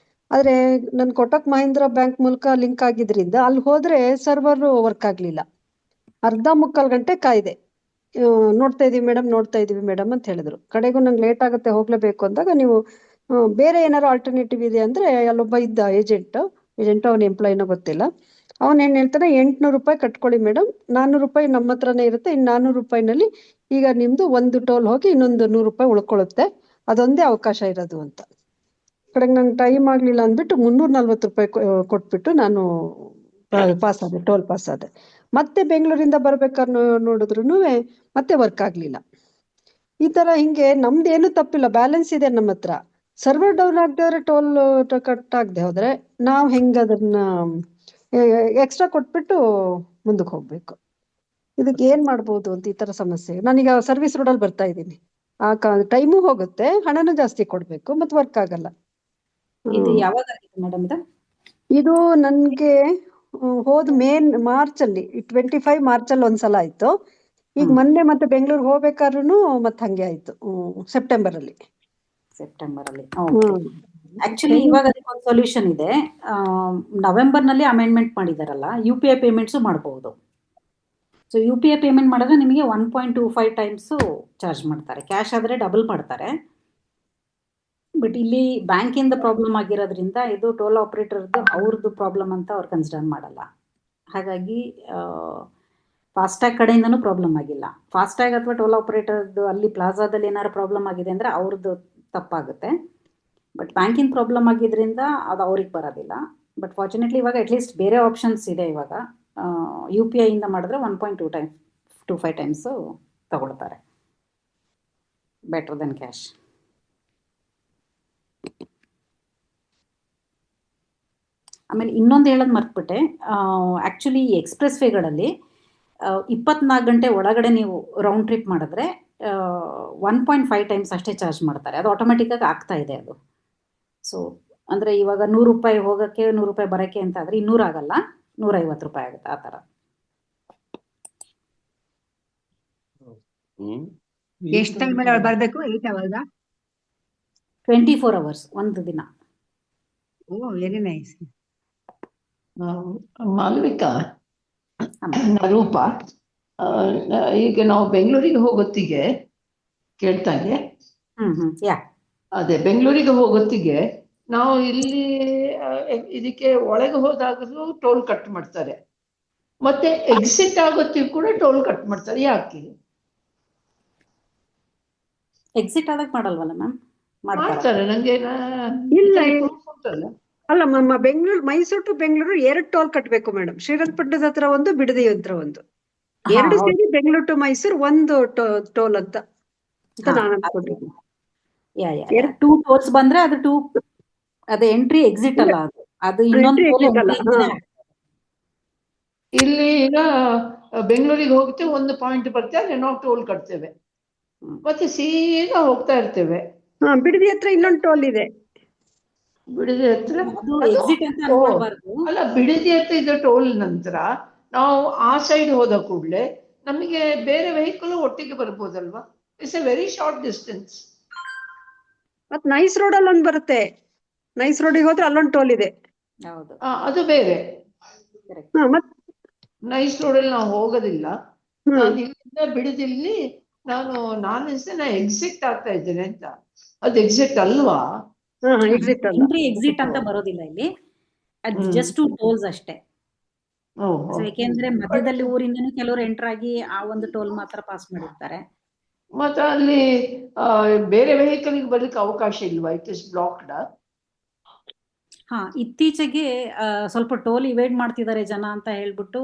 ಆದರೆ ನನ್ನ ಕೊಟಕ್ ಮಹೀಂದ್ರ ಬ್ಯಾಂಕ್ ಮೂಲಕ ಲಿಂಕ್ ಆಗಿದ್ರಿಂದ ಅಲ್ಲಿ ಹೋದ್ರೆ ಸರ್ವರ್ ವರ್ಕ್ ಆಗಲಿಲ್ಲ. ಅರ್ಧ ಮುಕ್ಕಾಲು ಗಂಟೆ ಕಾಯ್ದೆ. ನೋಡ್ತಾ ಇದೀವಿ ಮೇಡಮ್ ಅಂತ ಹೇಳಿದ್ರು. ಕಡೆಗೂ ನಂಗೆ ಲೇಟ್ ಆಗುತ್ತೆ, ಹೋಗ್ಲೇಬೇಕು ಅಂದಾಗ, ನೀವು ಬೇರೆ ಏನಾದ್ರು ಆಲ್ಟರ್ನೇಟಿವ್ ಇದೆ ಅಂದ್ರೆ, ಅಲ್ಲೊಬ್ಬ ಇದ್ದ ಏಜೆಂಟ್, ಅವನ ಎಂಪ್ಲಾಯಿನೋ ಗೊತ್ತಿಲ್ಲ, ಅವನ್ ಏನ್ ಹೇಳ್ತಾನೆ, 800 ರೂಪಾಯಿ ಕಟ್ಕೊಳ್ಳಿ ಮೇಡಮ್, 400 ರೂಪಾಯಿ ನಮ್ಮ ಹತ್ರನೇ ಇರುತ್ತೆ, ಇನ್ನು 400 ರೂಪಾಯಿನಲ್ಲಿ ಈಗ ನಿಮ್ದು ಒಂದು ಟೋಲ್ ಹೋಗಿ ಇನ್ನೊಂದು 100 ರೂಪಾಯಿ ಉಳ್ಕೊಳ್ಳುತ್ತೆ, ಅದೊಂದೇ ಅವಕಾಶ ಇರೋದು ಅಂತ. ಕಡೆಗೆ ನಂಗೆ ಟೈಮ್ ಆಗ್ಲಿಲ್ಲ ಅಂದ್ಬಿಟ್ಟು 340 ರೂಪಾಯಿ ಕೊಟ್ಬಿಟ್ಟು ನಾನು ಟೋಲ್ ಪಾಸ್ ಆದೆ. ಮತ್ತೆ ಬೆಂಗಳೂರಿಂದ ಬರ್ಬೇಕಾದ್ರೆ ನೋಡಿದ್ರು ಮತ್ತೆ ವರ್ಕ್ ಆಗ್ಲಿಲ್ಲ. ಈ ತರ ಹಿಂಗೆ ನಮ್ದೇನು ತಪ್ಪಿಲ್ಲ, ಬ್ಯಾಲೆನ್ಸ್ ಇದೆ ನಮ್ಮ ಹತ್ರ. ಸರ್ವರ್ ಡೌನ್ ಆಗದೆ ಟೋಲ್ ಕಟ್ ಆಗದೆ ಹೋದ್ರೆ ನಾವ್ ಹೆಂಗ ಅದನ್ನ ಎಕ್ಸ್ಟ್ರಾ ಕೊಟ್ಬಿಟ್ಟು ಮುಂದಕ್ಕೆ ಹೋಗ್ಬೇಕು. ಇದಕ್ಕೆ ಏನ್ ಮಾಡ್ಬೋದು ಅಂತ ಈ ತರ ಸಮಸ್ಯೆ. ನಾನೀಗ ಸರ್ವಿಸ್ ರೋಡಲ್ಲಿ ಬರ್ತಾ ಇದ್ದೀನಿ, ಆ ಟೈಮು ಹೋಗುತ್ತೆ, ಹಣನೂ ಜಾಸ್ತಿ ಕೊಡ್ಬೇಕು, ಮತ್ತೆ ವರ್ಕ್ ಆಗಲ್ಲ. ಇದು ಯಾವಾಗ ಮೇಡಮ್? ಇದು ನನ್ಗೆ ಹೋದ್ ಮಾರ್ಚ್ ಅಲ್ಲಿ 25 ಮಾರ್ಚ್ ಅಲ್ಲಿ ಒಂದ್ಸಲ ಆಯ್ತು. ಈಗ ಮೊನ್ನೆ ಮತ್ತೆ ಬೆಂಗಳೂರು ಹೋಗ್ಬೇಕಾದ್ರೂ ಮತ್ತೆ ಹಂಗೆ ಆಯ್ತು, ಸೆಪ್ಟೆಂಬರ್ ಅಲ್ಲಿ. ಸೆಪ್ಟೆಂಬರ್ ಅಲ್ಲಿ. ಆಕ್ಚುಲಿ ಇವಾಗ ಅದಕ್ಕೊಂದು ಸೊಲ್ಯೂಷನ್ ಇದೆ. ನವೆಂಬರ್ ನಲ್ಲಿ ಅಮೆಂಡ್ಮೆಂಟ್ ಮಾಡಿದಾರಲ್ಲ, UPI ಪೇಮೆಂಟ್ಸು ಮಾಡಬಹುದು. ಸೊ UPI ಪೇಮೆಂಟ್ ಮಾಡಿದ್ರೆ ನಿಮಗೆ 1.25 ಟೈಮ್ಸು ಚಾರ್ಜ್ ಮಾಡ್ತಾರೆ. ಕ್ಯಾಶ್ ಆದ್ರೆ ಡಬಲ್ ಮಾಡ್ತಾರೆ. ಬಟ್ ಇಲ್ಲಿ ಬ್ಯಾಂಕಿಂದ ಪ್ರಾಬ್ಲಮ್ ಆಗಿರೋದ್ರಿಂದ ಇದು ಟೋಲ್ ಆಪರೇಟರ್ದು ಅವ್ರದ್ದು ಪ್ರಾಬ್ಲಮ್ ಅಂತ ಅವ್ರು ಕನ್ಸಿಡರ್ ಮಾಡಲ್ಲ. ಹಾಗಾಗಿ ಫಾಸ್ಟ್ಯಾಗ್ ಕಡೆಯಿಂದನೂ ಪ್ರಾಬ್ಲಮ್ ಆಗಿಲ್ಲ. ಫಾಸ್ಟ್ಯಾಗ್ ಅಥವಾ ಟೋಲ್ ಆಪರೇಟರ್ದು ಅಲ್ಲಿ ಪ್ಲಾಜಾದಲ್ಲಿ ಏನಾದ್ರು ಪ್ರಾಬ್ಲಮ್ ಆಗಿದೆ ಅಂದರೆ ಅವ್ರದ್ದು ತಪ್ಪಾಗುತ್ತೆ. ಬಟ್ ಬ್ಯಾಂಕಿನ ಪ್ರಾಬ್ಲಮ್ ಆಗಿದ್ರಿಂದ ಅದು ಅವ್ರಿಗೆ ಬರೋದಿಲ್ಲ. ಬಟ್ ಫಾರ್ಚುನೇಟ್ಲಿ ಇವಾಗ ಅಟ್ಲೀಸ್ಟ್ ಬೇರೆ ಆಪ್ಷನ್ಸ್ ಇದೆ. ಇವಾಗ UPI ಇಂದ ಮಾಡಿದ್ರೆ 1.25 ಟೈಮ್ಸು ತಗೊಳ್ತಾರೆ, ಬೆಟರ್ ದೆನ್ ಕ್ಯಾಶ್. ಆಮೇಲೆ ಇನ್ನೊಂದು ಹೇಳೋದು ಮರ್ತ್ಬಿಟ್ಟೆ. ಆ್ಯಕ್ಚುಲಿ ಎಕ್ಸ್ಪ್ರೆಸ್ ವೇಗಳಲ್ಲಿ 24 ಗಂಟೆ ಒಳಗಡೆ ನೀವು ರೌಂಡ್ ಟ್ರಿಪ್ ಮಾಡಿದ್ರೆ 1.5 ಟೈಮ್ಸ್ ಅಷ್ಟೇ ಚಾರ್ಜ್ ಮಾಡ್ತಾರೆ. ಅದು ಆಟೋಮೆಟಿಕ್ಕಾಗಿ ಆಗ್ತಾ ಇದೆ ಅದು. ಸೊ ಅಂದರೆ ಇವಾಗ 100 ರೂಪಾಯಿ ಹೋಗೋಕ್ಕೆ 100 ರೂಪಾಯಿ ಬರೋಕ್ಕೆ ಅಂತ ಆದರೆ 200 ಆಗಲ್ಲ, 150 ರೂಪಾಯಿ ಆಗುತ್ತೆ ಆ ಥರ. ಎಷ್ಟು ಟೈಮ್ ಅಲ್ಲಿ ಅವ್ರು ಬರ್ಬೇಕು? 8 ಅವರ್ಸ್ 24 ಅವರ್ಸ್ ಒಂದು ದಿನ. ಓ ವೆರಿ ನೈಸ್. ಮಾಲವಿಕಾ, ರೂಪ, ಈಗ ನಾವು ಬೆಂಗಳೂರಿಗೆ ಹೋಗೋತ್ತಿಗೆ ಕೇಳ್ತಾಗೆ, ಯಾ ಅದೇ ಬೆಂಗಳೂರಿಗೆ ಹೋಗೋತ್ತಿಗೆ ನಾವು ಇಲ್ಲಿ ಇದಕ್ಕೆ ಒಳಗೆ ಹೋದಾಗಲೂ ಟೋಲ್ ಕಟ್ ಮಾಡ್ತಾರೆ, ಮತ್ತೆ ಎಕ್ಸಿಟ್ ಆಗೋತ್ತಿಗೆ ಕೂಡ ಟೋಲ್ ಕಟ್ ಮಾಡ್ತಾರೆ. ಯಾಕೆ? ಎಕ್ಸಿಟ್ ಆದಾಗ ಮಾಡಲ್ವಲ್ಲ ಮ್ಯಾಮ್? ಮಾಡ್ತಾರೆ. ನಂಗೆ ಇಲ್ಲ ಉಂಟಲ್ಲ. ಅಲ್ಲ ಬೆಂಗಳೂರು, ಮೈಸೂರು ಟು ಬೆಂಗಳೂರು 2 ಟೋಲ್ ಕಟ್ಬೇಕು ಮೇಡಮ್. ಶ್ರೀರಂಗಪಟ್ಟಣದ ಹತ್ರ ಒಂದು, ಬಿಡದಿ ಹತ್ರ ಒಂದು, 2 ಸೇರಿ ಬೆಂಗಳೂರು ಟು ಮೈಸೂರು ಒಂದು ಟೋಲ್ ಅಂತ ನಾನು ಅನ್ಕೊಂಡಿದ್ದೀನಿ. ಟೂ ಟೋಲ್ಸ್ ಬಂದ್ರೆ ಅದು ಅದು ಎಂಟ್ರಿ ಎಕ್ಸಿಟ್ ಅಲ್ಲ, ಅದು ಇನ್ನೊಂದು ಇಲ್ಲಿ ಈಗ ಬೆಂಗಳೂರಿಗೆ ಹೋಗ್ತೇವೆ, ಒಂದು ಪಾಯಿಂಟ್ ಬರ್ತೇವೆ, ಅಲ್ಲಿ ನಾವು ಟೋಲ್ ಕಟ್ತೇವೆ, ಮತ್ತೆ ಸೀದಾ ಹೋಗ್ತಾ ಇರ್ತೇವೆ. ಬಿಡದಿ ಹತ್ರ ಇನ್ನೊಂದು ಟೋಲ್ ಇದೆ. ಬಿಡದಿ ಹತ್ರ ಎಕ್ಸಿಟ್ ಅಂತ ಅನ್ಕೊಳ್ಬಾರ್ದು. ಅಲ್ಲ, ಬಿಡದಿ ಹತ್ರ ಇದ್ದ ಟೋಲ್ ನಂತರ ನಾವು ಆ ಸೈಡ್ ಹೋದ ಕೂಡಲೇ ನಮಗೆ ಬೇರೆ ವೆಹಿಕಲ್ ಒಟ್ಟಿಗೆ ಬರ್ಬೋದಲ್ವಾ? It's a very short distance. ಮತ್ ನೈಸ್ ರೋಡ್ ಅಲ್ಲಿ ಒಂದು ಬರುತ್ತೆ. ನೈಸ್ ರೋಡಿಗೆ ಹೋದ್ರೆ ಅಲ್ಲೊಂದು ಟೋಲ್ ಇದೆ. ಹೌದು, ಅದು ಬೇರೆ. ಮತ್ ನೈಸ್ ರೋಡಲ್ಲಿ ನಾವು ಹೋಗೋದಿಲ್ಲ. ನಾನು ಇಲ್ಲಿಂದ ಬಿಡದಿಲ್ಲಿ ನಾನು ಎಕ್ಸಿಟ್ ಆಗ್ತಾ ಇದ್ದೇನೆ ಅಂತ. ಅದು ಎಕ್ಸಿಟ್ ಅಲ್ವಾ? ಎಂಟ್ರಿ ಎಕ್ಸಿಟ್ ಅಂತ ಬರೋದಿಲ್ಲ ಇಲ್ಲಿ, ಅದು ಜಸ್ಟ್ 2 ಟೋಲ್ಸ್ ಅಷ್ಟೇ. ಯಾಕೆಂದ್ರೆ ಮಧ್ಯದಲ್ಲಿ ಊರಿಂದನೂ ಕೆಲವರು ಎಂಟರ್ ಆಗಿ ಆ ಒಂದು ಟೋಲ್ ಮಾತ್ರ ಪಾಸ್ ಮಾಡಿರ್ತಾರೆ. ಮತ್ತೆ ಅಲ್ಲಿ ಬೇರೆ ವೆಹಿಕಲ್ ಬರ್ಲಿಕ್ಕೆ ಅವಕಾಶ ಇಲ್ವಾ? It is blocked. ಇತ್ತೀಚೆಗೆ ಸ್ವಲ್ಪ ಟೋಲ್ ಇವೇಡ್ ಮಾಡ್ತಿದ್ದಾರೆ ಜನ ಅಂತ ಹೇಳ್ಬಿಟ್ಟು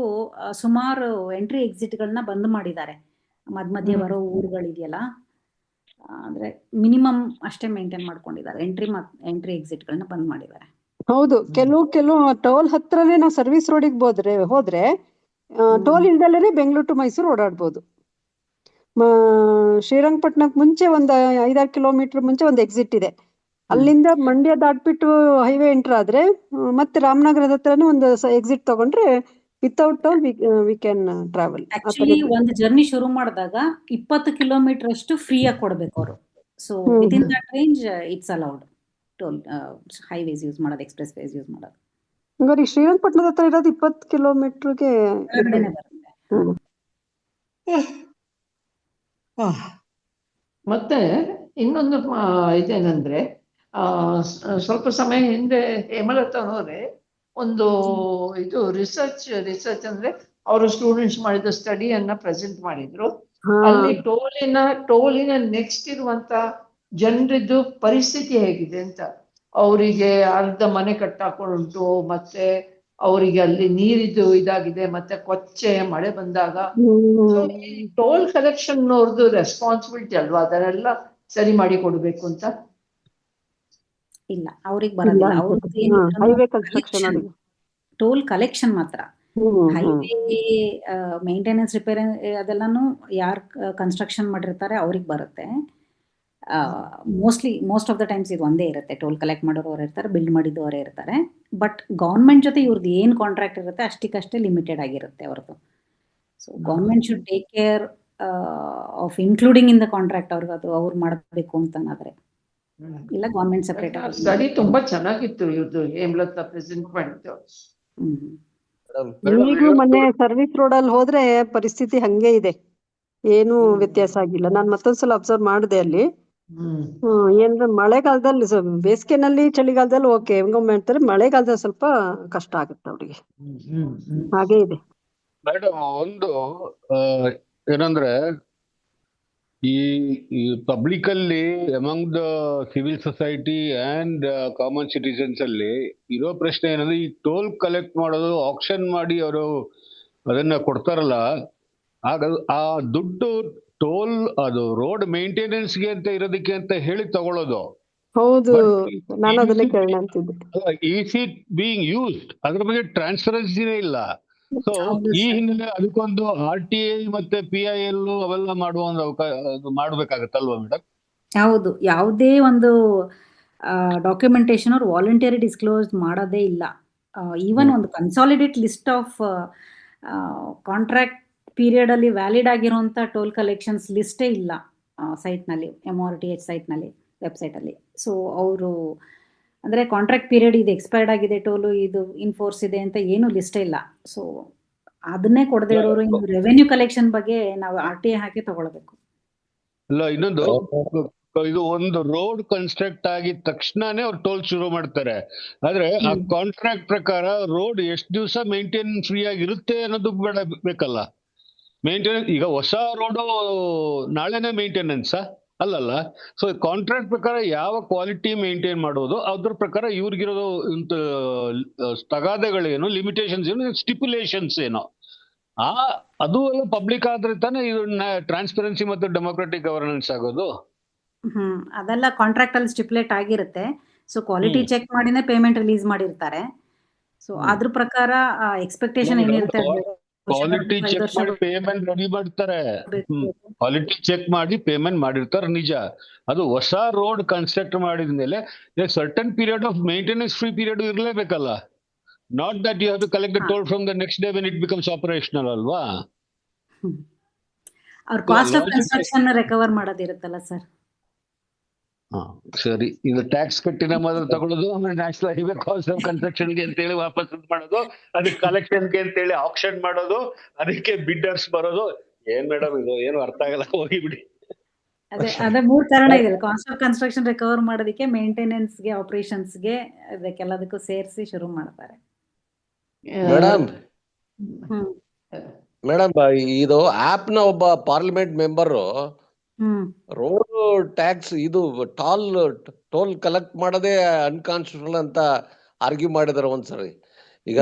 ಸುಮಾರು ಎಂಟ್ರಿ ಎಕ್ಸಿಟ್ಗಳನ್ನ ಬಂದ್ ಮಾಡಿದ್ದಾರೆ. ಮಧ್ಯ ಬರೋ ಊರುಗಳಿದೆಯಲ್ಲ, ಅಂದ್ರೆ ಮಿನಿಮಮ್ ಅಷ್ಟೇ ಮೇಂಟೈನ್ ಮಾಡ್ಕೊಂಡಿದ್ದಾರೆ. ಎಂಟ್ರಿ ಎಕ್ಸಿಟ್ಗಳನ್ನ ಬಂದ್ ಮಾಡಿದ್ದಾರೆ. ಹೌದು, ಕೆಲವು ಟೋಲ್ ಹತ್ರನೇ ನಾವು ಸರ್ವಿಸ್ ರೋಡಿಗೆ ಹೋದ್ರೆ ಟೋಲ್ ಇಲ್ದಲ್ಲೇ ಬೆಂಗಳೂರು ಟು ಮೈಸೂರು ಓಡಾಡ್ಬೋದು. ಶ್ರೀರಂಗಪಟ್ಟಣಕ್ಕೆ ಮುಂಚೆ ಒಂದು 5-6 ಕಿಲೋಮೀಟರ್ ಮುಂಚೆ ಒಂದು ಎಕ್ಸಿಟ್ ಇದೆ. ಅಲ್ಲಿಂದ ಮಂಡ್ಯ ದಾಟ್ಬಿಟ್ಟು ಹೈವೇ ಎಂಟರ್ ಆದ್ರೆ ಮತ್ತೆ ರಾಮನಗರದ ಹತ್ರನೂ ಒಂದು ಎಕ್ಸಿಟ್ ತಗೊಂಡ್ರೆ without toll we can travel. Actually ಒಂದು ಜರ್ನಿ ಶುರು ಮಾಡಿದಾಗ 20 ಕಿಲೋಮೀಟರ್ ಅಷ್ಟು ಫ್ರೀ ಆಗಿ ಕೊಡ್ಬೇಕು ಅವರು. So with in that range it's allowed toll highways use ಮಾಡೋದು, ಎಕ್ಸ್ಪ್ರೆಸ್ ವೇಸ್ ಯೂಸ್ ಮಾಡೋದು. ಹಂಗಾರೆ ಶ್ರೀರಂಗಪಟ್ಟಣದ ಹತ್ರ ಇರೋದು 20 ಕಿಲೋಮೀಟರ್ಗೆ ಮತ್ತೆ ಇನ್ನೊಂದು ಇದೇನಂದ್ರೆ, ಸ್ವಲ್ಪ ಸಮಯ ಹಿಂದೆ ಹೇಮಲತಾನವರೇ ಒಂದು ಇದು ರಿಸರ್ಚ್ ಅಂದ್ರೆ ಅವರು ಸ್ಟೂಡೆಂಟ್ಸ್ ಮಾಡಿದ ಸ್ಟಡಿಯನ್ನ ಪ್ರೆಸೆಂಟ್ ಮಾಡಿದ್ರು. ಅಲ್ಲಿ ಟೋಲಿನ ನೆಕ್ಸ್ಟ್ ಇರುವಂತ ಜನರಿದ್ದು ಪರಿಸ್ಥಿತಿ ಹೇಗಿದೆ ಅಂತ. ಅವರಿಗೆ ಅರ್ಧ ಮನೆ ಕಟ್ಟಾಕೊಂಡುಂಟು, ಮತ್ತೆ ಅವರಿಗೆ ಅಲ್ಲಿ ನೀರಿದ್ದು ಇದಾಗಿದೆ, ಮತ್ತೆ ಕೊಚ್ಚೆ ಮಳೆ ಬಂದಾಗ. ಟೋಲ್ ಕಲೆಕ್ಷನ್ ಅವ್ರದ್ದು ರೆಸ್ಪಾನ್ಸಿಬಿಲಿಟಿ ಅಲ್ವಾ ಅದನ್ನೆಲ್ಲ ಸರಿ ಮಾಡಿ ಕೊಡ್ಬೇಕು ಅಂತ? ಇಲ್ಲ, ಅವ್ರಿಗೆ ಬರೋದಿಲ್ಲ. ಟೋಲ್ ಕಲೆಕ್ಷನ್ ಮಾತ್ರ. ಹೈವೇ ಮೇಂಟೆನೆನ್ಸ್, ರಿಪೇರ್ ಅದೆಲ್ಲಾನು ಯಾರು ಕನ್ಸ್ಟ್ರಕ್ಷನ್ ಮಾಡಿರ್ತಾರೆ ಅವ್ರಿಗೆ ಬರುತ್ತೆ. ಮೋಸ್ಟ್ ಆಫ್ ದ ಟೈಮ್ಸ್ ಇದು ಒಂದೇ ಇರುತ್ತೆ. ಟೋಲ್ ಕಲೆಕ್ಟ್ ಮಾಡೋರು ಅವ್ರು ಇರ್ತಾರೆ, ಬಿಲ್ಡ್ ಮಾಡಿದ್ದು ಅವರೇ ಇರ್ತಾರೆ. ಬಟ್ ಗೌರ್ಮೆಂಟ್ ಜೊತೆ ಇವ್ರದ್ದು ಏನು ಕಾಂಟ್ರಾಕ್ಟ್ ಇರುತ್ತೆ ಅಷ್ಟಕ್ಕಷ್ಟೇ ಲಿಮಿಟೆಡ್ ಆಗಿರುತ್ತೆ ಅವ್ರದ್ದು. So government should take care of including in the contract. ಅವ್ರಿಗೆ ಅದು ಅವ್ರು ಮಾಡಬೇಕು ಅಂತನಾದ್ರೆ ಇಲ್ಲ ಗೌರ್ಮೆಂಟ್ ಸೆಪರೇಟ್ ಆಗಿ. ಸ್ಟಡಿ ತುಂಬಾ ಚೆನ್ನಾಗಿತ್ತು ಇವ್ರದ್ದು, ಹೇಮಲತಾ ಪ್ರೆಸೆಂಟ್ ಮಾಡಿದ್ದು. ಈಗ್ಲೂ ಮೊನ್ನೆ ಸರ್ವಿಸ್ ರೋಡ್ ಅಲ್ಲಿ ಹೋದ್ರೆ ಪರಿಸ್ಥಿತಿ ಹಂಗೆ ಇದೆ, ಏನು ವ್ಯತ್ಯಾಸ ಆಗಿಲ್ಲ. ನಾನ್ ಮತ್ತೊಂದ್ಸಲ ಅಬ್ಸರ್ವ್ ಮಾಡಿದೆ ಅಲ್ಲಿ. ಏನ್ರ ಮಳೆಗಾಲದಲ್ಲಿ ಬೇಸಿಗೆನಲ್ಲಿ ಚಳಿಗಾಲದಲ್ಲಿ ಓಕೆ ಹೆಂಗೋ ಮಾಡ್ತಾರೆ, ಮಳೆಗಾಲದಲ್ಲಿ ಸ್ವಲ್ಪ ಕಷ್ಟ ಆಗುತ್ತೆ ಅವ್ರಿಗೆ, ಹಾಗೆ ಇದೆ. ಮೇಡಮ್ ಒಂದು ಏನಂದ್ರೆ ಈ ಪಬ್ಲಿಕ್ ಅಲ್ಲಿ among the civil society and common citizens ಅಲ್ಲಿ ಇರೋ ಪ್ರಶ್ನೆ ಏನಂದ್ರೆ, ಈ ಟೋಲ್ ಕಲೆಕ್ಟ್ ಮಾಡೋದು, ಆಕ್ಷನ್ ಮಾಡಿ ಅವರು ಅದನ್ನ ಕೊಡ್ತಾರಲ್ಲ, ಆಗ ಆ ದುಡ್ಡು ಟೋಲ್ ಅದು ರೋಡ್ ಮೇಂಟೆನೆನ್ಸ್ಗೆ ಅಂತ ಇರೋದಕ್ಕೆ ಅಂತ ಹೇಳಿ ತಗೊಳ್ಳೋದು. ಹೌದು, ನಾನು ಅದನ್ನೇ ಕೇಳೋಣ ಅಂತಿದ್ದೆ. ಈಸ್ ಇಟ್ ಬೀಯಿಂಗ್ ಯೂಸ್ಡ್, ಅದ್ರ ಬಗ್ಗೆ ಟ್ರಾನ್ಸ್ಪರೆನ್ಸಿನೇ ಇಲ್ಲ. ಸೊ ಈ ಹಿನ್ನೆಲೆ ಅದಕ್ಕೊಂದು RTI ಮತ್ತೆ PIL ಅವೆಲ್ಲ ಮಾಡುವ ಒಂದು ಮಾಡ್ಬೇಕಾಗತ್ತಲ್ವಾ ಮೇಡಮ್? ಹೌದು, ಯಾವುದೇ ಒಂದು ಡಾಕ್ಯುಮೆಂಟೇಶನ್ ಅವ್ರು ವಾಲಂಟರಿ ಡಿಸ್ಕ್ಲೋಸ್ ಮಾಡೋದೇ ಇಲ್ಲ. ಈವನ್ ಒಂದು consolidate list of contract period ಅಲ್ಲಿ ವ್ಯಾಲಿಡ್ ಆಗಿರುವಂತ ಟೋಲ್ ಕಲೆಕ್ಷನ್ಸ್ ಲಿಸ್ಟೇ ಇಲ್ಲ ಸೈಟ್ನಲ್ಲಿ, MRTH ಸೈಟ್ನಲ್ಲಿ, ವೆಬ್ಸೈಟಲ್ಲಿ. ಸೊ ಅವರು ಅಂದರೆ ಕಾಂಟ್ರಾಕ್ಟ್ ಪೀರಿಯಡ್ ಇದು ಎಕ್ಸ್ಪೈರ್ಡ್ ಆಗಿದೆ, ಟೋಲು ಇದು ಇನ್ಫೋರ್ಸ್ ಇದೆ ಅಂತ ಏನು ಲಿಸ್ಟೇ ಇಲ್ಲ. ಸೊ ಅದನ್ನೇ ಕೊಡದೇ ಇರೋರು ಇನ್ನು ರೆವೆನ್ಯೂ ಕಲೆಕ್ಷನ್ ಬಗ್ಗೆ ನಾವು RTI ಹಾಕಿ ತಗೊಳ್ಬೇಕು. ಇಲ್ಲ, ಇನ್ನೊಂದು ಇದು ಒಂದು ರೋಡ್ ಕನ್ಸ್ಟ್ರಕ್ಟ್ ಆಗಿದ ತಕ್ಷಣನೇ ಅವ್ರು ಟೋಲ್ ಶುರು ಮಾಡ್ತಾರೆ. ಆದ್ರೆ ಆ ಕಾಂಟ್ರಾಕ್ಟ್ ಪ್ರಕಾರ ರೋಡ್ ಎಷ್ಟು ದಿವಸ ಮೇಂಟೈನ್ ಫ್ರೀ ಆಗಿರುತ್ತೆ ಅನ್ನೋದು ಬೇಕಲ್ಲ. ಮೇಂಟೆನೆನ್ಸ್ ಈಗ ಹೊಸ ರೋಡು ನಾಳೆನೇ ಮೇಂಟೆನೆನ್ಸ್ ಅಲ್ಲಲ್ಲ. ಸೊ ಕಾಂಟ್ರಾಕ್ಟ್ ಪ್ರಕಾರ ಯಾವ ಕ್ವಾಲಿಟಿ ಮೇಂಟೈನ್ ಮಾಡೋದು, ಅದ್ರ ಪ್ರಕಾರ ಇವ್ರಿಗಿರೋದು ತಗಾದೆಗಳೇನು, ಲಿಮಿಟೇಷನ್ಸ್ ಏನು, ಸ್ಟಿಪ್ಯುಲೇಷನ್ಸ್ ಏನೋ, ಅದು ಎಲ್ಲ ಪಬ್ಲಿಕ್ ಆದ್ರೆ ತಾನೇ ಇದನ್ನ ಟ್ರಾನ್ಸ್ಪರೆನ್ಸಿ ಮತ್ತು ಡೆಮೋಕ್ರೆಟಿಕ್ ಗವರ್ನೆನ್ಸ್ ಆಗೋದು. ಅದೆಲ್ಲ ಕಾಂಟ್ರಾಕ್ಟ್ ಅಲ್ಲಿ ಸ್ಟಿಪ್ಯುಲೇಟ್ ಆಗಿರುತ್ತೆ. ಸೊ ಕ್ವಾಲಿಟಿ ಚೆಕ್ ಮಾಡಿನೇ ಪೇಮೆಂಟ್ ರಿಲೀಸ್ ಮಾಡಿರ್ತಾರೆ. ಸೊ ಅದ್ರ ಪ್ರಕಾರ ಎಕ್ಸ್ಪೆಕ್ಟೇಷನ್ ಏನಿರುತ್ತೆ, ಕ್ವಾಲಿಟಿ ಚೆಕ್ ಮಾಡಿ ಪೇಮೆಂಟ್ ರೆಡಿ ಮಾಡ್ತಾರೆ. ಕ್ವಾಲಿಟಿ ಚೆಕ್ ಮಾಡಿ ಪೇಮೆಂಟ್ ಮಾಡಿರ್ತಾರೆ ನಿಜ. ಅದು ಹೊಸ ರೋಡ್ ಕನ್ಸ್ಟ್ರಕ್ಟ್ ಮಾಡಿದ್ಮೇಲೆ certain period of maintenance free period ಇರಲೇಬೇಕಲ್ಲ. Not that you have to collect the toll from the next day when it becomes operational ಅಲ್ವಾ? ಅವ್ರ ಕಾಸ್ಟ್ ಆಫ್ ಕನ್ಸ್ಟ್ರಕ್ಷನ್ ರಿಕವರ್ ಮಾಡೋದಿರುತ್ತಲ್ಲ ಸರ್. ಸರಿ, ಇದು ಟ್ಯಾಕ್ಸ್ ಕಟ್ಟಿನ ಮೊದಲು ತಗೊಳ್ಳೋದು, ಆಮೇಲೆ ನ್ಯಾಷನಲ್ ಹೈವೇ ಕಾಸ್ಟ್ ಆಫ್ ಕನ್ಸ್ಟ್ರಕ್ಷನ್ಗೆ ಅಂತೇಳಿ ವಾಪಸ್ ಮಾಡೋದು, ಅದಕ್ಕೆ ಕಲೆಕ್ಷನ್ಗೆ ಅಂತೇಳಿ ಆಕ್ಷನ್ ಮಾಡೋದು, ಅದಕ್ಕೆ ಬಿಡ್ಡರ್ಸ್ ಬರೋದು. ಏನ್ ಮೇಡಮ್ ಇದು, ಏನು ಅರ್ಥ ಆಗಲ್ಲ, ಹೋಗಿ ಬಿಡಿ. ಅದೇ 3 ಕಾರಣ ಇದೆ. ಕಾಸ್ಟ್ ಆಫ್ ಕನ್ಸ್ಟ್ರಕ್ಷನ್ ರಿಕವರ್ ಮಾಡೋದಕ್ಕೆ, ಮೇಂಟೆನೆನ್ಸ್ಗೆ, ಆಪರೇಷನ್ಸ್ಗೆ, ಅದಕ್ಕೆಲ್ಲದಕ್ಕೂ ಸೇರಿಸಿ ಶುರು ಮಾಡ್ತಾರೆ. ಮೇಡಮ್ ಇದು ಆಪ್ ನ ಒಬ್ಬ ಪಾರ್ಲಿಮೆಂಟ್ ಮೆಂಬರು ರೋಡ್ ಟ್ಯಾಕ್ಸ್ ಇದು ಟೋಲ್ ಕಲೆಕ್ಟ್ ಮಾಡೋದೇ ಅನ್ಕಾನ್ಸ್ಟಿಟ್ಯೂಷನಲ್ ಅಂತ ಆರ್ಗ್ಯೂ ಮಾಡಿದಾರೆ ಒಂದ್ಸರಿ. ಈಗ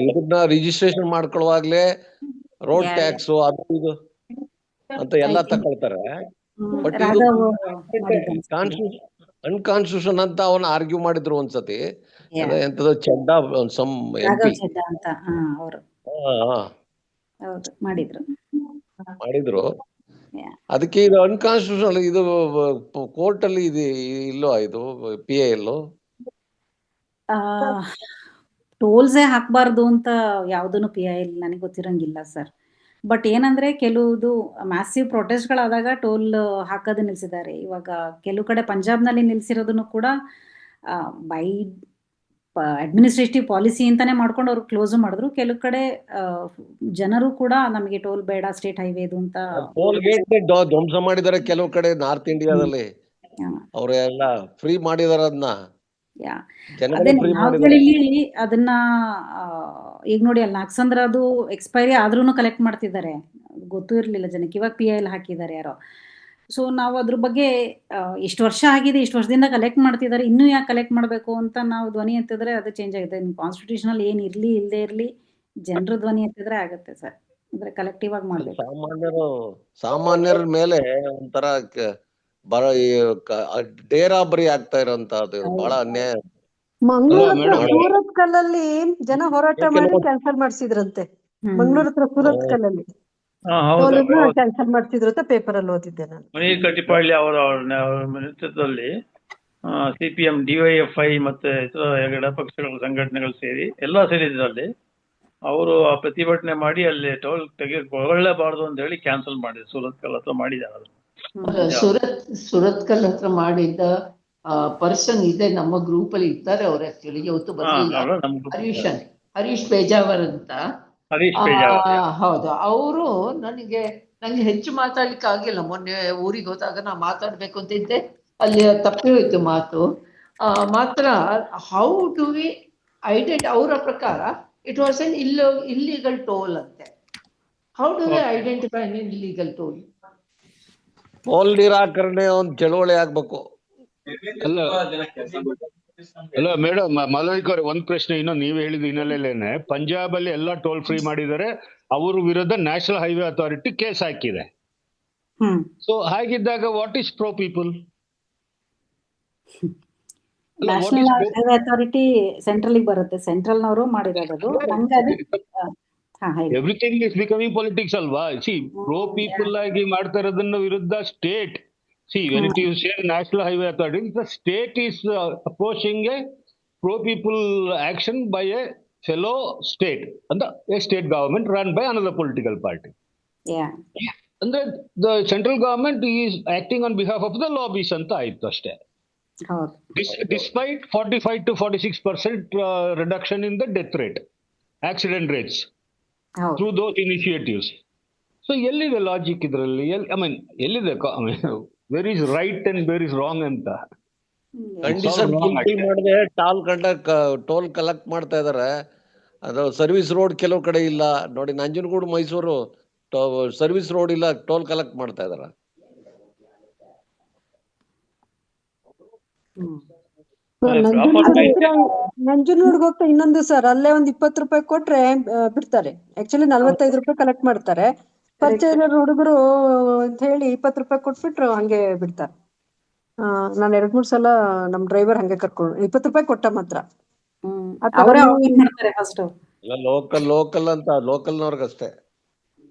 ಇದನ್ನ ರಿಜಿಸ್ಟ್ರೇಷನ್ ಮಾಡ್ಕೊಳ್ಳುವಾಗ್ಲೇ ರೋಡ್ ಟ್ಯಾಕ್ಸ್ ಅದು ಇದು ಅಂತ ಎಲ್ಲಾ ತಕೊಳ್ತಾರೆ. ಬಟ್ ಇದು ಅನ್ಕಾನ್ಸ್ಟಿಟ್ಯೂಷನ್ ಅಂತ ಅವನ ಆರ್ಗ್ಯೂ ಮಾಡಿದ್ರು ಒಂದ್ಸತಿ. ಎಂತದೋ ಚೆಡ್ಡಾ ಸಮ್ MP ಮಾಡಿದ್ರು. ಅದಕ್ಕೆ ಇದು ಅನ್ಕಾನ್ಸ್ಟಿಟ್ಯೂಷನಲ್, ಇದು ಕೋರ್ಟ್ ಅಲ್ಲಿ ಇದು ಇಲ್ಲೋ, ಇದು PIL ಟೋಲ್ಸೇ ಹಾಕ್ಬಾರ್ದು ಅಂತ ಯಾವ್ದನ್ನು PIL ನನಗೆ ಗೊತ್ತಿರಂಗಿಲ್ಲ ಸರ್. ಬಟ್ ಏನಂದ್ರೆ ಕೆಲವುದು ಮ್ಯಾಸಿವ್ ಪ್ರೊಟೆಸ್ಟ್ಗಳಾದಾಗ ಟೋಲ್ ಹಾಕೋದು ನಿಲ್ಸಿದ್ದಾರೆ. ಇವಾಗ ಕೆಲವು ಕಡೆ ಪಂಜಾಬ್ನಲ್ಲಿ ನಿಲ್ಸಿರೋದನ್ನು ಕೂಡ ಬೈ ಅಡ್ಮಿನಿಸ್ಟ್ರೇಟಿವ್ ಪಾಲಿಸಿ ಅಂತಾನೆ ಮಾಡ್ಕೊಂಡು ಅವ್ರು ಕ್ಲೋಸ್ ಮಾಡಿದ್ರು. ಕೆಲವು ಕಡೆ ಜನರು ಕೂಡ ನಮಗೆ ಟೋಲ್ ಬೇಡ ಸ್ಟೇಟ್ ಹೈವೇದು ಅಂತ ಟೋಲ್ ಗೇಟ್ ಧ್ವಂಸ ಮಾಡಿದ್ದಾರೆ. ಕೆಲವು ಕಡೆ ನಾರ್ತ್ ಇಂಡಿಯಾದಲ್ಲಿ ಅವರೆಲ್ಲ ಫ್ರೀ ಮಾಡಿದಾರೆ ಅದನ್ನ. ಅದನ್ನ ಈಗ ನೋಡಿ ಅಲ್ಲಿ ನಾಕ್ಸಂದ್ರ ಅದು ಎಕ್ಸ್ಪೈರಿ ಆದ್ರೂ ಕಲೆಕ್ಟ್ ಮಾಡ್ತಿದ್ದಾರೆ, ಗೊತ್ತೂ ಇರ್ಲಿಲ್ಲ ಜನಕ್ಕೆ. ಇವಾಗ PIL ಹಾಕಿದ್ದಾರೆ ಯಾರೋ. ಸೊ ನಾವು ಅದ್ರ ಬಗ್ಗೆ ಇಷ್ಟು ವರ್ಷ ಆಗಿದೆ, ಇಷ್ಟು ವರ್ಷದಿಂದ ಕಲೆಕ್ಟ್ ಮಾಡ್ತಿದ್ದಾರೆ, ಇನ್ನೂ ಯಾಕೆ ಕಲೆಕ್ಟ್ ಮಾಡಬೇಕು ಅಂತ ನಾವು ಧ್ವನಿ ಎತ್ತಿದ್ರೆ ಅದು ಚೇಂಜ್ ಆಗುತ್ತೆ. ಕಾನ್ಸ್ಟಿಟ್ಯೂಷನಲ್ ಏನ್ ಇರ್ಲಿ ಇಲ್ಲದೆ ಇರ್ಲಿ ಜನರ ಧ್ವನಿ ಎತ್ತಿದ್ರೆ ಆಗುತ್ತೆ ಸರ್. ಅಂದ್ರೆ ಕಲೆಕ್ಟಿವ್ ಆಗಿ ಮಾಡ್ಬೇಕು. ಸಾಮಾನ್ಯರ ಮೇಲೆ ಒಂಥರ ಡೇರಾಬರಿ ಆಗ್ತಾ ಇರೋಂತದ್ದು ಬಹಳ ಅನ್ಯಾಯ. ಮಂಗಳೂರು ಸೂರತ್ ಕಲ್ಲಲ್ಲಿ ಜನ ಹೋರಾಟ ಮಾಡಿ ಕ್ಯಾನ್ಸಲ್ ಮಾಡ್ಸಿದ್ರಂತೆ. ಮಂಗಳೂರು ಹತ್ರ ಸೂರತ್ ಕಲ್ಲಲ್ಲಿ ಕ್ಯಾನ್ಸಲ್ ಮಾಡ್ತಿದ್ರು ಅಂತ ಪೇಪರ್ ಅಲ್ಲಿ ಓದಿದ್ದೆ ನಾನು. ಮನೀರ್ ಕಟಿಪಾಳ್ಯ ಅವರ ನೇತೃತ್ವದಲ್ಲಿ CPM, DYFI ಮತ್ತೆ ಇತರ ಎಡಪಕ್ಷಗಳ ಸಂಘಟನೆಗಳು ಸೇರಿ ಎಲ್ಲ ಸೇರಿದ್ರಲ್ಲಿ ಅವರು ಆ ಪ್ರತಿಭಟನೆ ಮಾಡಿ ಅಲ್ಲಿ ಟೋಲ್ ತೆಗೆದುಕೊಳ್ಳಲೇಬಾರದು ಅಂತ ಹೇಳಿ ಕ್ಯಾನ್ಸಲ್ ಮಾಡಿದ್ರು. ಸೂರತ್ ಕಲ್ ಹತ್ರ ಮಾಡಿದ್ದಾರೆ. ಸುರತ್ ಕಲ್ ಹತ್ರ ಮಾಡಿದ್ದ ಪರ್ಸನ್ ಇದೆ ನಮ್ಮ ಗ್ರೂಪ್ ಅಲ್ಲಿ ಇದ್ದಾರೆ. ಅವ್ರು ಆಕ್ಚುಲಿ ಇವತ್ತು ಬರ್ಲಿಲ್ಲ. ಹರೀಶ್ ಹರೀಶ್ ಪೇಜಾವರ್ ಅಂತ. ಪೇಜಾವರ್ ಹೌದು, ಅವರು ನಂಗೆ ಹೆಚ್ಚು ಮಾತಾಡ್ಲಿಕ್ಕೆ ಆಗಿಲ್ಲ. ಮೊನ್ನೆ ಊರಿಗೆ ಹೋದಾಗ ನಾ ಮಾತಾಡ್ಬೇಕು ಅಂತಿದ್ದೆ, ಅಲ್ಲಿ ತಪ್ಪಿ ಹೋಯ್ತು ಮಾತು. ಮಾತ್ರ ಹೌ ಡು ವಿ ಅವರ ಪ್ರಕಾರ it was an illegal toll ಅಂತೆ. How do we identify an illegal toll? Toll ನಿರಾಕರಣೆ ಒಂದು ಚಳವಳಿ ಆಗ್ಬೇಕು. ಅಲ್ಲ ಮೇಡಮ್, ಮಾಲವಿಕ ಅವ್ರೆ, ಒಂದ್ ಪ್ರಶ್ನೆ ನೀವ್ ಹೇಳಿದ ಹಿನ್ನೆಲೆಯಲ್ಲೇನೆ ಪಂಜಾಬ್ ಅಲ್ಲಿ ಎಲ್ಲ ಟೋಲ್ ಫ್ರೀ ಮಾಡಿದ್ದಾರೆ. ಅವ್ರ ವಿರುದ್ಧ ನ್ಯಾಷನಲ್ ಹೈವೇ ಅಥಾರಿಟಿ ಕೇಸ್ ಹಾಕಿದೆ. ಸೊ ಹಾಗಿದ್ದಾಗ what is pro people? National highway authority central ಬರುತ್ತೆ, ಸೆಂಟ್ರಲ್ನವರು ಮಾಡಿರೋದು. ಎವ್ರಿಥಿಂಗ್ ಇಸ್ ಬಿಕಮಿಂಗ್ ಪಾಲಿಟಿಕ್ಸ್ ಅಲ್ವಾ? ಸಿ, ಪ್ರೋ ಪೀಪಲ್ ಆಗಿ ಮಾಡ್ತಾ ಇರೋದನ್ನ ವಿರುದ್ಧ state, see, when it is say National Highway Authority, the state is approaching a pro-people action by a fellow state, and a state government run by another political party. And the central government is acting on behalf of the lobbies anta aaytu ashte. Despite 45 to 46% reduction in the death rate, accident rates through those initiatives. So, ಎಲ್ಲಿದೆ logic ಇದರಲ್ಲಿ? I mean, ಎಲ್ಲಿದೆ? Where is right and where is wrong ಅಂತ condition ಮಾಡದೆ toll collect ಮಾಡ್ತಾ ಇದಾರೆ. ಅದು service road ಕೆಲವು ಕಡೆ ಇಲ್ಲ ನೋಡಿ. ನಂಜನಗೂಡು ಮೈಸೂರು ಸರ್ವಿಸ್ ರೋಡ್ ಇಲ್ಲ, ಟೋಲ್ ಕಲೆಕ್ಟ್ ಮಾಡ್ತಾ ಇದಾರೆ. ನಂಜನಗೂಡ್ಗೆ ಹೋಗ್ತಾ ಇನ್ನೊಂದು ಸರ್, ಅಲ್ಲೇ ಒಂದ್ 20 ರೂಪಾಯಿ ಕೊಟ್ರೆ ಬಿಡ್ತಾರೆ. ಆಕ್ಚುಲಿ 45 ರೂಪಾಯಿ ಕಲೆಕ್ಟ್ ಮಾಡ್ತಾರೆ. ಪರಿಚಯದ ಹುಡುಗರು ಅಂತ ಹೇಳಿ 20 ರೂಪಾಯಿ ಕೊಟ್ಬಿಟ್ರು ಹಂಗೆ ಬಿಡ್ತಾರೆ. ನಾನು 2-3 ಸಲ ನಮ್ ಡ್ರೈವರ್ ಹಂಗೆ ಕರ್ಕೊಂಡು 20 ರೂಪಾಯಿ ಕೊಟ್ಟ ಮಾತ್ರ. ಲೋಕಲ್ ಅಂತ ಲೋಕಲ್ನವ್ರಿಗಷ್ಟೇ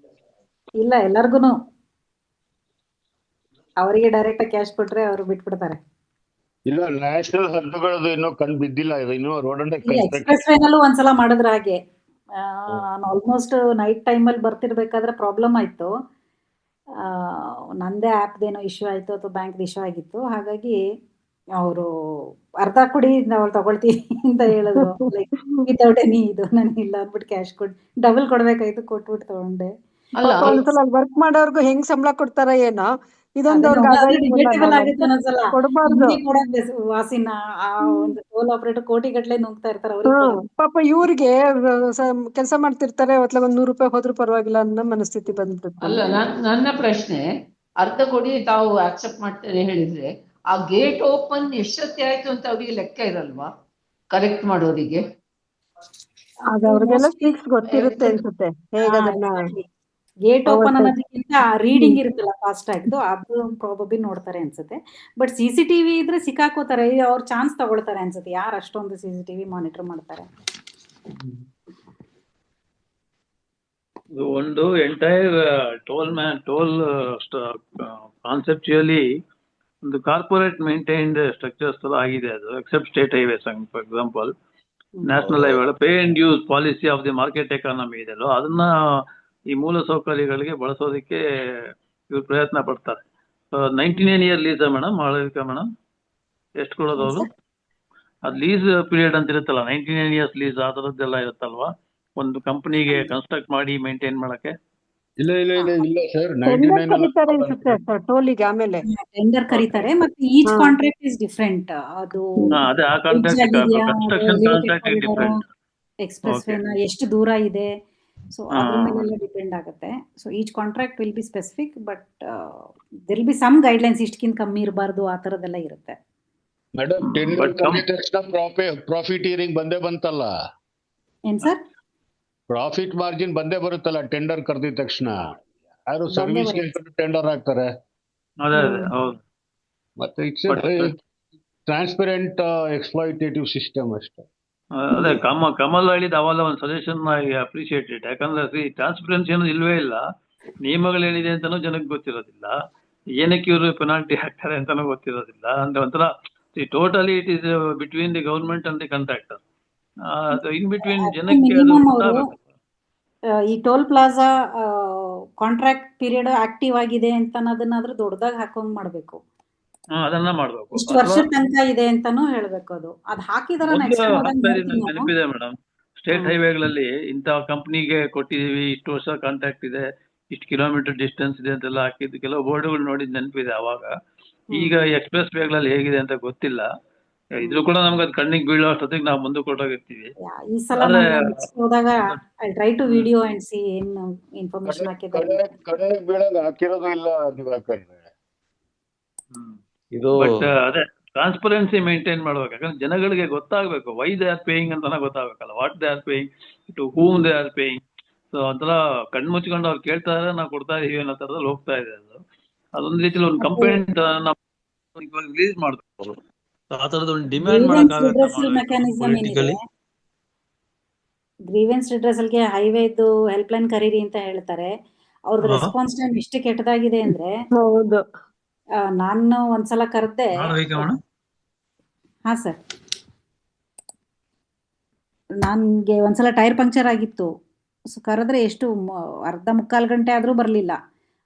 ಇಲ್ಲ, ಎಲ್ಲಾರ್ಗುನು ಅವರಿಗೆ ಡೈರೆಕ್ಟ್ ಕ್ಯಾಶ್ ಕೊಟ್ರೆ ಅವ್ರು ಬಿಟ್ಬಿಡ್ತಾರೆ. ಇಲ್ಲ, ನ್ಯಾಷನಲ್ ಹದ್ದುಗಳದ್ದು ಇನ್ನೂ ಕಂಡು ಬಿದ್ದಿಲ್ಲ. ಇನ್ನು ರೋಡ್ ಎಕ್ಸ್ಪ್ರೆಸ್ ವೇನಲ್ಲೂ ಒಂದ್ಸಲ ಮಾಡಿದ್ರ ಹಾಗೆ. ಆಲ್ಮೋಸ್ಟ್ ನೈಟ್ ಟೈಮಲ್ಲಿ ಬರ್ತಿರ್ಬೇಕಾದ್ರೆ ಪ್ರಾಬ್ಲಮ್ ಆಯ್ತು. ನಂದೇ ಆ್ಯಪ್ದೇನೋ ಇಶ್ಯೂ ಆಯ್ತು ಅಥವಾ ಬ್ಯಾಂಕ್ ಇಶ್ಯೂ ಆಗಿತ್ತು. ಹಾಗಾಗಿ ಅವರು ಅರ್ಧ ಕೊಡಿ ನಾವು ತಗೊಳ್ತೀವಿ ಅಂತ ಹೇಳಿದ್ರು. ಲೈಕ್ ವಿತೌಟ್ ಎನಿ ಇದು, ನನಗಿಲ್ಲ ಅಂದ್ಬಿಟ್ಟು ಕ್ಯಾಶ್ ಕೊಟ್ಟು ಡಬಲ್ ಕೊಡ್ಬೇಕಾಯ್ತು, ಕೊಟ್ಬಿಟ್ಟು ತಗೊಂಡೆ. ಒಂದ್ಸಲ ವರ್ಕ್ ಮಾಡೋರ್ಗು ಹೆಂಗ್ ಸಂಬಳ ಕೊಡ್ತಾರ ಏನೋ, ಇದೊಂದು ವಾಸಿನ ಆ ಒಂದು ಟೋಲ್ ಆಪರೇಟರ್ ಕೋಟಿ ಗಟ್ಲೆ ನುಗ್ತಾ ಇರ್ತಾರೆ. ಅವ್ರಿಗೆ ಪಾಪ ಇವ್ರಿಗೆ ಕೆಲಸ ಮಾಡ್ತಿರ್ತಾರೆ, ಒಂದ್ 100 ರೂಪಾಯಿ ಹೋದ್ರೂ ಪರವಾಗಿಲ್ಲ ಅನ್ನೋ ಮನಸ್ಥಿತಿ ಬಂದ್ಬಿಡುತ್ತೆ. ಅಲ್ಲ, ನನ್ನ ಪ್ರಶ್ನೆ, ಅರ್ಧ ಕೊಡಿ ತಾವು ಆಕ್ಸೆಪ್ಟ್ ಮಾಡ್ತಾರೆ ಹೇಳಿದ್ರೆ, ಆ ಗೇಟ್ ಓಪನ್ ಎಷ್ಟೊತ್ತಿ ಆಯ್ತು ಅಂತ ಅವ್ರಿಗೆ ಲೆಕ್ಕ ಇರಲ್ವಾ ಕಲೆಕ್ಟ್ ಮಾಡೋರಿಗೆ? ಅವ್ರಿಗೆಲ್ಲ ಫಿಕ್ಸ್ ಗೊತ್ತಿರುತ್ತೆ ಅನ್ಸುತ್ತೆ. ಹೇಗದನ್ನ ಗೇಟ್ ಓಪನ್ ಅನ್ನೋದಕ್ಕಿಂತ ರೀಡಿಂಗ್ ಇರುತ್ತಲ್ಲ ಫಾಸ್ಟ್ ಆಗ್ದು, ಅದು ಪ್ರಾಬಬ್ಲಿ ನೋಡ್ತಾರೆ ಅನ್ಸುತ್ತೆ. ಬಟ್ CCTV ಇದ್ರೆ ಸಿಕ್ಕಾಕೋತಾರೆ, ಅವ್ರ ಚಾನ್ಸ್ ತಗೊಳ್ತಾರೆ ಅನ್ಸುತ್ತೆ. ಯಾರು ಅಷ್ಟೊಂದು CCTV ಮಾನಿಟರ್ ಮಾಡ್ತಾರೆ? ಒಂದು ಎಂಟೈರ್ ಟೋಲ್ ಕಾನ್ಸೆಪ್ಚುಯಲಿ ಒಂದು ಕಾರ್ಪೊರೇಟ್ ಮೇಂಟೈನ್ಡ್ ಸ್ಟ್ರಕ್ಚರ್ಸ್ ತರ ಆಗಿದೆ ಅದು, except state highways. For example national highway pay and use policy of the market economy ಇದೆಯಲ್ಲ, ಅದನ್ನ ಈ ಮೂಲ ಸೌಕರ್ಯಗಳಿಗೆ ಬಳಸೋದಕ್ಕೆ ಇವ್ರು ಪ್ರಯತ್ನ ಪಡ್ತಾರೆ. 99 year lease madam, Malavika madam, ಎಷ್ಟು ಕೊಡೋದು ಅವರು? ಅದು ಲೀಸ್ ಪೀರಿಯಡ್ ಅಂತ ಇರುತ್ತಲ್ಲ, 99 ಇಯರ್ಸ್ ಲೀಸ್, ಆ ಥರದ್ದೆಲ್ಲ ಇರುತ್ತಲ್ವಾ ಒಂದು ಕಂಪನಿಗೆ ಕನ್ಸ್ಟ್ರಕ್ಟ್ ಮಾಡಿ ಮೇಂಟೈನ್ ಮಾಡಕ್ಕೆ? ಇಲ್ಲ ಸರ್, ಟೋಲಿಗೆ ಆಮೇಲೆ ಟೆಂಡರ್ ಕರೀತಾರೆ. ಮತ್ತೆ ಈಚ್ ಕಾಂಟ್ರಾಕ್ಟ್ ಇಸ್ ಡಿಫರೆಂಟ್. ಅದು ಅದೇ ಆ contract, construction contract is different. ಎಕ್ಸ್ಪ್ರೆಸ್ ವೇನ ಎಷ್ಟು ದೂರ ಇದೆ, ಸೊ ಅದ್ರ ಮೇಲೆಲ್ಲ ಡಿಪೆಂಡ್ ಆಗುತ್ತೆ. So each contract will be specific, but there will be some guidelines, ಇಷ್ಟಕ್ಕಿಂತ ಕಮ್ಮಿ ಇರಬಾರ್ದು, ಆ ಥರದ್ದೆಲ್ಲ ಇರುತ್ತೆ. ಮೇಡಮ್, ಪ್ರಾಫಿಟ್ ಹಿಯರಿಂಗ್ ಬಂದೇ ಬಂತಲ್ಲ? ಏನ್ ಸರ್? ಪ್ರಾಫಿಟ್ ಮಾರ್ಜಿನ್ ಬಂದೇ ಬರುತ್ತಲ್ಲ ಟೆಂಡರ್ ಕರೆದಿದ ತಕ್ಷಣ. ಯಾರು ಸರ್ವಿಸ್ ಟೆಂಡರ್ ಹಾಕ್ತಾರೆ. ಮತ್ತೆ ಇಟ್ಸ್ ಟ್ರಾನ್ಸ್ಪರೆಂಟ್ ಎಕ್ಸ್ಪ್ಲಾಯಿಟೇಟಿವ್ ಸಿಸ್ಟಮ್ ಅಷ್ಟೇ. ಅದೇ ಕಮಲ್ ಹೇಳಿದ ಅವಾಗ ಒಂದು ಸಜೆಷನ್ ಐ ಅಪ್ರಿಶಿಯೇಟೆಡ್. ಯಾಕಂದ್ರೆ ಟ್ರಾನ್ಸ್ಪರೆನ್ಸಿ ಅನ್ನೋದು ಇಲ್ವೇ ಇಲ್ಲ, ನಿಯಮಗಳೇನಿದೆ ಅಂತಾನೂ ಜನಕ್ಕೆ ಗೊತ್ತಿರೋದಿಲ್ಲ, ಏನಕ್ಕೆ ಇವರು ಪೆನಾಲ್ಟಿ ಹಾಕ್ತಾರೆ ಅಂತಾನೂ ಗೊತ್ತಿರೋದಿಲ್ಲ. ಅಂದ್ರೆ ಒಂಥರ totally it is between the government and the contractor. In between ಜನಕ್ಕೆ ಈ toll plaza contract period active ಆಗಿದೆ ಅಂತ ಅನ್ನೋದನ್ನಾದ್ರೂ ದೊಡ್ಡದಾಗಿ ಹಾಕೊಂಡ್ ಮಾಡ್ಬೇಕು. ಅದನ್ನ ಮಾಡ್ಬೇಕು. ಇಷ್ಟು ವರ್ಷದ ತನಕ ಇದೆ ಅಂತಾನು ಹೇಳ್ಬೇಕು. ಅದು ಹಾಕಿದಾರ ಮೊದ್ಲು ನೆಕ್ಸ್ಟ್ ಹಾಕ್ತಾ ಇದೀವಿ, ನೋಡ್ತೀನಿ ನಂಗೆ ನಾನು. ನೆನಪಿದೆ ಮೇಡಮ್. ಸ್ಟೇಟ್ ಹೈವೇಗಳಲ್ಲಿ ಇಂಥ ಕಂಪ್ನಿಗೆ ಕೊಟ್ಟಿದೀವಿ, ಇಷ್ಟು ವರ್ಷ ಕಾಂಟ್ಯಾಕ್ಟ್ ಇದೆ, ಇಷ್ಟು ಕಿಲೋಮೀಟರ್ ಡಿಸ್ಟೆನ್ಸ್ ಇದೆ ಅಂತೆಲ್ಲ ಹಾಕಿದ್ದು ಕೆಲವು ಬೋರ್ಡ್ಗಳು ನೋಡಿದ್ ನೆನಪಿದೆ ಅವಾಗ. ಈಗ ಎಕ್ಸ್ಪ್ರೆಸ್ ವೇಗಳಲ್ಲಿ ಹೇಗಿದೆ ಅಂತ ಗೊತ್ತಿಲ್ಲ. ಇದ್ರು ಕೂಡ ನಮ್ಗೆ ಅದು ಕಣ್ಣಿಗೆ ಬೀಳೋ ಅಷ್ಟೊತ್ತಿಗೆ ನಾವು ಮುಂದಕ್ಕೆ ಹೊರಟೋಗಿರ್ತೀವಿ. ಈ ಸಲ ಆದ್ರೆ ನಾನು ನೆಕ್ಸ್ಟ್ ಹೋದಾಗ I try to video and see ಏನು ಇನ್ಫಾರ್ಮೇಶನ್ ಹಾಕಿದ್ದಾರೆ. ಕಡೆ ಬೀಳಂಗ್ ಹಾಕಿರೋದು ಇಲ್ಲ ದಿವಾಕರ್. ಇದು ಬಟ್ ಅದೇ ಟ್ರಾನ್ಸ್ಪರೆನ್ಸಿ ಮೇಂಟೈನ್ ಮಾಡ್ಬೇಕು. ಯಾಕಂದ್ರೆ ಜನಗಳಿಗೆ ಗೊತ್ತಾಗ್ಬೇಕು ವೈ ದೇ ಆರ್ ಪೇಯಿಂಗ್ ಅಂತಾನೆ ಗೊತ್ತಾಗ್ಬೇಕಲ್ಲ, what they are paying, to whom they are paying. So ಒಂಥರ ಕಣ್ಣು ಮುಚ್ಕೊಂಡು ಅವ್ರು ಕೇಳ್ತಾ ಇದ್ರೆ ನಾವು ಕೊಡ್ತಾ ಇದೀವಿ ಅನ್ನೋ ತರದಲ್ಲಿ ಹೋಗ್ತಾ ಇದೆ ಅದು. ಅದೊಂದು ರೀತಿಯಲ್ಲಿ ಒಂದು ಕಂಪ್ಲೇಂಟ್ ರಿಲೀಸ್ ಮಾಡ್ಬೇಕು. ಆ ತರದ ಒಂದು ಡಿಮ್ಯಾಂಡ್ ಗ್ರೀವೆನ್ಸ್ ರಿಡ್ರೆಸಲ್ಗೆ ಹೈವೇದು ಹೆಲ್ಪ್ ಲೈನ್ ಕರೀರಿ ಅಂತ ಹೇಳ್ತಾರೆ. ಅವ್ರದ್ದು ರೆಸ್ಪಾನ್ಸ್ ಟೈಮ್ ಇಷ್ಟು ಕೆಟ್ಟದಾಗಿದೆ ಅಂದ್ರೆ, ಹೌದು. ನಾನು ಒಂದ್ಸಲ ಕರೆದೆ. ಹಾ ಸರ್, ನನ್ಗೆ ಒಂದ್ಸಲ ಟೈರ್ ಪಂಕ್ಚರ್ ಆಗಿತ್ತು. ಸೊ ಕರೆದ್ರೆ ಎಷ್ಟು ಅರ್ಧ ಮುಕ್ಕಾಲು ಗಂಟೆ ಆದ್ರೂ ಬರ್ಲಿಲ್ಲ.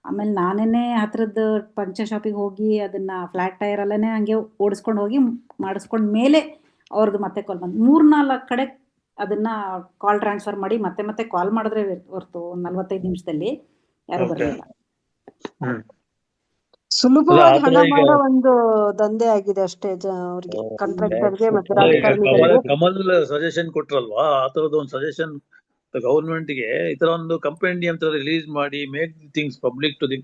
ಆಮೇಲೆ ನಾನೇನೆ ಹತ್ರದ ಪಂಕ್ಚರ್ ಶಾಪಿಗೆ ಹೋಗಿ ಅದನ್ನ ಫ್ಲಾಟ್ ಟೈರ್ ಅಲ್ಲೇ ಹಂಗೆ ಓಡಿಸ್ಕೊಂಡು ಹೋಗಿ ಮಾಡಿಸ್ಕೊಂಡ್ ಮೇಲೆ ಅವ್ರದ್ದು ಮತ್ತೆ ಕಾಲ್ ಬಂದು 3-4 ಕಡೆ ಅದನ್ನ ಕಾಲ್ ಟ್ರಾನ್ಸ್ಫರ್ ಮಾಡಿ ಮತ್ತೆ ಕಾಲ್ ಮಾಡಿದ್ರೆ ಹೊರತು 45 ನಿಮಿಷದಲ್ಲಿ ಯಾರು ಬರಲಿಲ್ಲ. ಸುಲಭವಾಗಿ ಹಣ ಮಾಡೋ ಒಂದು ದಂಧೆ ಆಗಿದೆ ಅಷ್ಟೇ ಅವ್ರಿಗೆ, ಕಾಂಟ್ರಾಕ್ಟರ್ಗೆ ಮತ್ತೆ ರಾಜಕಾರಣಿಗಳಿಗೆ. ಕಮಲ್ ಸಜೆಷನ್ ಕೊಟ್ರಲ್ವಾ, ಆ ತರದ ಒಂದು ಸಜೆಷನ್ ಗವರ್ಮೆಂಟ್ ಗೆ ಈ ತರ ಒಂದು ಕಂಪೆಂಡಿಯಂ ತರ ರಿಲೀಸ್ ಮಾಡಿ, make the things public to the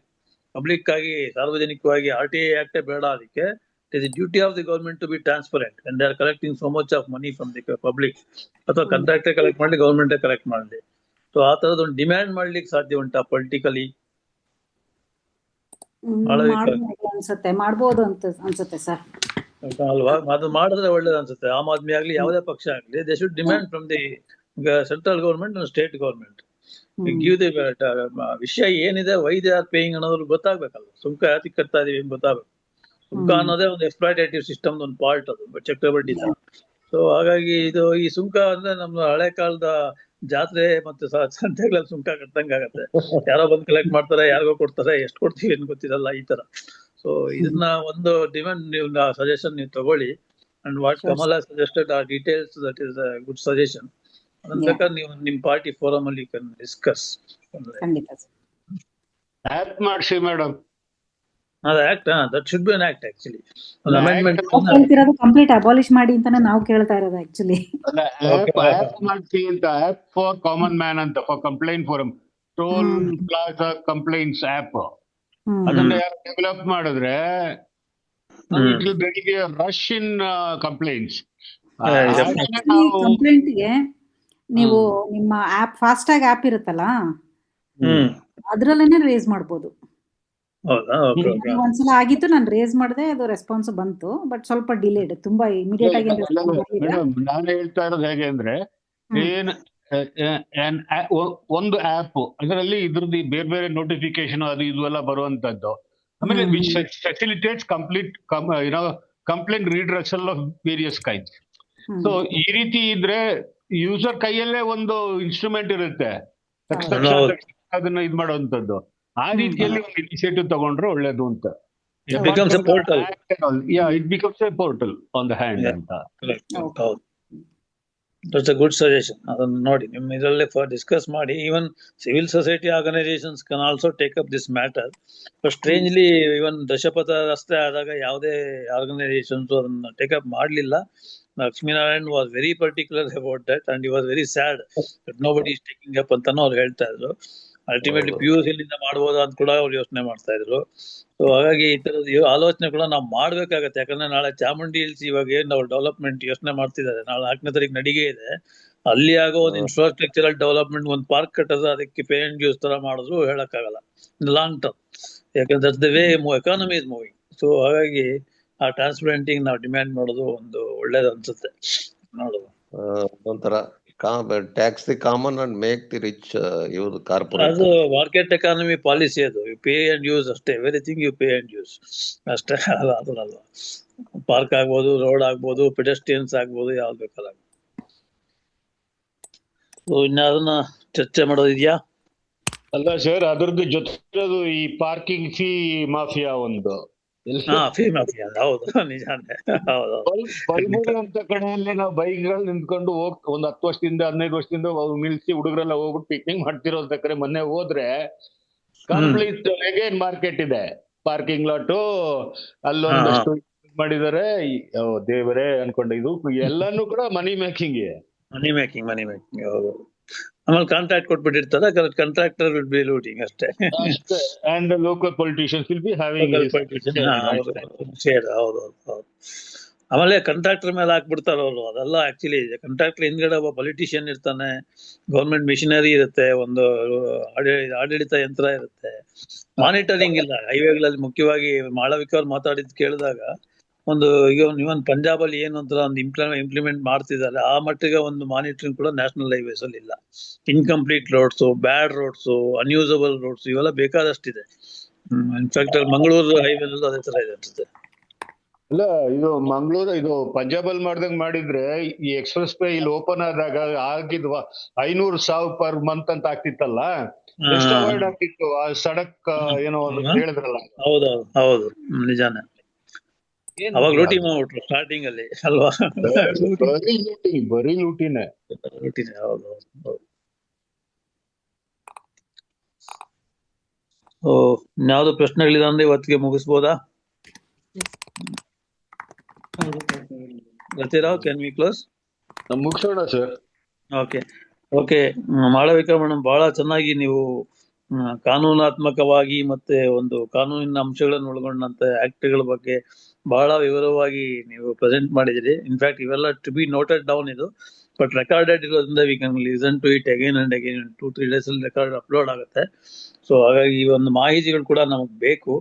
public ಆಗಿ, ಸಾರ್ವಜನಿಕವಾಗಿ. RTI ಆಕ್ಟೇ ಬೇಡ ಅದಕ್ಕೆ. It is the duty of the government to be transparent and they are collecting so much of money from the public. ಅಥವಾ ಕಾಂಟ್ರಾಕ್ಟೇ ಕಲೆಕ್ಟ್ ಮಾಡಲಿ, ಗವರ್ಮೆಂಟೇ collect ಮಾಡಲಿ. So ಆ ತರದ ಒಂದು ಡಿಮ್ಯಾಂಡ್ ಮಾಡ್ಲಿಕ್ಕೆ ಸಾಧ್ಯ ಉಂಟಾ ಪೊಲಿಟಿಕಲಿ? ಮಾಡ್ಬೋದು ಅಂತ ಅನ್ಸುತ್ತೆ ಸರ್ ಅಲ್ವಾ? ಅದು ಮಾಡಿದ್ರೆ ಒಳ್ಳೇದು ಅನ್ಸುತ್ತೆ. ಆಮ್ ಆದ್ಮಿ ಆಗ್ಲಿ ಯಾವುದೇ ಪಕ್ಷ ಆಗ್ಲಿ, they should demand from the central government and state government. Give the ವಿಷಯ ಏನಿದೆ, ವೈ ದೇ ಆರ್ ಪೇಯಿಂಗ್ ಅನ್ನೋದ್ರ ಗೊತ್ತಾಗ್ಬೇಕಲ್ಲ. ಸುಂಕ ಯಾತಿಗೆ ಕಟ್ತಾ ಇದೀವಿ ಅಂತ ಗೊತ್ತಾಗ್ಬೇಕು. ಸುಂಕ ಅನ್ನೋದೇ ಒಂದು ಎಕ್ಸ್ಪ್ಲಾಯ್ಟೇಟಿವ್ ಸಿಸ್ಟಮ್ ಒಂದು ಪಾರ್ಟ್, ಅದು ಚಕ್ರಬಡ್ಡಿ ತರ. ಸೊ ಹಾಗಾಗಿ ಈ ಸುಂಕ ಅಂದ್ರೆ ನಮ್ಮ ಹಳೆ ಕಾಲದ ಜಾತ್ರೆ ಮತ್ತು ಸಂತೆಗಳಲ್ಲಿ ಸುಂಕ ಕಟ್ಟಂಗಾಗತ್ತೆ. ಯಾರೋ ಬಂದು ಕಲೆಕ್ಟ್ ಮಾಡ್ತಾರೆ, ಯಾರಿಗೋ ಕೊಡ್ತಾರೆ, ಎಷ್ಟು ಕೊಡ್ತೀವಿ ಅಂತ ಗೊತ್ತಿರಲ್ಲ, ಈ ತರ. ಸೊ ಇದನ್ನ ಒಂದು ಡಿಮ್ಯಾಂಡ್ ನೀವು ಸಜೆಷನ್ ನೀವು ತಗೊಳ್ಳಿ. And what Kamal has suggested are details, that is a good suggestion. ಅದನ್ನ ಬೇಕಾದ್ರೆ ನೀವು ನಿಮ್ ಪಾರ್ಟಿ ಫೋರಮ್ ಅಲ್ಲಿ ಡಿಸ್ಕಸ್. ಆಕ್ಟ್ ಮಾಡಿಸಿ ಮೇಡಮ್. ಅದು act, that should be an act actually. ಒಂದು ಅಮೆಂಡ್ಮೆಂಟ್ ಕಂಪ್ಲೀಟ್ ಅಬಾಲಿಷ್ ಮಾಡಿ ಅಂತಾನೆ ನಾವು ಕೇಳ್ತಾ ಇರೋದು ಆಕ್ಚುಲಿ. ಆಪ್ ಮಾಡ್ತೀವಿ ಅಂತ, ಆಪ್ ಫಾರ್ ಕಾಮನ್ ಮ್ಯಾನ್ ಅಂತ, for complaint forum, toll plaza complaints app. ಅದನ್ನ ಯಾರು ಡೆವಲಪ್ ಮಾಡಿದ್ರೆ ಬೆಳಿಗ್ಗೆ ರಶ್ ಇನ್ ಕಂಪ್ಲೇಂಟ್ಸ್. ಕಂಪ್ಲೇಂಟ್ಗೆ ನೀವು ನಿಮ್ಮ ಆಪ್ ಫಾಸ್ಟಾಗ್ ಆಪ್ ಇರುತ್ತಲ್ಲ, ಅದ್ರಲ್ಲೇನೆ ರೇಸ್ ಮಾಡ್ಬೋದು. ಒಂದ್ಸಲ ಆಗಿತ್ತು, ನಾನು ರೇಸ್ ಮಾಡಿದೆ, ಅದು ರೆಸ್ಪಾನ್ಸ್ ಬಂತು, ಬಟ್ ಸ್ವಲ್ಪ ಡಿಲೇಡ್, ತುಂಬಾ ಇಮಿಡಿಯೇಟ್ ಆಗಿ. ನಾನು ಹೇಳ್ತಾ ಇರೋದು ಹೇಗೆ ಅಂದ್ರೆ, ಒಂದು ಆಪ್ ಅದರಲ್ಲಿ ಇದ್ರದ್ದು ಬೇರೆ ಬೇರೆ ನೋಟಿಫಿಕೇಶನ್ ಅದು ಇದು ಎಲ್ಲ ಬರುವಂತದ್ದು. ಆಮೇಲೆ which facilitates complaint redressal of various kinds. So ಈ ರೀತಿ ಇದ್ರೆ ಯೂಸರ್ ಕೈಯಲ್ಲೇ ಒಂದು ಇನ್ಸ್ಟ್ರೂಮೆಂಟ್ ಇರುತ್ತೆ, ಅದನ್ನ ಇದ್ ಮಾಡುವಂತದ್ದು. ಆ ರೀತಿಯಲ್ಲಿ ಒಂದು ಇನಿಷಿಯೇಟಿವ್ ತಗೊಂಡ್ರೆ ಒಳ್ಳೇದು ಅಂತ. It becomes a portal. Yeah, it becomes a portal on the hand ಅಂತ. That's a good suggestion. ಅದನ್ನ ನೋಡಿ ನಿಮ್ಮ ಇದರಲ್ಲೇ ಡಿಸ್ಕಸ್ ಮಾಡಿ. Even civil society organisations can also take up this matter. But strangely even ದಶಪಥ ರಸ್ತೆ ಆದಾಗ ಯಾವುದೇ ಆರ್ಗನೈಸೇಷನ್ಸ್ ಅದನ್ನ ಟೇಕ್ ಅಪ್ ಮಾಡಲಿಲ್ಲ. Lakshminarayan was very particular about that and he was very sad that nobody is taking up ಅಂತಾನು ಅವ್ರು ಹೇಳ್ತಾ ಇದ್ರು. ಅಲ್ಟಿಮೇಟ್ಲಿ PUC ಮಾಡ್ಬೋದಾ ಅಂತ ಕೂಡ ಅವ್ರು ಯೋಚನೆ ಮಾಡ್ತಾ ಇದ್ರು. ಸೊ ಹಾಗಾಗಿ ಈ ತರದ ಆಲೋಚನೆ ಕೂಡ ನಾವು ಮಾಡ್ಬೇಕಾಗತ್ತೆ. ಯಾಕಂದ್ರೆ ನಾಳೆ ಚಾಮುಂಡಿ ಹಿಲ್ಸ್ ಇವಾಗ ಏನ್ ನಾವು ಡೆವಲಪ್ಮೆಂಟ್ ಯೋಚನೆ ಮಾಡ್ತಿದ್ದಾರೆ, ನಾಳೆ 4ನೇ ತಾರೀಕು ನಡಿಗೆ ಇದೆ, ಅಲ್ಲಿ ಆಗೋ ಒಂದು ಇನ್ಫ್ರಾಸ್ಟ್ರಕ್ಚರಲ್ ಡೆವಲಪ್ಮೆಂಟ್, ಒಂದು ಪಾರ್ಕ್ ಕಟ್ಟೋದು, ಅದಕ್ಕೆ ಪೇ ಅಂಡ್ ಯೂಸ್ ತರ ಮಾಡಿದ್ರು ಹೇಳಕ್ಕಾಗಲ್ಲ ಇನ್ ಲಾಂಗ್ ಟರ್ಮ್. ಯಾಕಂದ್ರೆ that's the way economy is moving. So ಹಾಗಾಗಿ ಆ ಟ್ರಾನ್ಸ್ಪರೆಂಟಿಂಗ್ ನಾವು ಡಿಮ್ಯಾಂಡ್ ಮಾಡೋದು ಒಂದು ಒಳ್ಳೇದು ಅನ್ಸುತ್ತೆ ನೋಡೋದು. ಒಂಥರ tax the common and make the rich use corporate. ಅದು ಮಾರ್ಕೆಟ್ ಎಕಾನಮಿ ಪಾಲಿಸಿ, ಅದು ಪೇ ಅಂಡ್ ಯೂಸ್ ಅಷ್ಟೇ. Everything you pay and use ಅಷ್ಟೇ. ಅದಲ್ಲ, ಪಾರ್ಕ್ ಆಗ್ಬೋದು, ರೋಡ್ ಆಗ್ಬೋದು, ಪೆಡೆಸ್ಟ್ರಿಯನ್ಸ್ ಆಗ್ಬೋದು, ಯಾವ್ದು ಬೇಕಲ್ಲ. ಇನ್ನ ಅದನ್ನ ಚರ್ಚೆ ಮಾಡೋದಿದ್ಯಾ? ಅಲ್ಲ ಸರ್, ಅದ್ರದ್ದು ಜೊತೆ ಈ ಪಾರ್ಕಿಂಗ್ ಫೀ ಮಾಫಿಯಾ ಒಂದು ಹಾ ಫೀ ಮಾಫಿಯಾ ಹೌದು ನಿಜಾನೇ ಹೌದು ಬಲ್ಮುರಿಯಂತ ಕಡೆಯಲ್ಲಿ ನಾವು ಬೈಕ್ಗಳು ನಿಂತ್ಕೊಂಡು ಒಂದ್ 10 ವರ್ಷದಿಂದ 15 ವರ್ಷದಿಂದ ನಿಲ್ಸಿ ಹುಡುಗರೆಲ್ಲ ಹೋಗ್ಬಿಟ್ಟು ಪಿಕ್ನಿಕ್ ಮಾಡ್ತಿರೋದ್ ಕಡೆ ಮೊನ್ನೆ ಹೋದ್ರೆ ಕಂಪ್ಲೀಟ್ ಅಗೇನ್ ಮಾರ್ಕೆಟ್ ಇದೆ, ಪಾರ್ಕಿಂಗ್ ಲಾಟು ಅಲ್ಲೊಂದಷ್ಟು ಮಾಡಿದ್ದಾರೆ. ದೇವರೇ ಅನ್ಕೊಂಡೆ, ಇದು ಎಲ್ಲಾನು ಕೂಡ ಮನಿ ಮೇಕಿಂಗ್ ಹೌದು. ಆಮೇಲೆ ಕಾಂಟ್ರಾಕ್ಟ್ ಕೊಟ್ಬಿಟ್ಟಿರ್ತಾರೆ, ಕಾಂಟ್ರಾಕ್ಟರ್ ವಿಲ್ ಬಿ ಲೂಟಿಂಗ್ ಅಷ್ಟೇ. And local politicians will be having share. ಹೌದು. ಆಮೇಲೆ ಕಾಂಟ್ರಾಕ್ಟರ್ ಮೇಲೆ ಹಾಕ್ಬಿಡ್ತಾರ ಅವರು. ಅದೆಲ್ಲ ಆಕ್ಚುಲಿ ಕಾಂಟ್ರಾಕ್ಟರ್ ಹಿಂದ್ಗಡೆ ಒಬ್ಬ ಪೊಲಿಟಿಷಿಯನ್ ಇರ್ತಾನೆ, ಗೌರ್ಮೆಂಟ್ ಮಿಷನರಿ ಇರುತ್ತೆ, ಒಂದು ಆಡಳಿತ ಯಂತ್ರ ಇರುತ್ತೆ, ಮಾನಿಟರಿಂಗ್ ಇಲ್ಲ ಹೈವೇಗಳಲ್ಲಿ. ಮುಖ್ಯವಾಗಿ ಮಾಳವಿಕ ಅವ್ರು ಮಾತಾಡಿದ್ ಕೇಳಿದಾಗ ಒಂದು ಇವನ್ ಪಂಜಾಬ್ ಅಲ್ಲಿ ಏನು ಅಂತ ಒಂದು ಇಂಪ್ಲಿಮೆಂಟ್ ಮಾಡ್ತಿದ್ದಾರೆ, ಆ ಮಟ್ಟಿಗೆ ಒಂದು ಮಾನಿಟರಿಂಗ್ ಕೂಡ ನ್ಯಾಷನಲ್ ಹೈವೇಸ್ ಅಲ್ಲಿ ಇಲ್ಲ. Incomplete roads, bad roads, ಅನ್ಯೂಸಬಲ್ roads ಇವೆಲ್ಲ ಬೇಕಾದಷ್ಟಿದೆ. ಇನ್ಫ್ಯಾಕ್ಟ್ ಮಂಗಳೂರು ಹೈವೇನಲ್ಲೂ ಅದೇ ತರ ಇದೆ ಅನ್ಸುತ್ತೆ. ಇಲ್ಲ, ಇದು ಮಂಗಳೂರು, ಇದು ಪಂಜಾಬ್ ಅಲ್ಲಿ ಮಾಡ್ದಂಗ್ ಮಾಡಿದ್ರೆ ಈ ಎಕ್ಸ್ಪ್ರೆಸ್ ವೇ ಇಲ್ಲಿ ಓಪನ್ ಆದಾಗ ಆಗಿದ್ವ 500,000 ಪರ್ ಮಂತ್ ಅಂತ ಆಗ್ತಿತ್ತಲ್ಲ, ಎಷ್ಟು ಅವಾಯ್ಡ್ ಆಗ್ತಿತ್ತು ಆ ಸಡಕ್ ಏನೋ ಹೇಳಿದ್ರಲ್ಲ. ಹೌದು ನಿಜಾನೇ. ಅವಾಗ ಲೂಟಿ ಮಾಡ್ಬಿಟ್ರು ಸ್ಟಾರ್ಟಿಂಗ್ ಅಲ್ಲಿ ಅಲ್ವಾ? ಬರೀ ಲೂಟಿನೇ. ಹೌದು. ಯಾವ್ದು ಪ್ರಶ್ನೆಗಳಿದೆ ಅಂದ್ರೆ ಇವತ್ತಿಗೆ ಮುಗಿಸ್ಬೋದಾ? ಬರ್ತೀರಾ? Can we close? ಮುಗಿಸೋಣ ಸರ್. ಓಕೆ. ಮಾಳವಿಕಾ ಮೇಡಮ್, ಬಹಳ ಚೆನ್ನಾಗಿ ನೀವು ಕಾನೂನಾತ್ಮಕವಾಗಿ ಮತ್ತೆ ಒಂದು ಕಾನೂನಿನ ಅಂಶಗಳನ್ನು ಒಳಗೊಂಡಂತೆ ಆಕ್ಟ್ಗಳ ಬಗ್ಗೆ ಬಹಳ ವಿವರವಾಗಿ ನೀವು ಪ್ರೆಸೆಂಟ್ ಮಾಡಿದಿರಿ. ಇನ್ಫ್ಯಾಕ್ಟ್ ಇವೆಲ್ಲ ಟು ಬಿ ನೋಟೆಡ್ ಡೌನ್ ಇದು, ಬಟ್ ರೆಕಾರ್ಡೆಡ್ ಇರೋದ್ರಿಂದ we can listen to it again and again. 2-3 days ಅಲ್ಲಿ ರೆಕಾರ್ಡ್ ಅಪ್ಲೋಡ್ ಆಗುತ್ತೆ. ಸೊ ಹಾಗಾಗಿ ಈ ಒಂದು ಮಾಹಿತಿಗಳು ಕೂಡ ನಮಗ್ ಬೇಕು.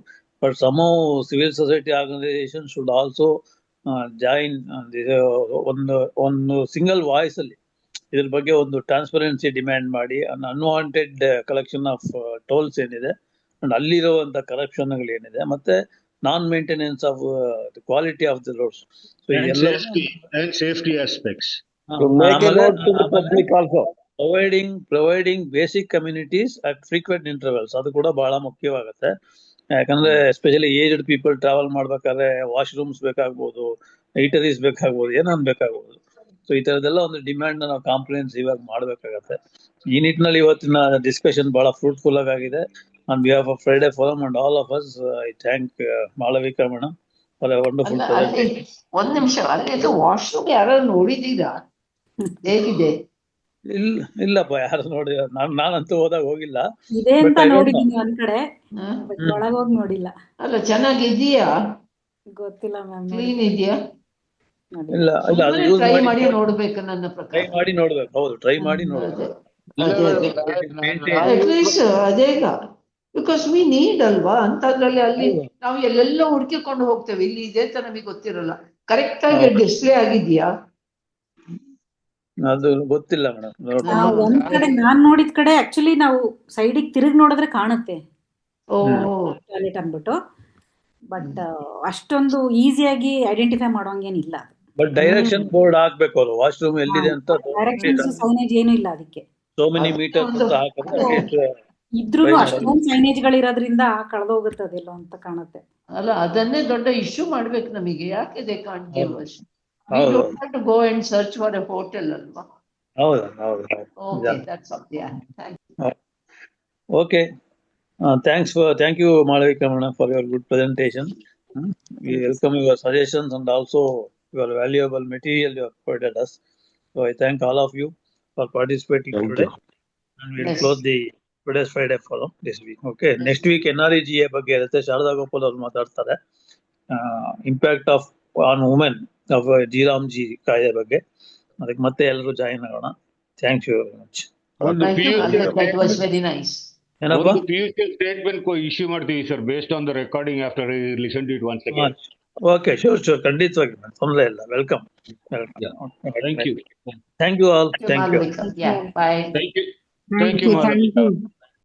But some civil society organisation should also join ಒಂದು ಸಿಂಗಲ್ ವಾಯ್ಸ್ ಅಲ್ಲಿ ಇದ್ರ ಬಗ್ಗೆ ಒಂದು ಟ್ರಾನ್ಸ್ಪರೆನ್ಸಿ ಡಿಮ್ಯಾಂಡ್ ಮಾಡಿ, ಅನ್ವಾಂಟೆಡ್ ಕಲೆಕ್ಷನ್ ಆಫ್ ಟೋಲ್ಸ್ ಏನಿದೆ ಅಂಡ್ ಅಲ್ಲಿರುವಂತ ಕರಪ್ಷನ್ ಏನಿದೆ, ಮತ್ತೆ non maintenance of quality of the roads, safety aspects, providing basic communities at frequent intervals, ಅದು ಕೂಡ ಬಹಳ ಮುಖ್ಯವಾಗುತ್ತೆ. ಯಾಕಂದ್ರೆ ಎಸ್ಪೆಷಲಿ ಏಜ್ಡ್ ಪೀಪಲ್ ಟ್ರಾವೆಲ್ ಮಾಡ್ಬೇಕಾದ್ರೆ ವಾಶ್ರೂಮ್ಸ್ ಬೇಕಾಗ್ಬೋದು, ಈಟರೀಸ್ ಬೇಕಾಗ್ಬೋದು, ಏನೊಂದು ಬೇಕಾಗ್ಬೋದು. ಸೊ ಈ ತರದೆಲ್ಲ ಒಂದು ಡಿಮ್ಯಾಂಡ್ ನಾವು ಕಾಂಪ್ರಿಹೆನ್ಸಿವ್ ಆಗಿ ಮಾಡ್ಬೇಕಾಗತ್ತೆ. ಈ ನಿಟ್ಟಿನಲ್ಲಿ ಇವತ್ತಿನ ಡಿಸ್ಕಷನ್ ಬಹಳ ಫ್ರೂಟ್ಫುಲ್ ಆಗಿದೆ. On behalf of Friday forum and all of us, I thank Malavika madam for A wonderful presentation. ಒಂದ್ ನಿಮಿಷ, ಅಲ್ಲಿ ವಾಶ್ರೂಮ್ ಯಾರು ನೋಡಿದೀರಾ? ಹೇಗಿದೆ? ಇಲ್ಲಪ್ಪ, ಯಾರು ನೋಡಿ, ನಾನಂತೂ ಹೋದಾಗ ಹೋಗಿಲ್ಲ. ಇದೆ ಅಂತ ನೋಡಿದೀನಿ ಒಂದ್ ಕಡೆ, ಒಳಗೋಗಿ ನೋಡಿಲ್ಲ. ಅಲ್ಲ, ಚೆನ್ನಾಗಿದೆಯಾ? ಗೊತ್ತಿಲ್ಲ ಮ್ಯಾಮ್. ಕ್ಲೀನ್ ಇದೆಯಾ? ಇಲ್ಲ, ಟ್ರೈ ಮಾಡಿ ನೋಡ್ಬೇಕು. ನನ್ನ ಪ್ರಕಾರ ಟ್ರೈ ಮಾಡಿ ನೋಡ್ಬೇಕು. ಹೌದು, ಟ್ರೈ ಮಾಡಿ ನೋಡ್ಬೇಕು. ಅಟ್ಲೀಸ್ಟ್ ಅದೇಗ, ಬಿಕಾಸ್ ವಿ ನೀಡ್ ಅಲ್ವಾ ಅಂತದ್ರಲ್ಲಿ. ಅಲ್ಲಿ ನಾವು ಎಲ್ಲೆಲ್ಲ ಹುಡ್ಕಿಕೊಂಡು ಹೋಗ್ತೇವೆ, ಇಲ್ಲಿ ಇದೆ ಅಂತ ನಮಗೆ ಗೊತ್ತಿರಲ್ಲ. ಕರೆಕ್ಟ್ ಆಗಿ ಡಿಸ್ಪ್ಲೇ ಆಗಿದ್ಯಾ? ಅದು ಗೊತ್ತಿಲ್ಲ ಮೇಡಮ್. ಒಂದ್ ಕಡೆ ನಾನ್ ನೋಡಿದ ಕಡೆ ಆಕ್ಚುಲಿ ನಾವು ಸೈಡಿಗೆ ತಿರುಗಿ ನೋಡಿದ್ರೆ ಕಾಣುತ್ತೆ ಟಾಯ್ಲೆಟ್ ಅಂದ್ಬಿಟ್ಟು, ಬಟ್ ಅಷ್ಟೊಂದು ಈಸಿಯಾಗಿ ಐಡೆಂಟಿಫೈ ಮಾಡೋಂಗೇನಿಲ್ಲ. ಬಟ್ ಡೈರೆಕ್ಷನ್ ಬೋರ್ಡ್ ಹಾಕ್ಬೇಕು ಅವರು, ವಾಶ್ರೂಮ್ ಎಲ್ಲಿದೆ ಅಂತ. ಡೈರೆಕ್ಷನ್ಸ್ ಸೈನೇಜ್ ಏನು ಇಲ್ಲ ಅದಕ್ಕೆ. ಸೋ ಮೆನಿ ಮೀಟರ್ಸ್ ಅಂತ ಹಾಕಿದ್ರೆ ಇದ್ರೂ ಅಷ್ಟೊಂದು ಸೈನೇಜ್ ಗಳಿರೋದ್ರಿಂದ ಕಳೆದೋಗುತ್ತೆ ಅದೆಲ್ಲ ಅಂತ ಕಾಣುತ್ತೆ. ಅಲ್ಲ, ಅದನ್ನೇ ದೊಡ್ಡ ಇಶ್ಯೂ ಮಾಡ್ಬೇಕು ನಮಗೆ. ಯಾಕೆ they can't give us? We don't have to go and search for a hotel alva. ಹೌದು. Okay, that's all. Yeah, thank you. Okay. Thank you Malavika madam for your good presentation. We welcome your suggestions and also your valuable material you have provided us. So I thank all of you for participating today. And we'll close the today's Friday forum this week. Okay. Next week NREGA ಬಗ್ಗೆ ಇರುತ್ತೆ. ಶಾರದಾ ಗೋಪಾಲ್ ಅವರು ಮಾತಾಡ್ತಾರೆ. Impact of on women of ಜಿ ಕಾಯ್ದೆ ಬಗ್ಗೆ. ಅದಕ್ಕೆ ಮತ್ತೆ ಎಲ್ಲರೂ ಜಾಯಿನ್ ಆಗೋಣ. Thank you very much. That was very nice. ಏನಪ್ಪ? PUC ಸ್ಟೇಟ್ಮೆಂಟ್ ಇಶ್ಯೂ ಮಾಡ್ತೀವಿ sir, based on the recording after listen to it once again. Okay, sure, ಖಂಡಿತವಾಗಿ ತೊಂದರೆ ಇಲ್ಲ. Welcome. Thank you. Thank you all. Thank you. Yeah, bye. Thank you.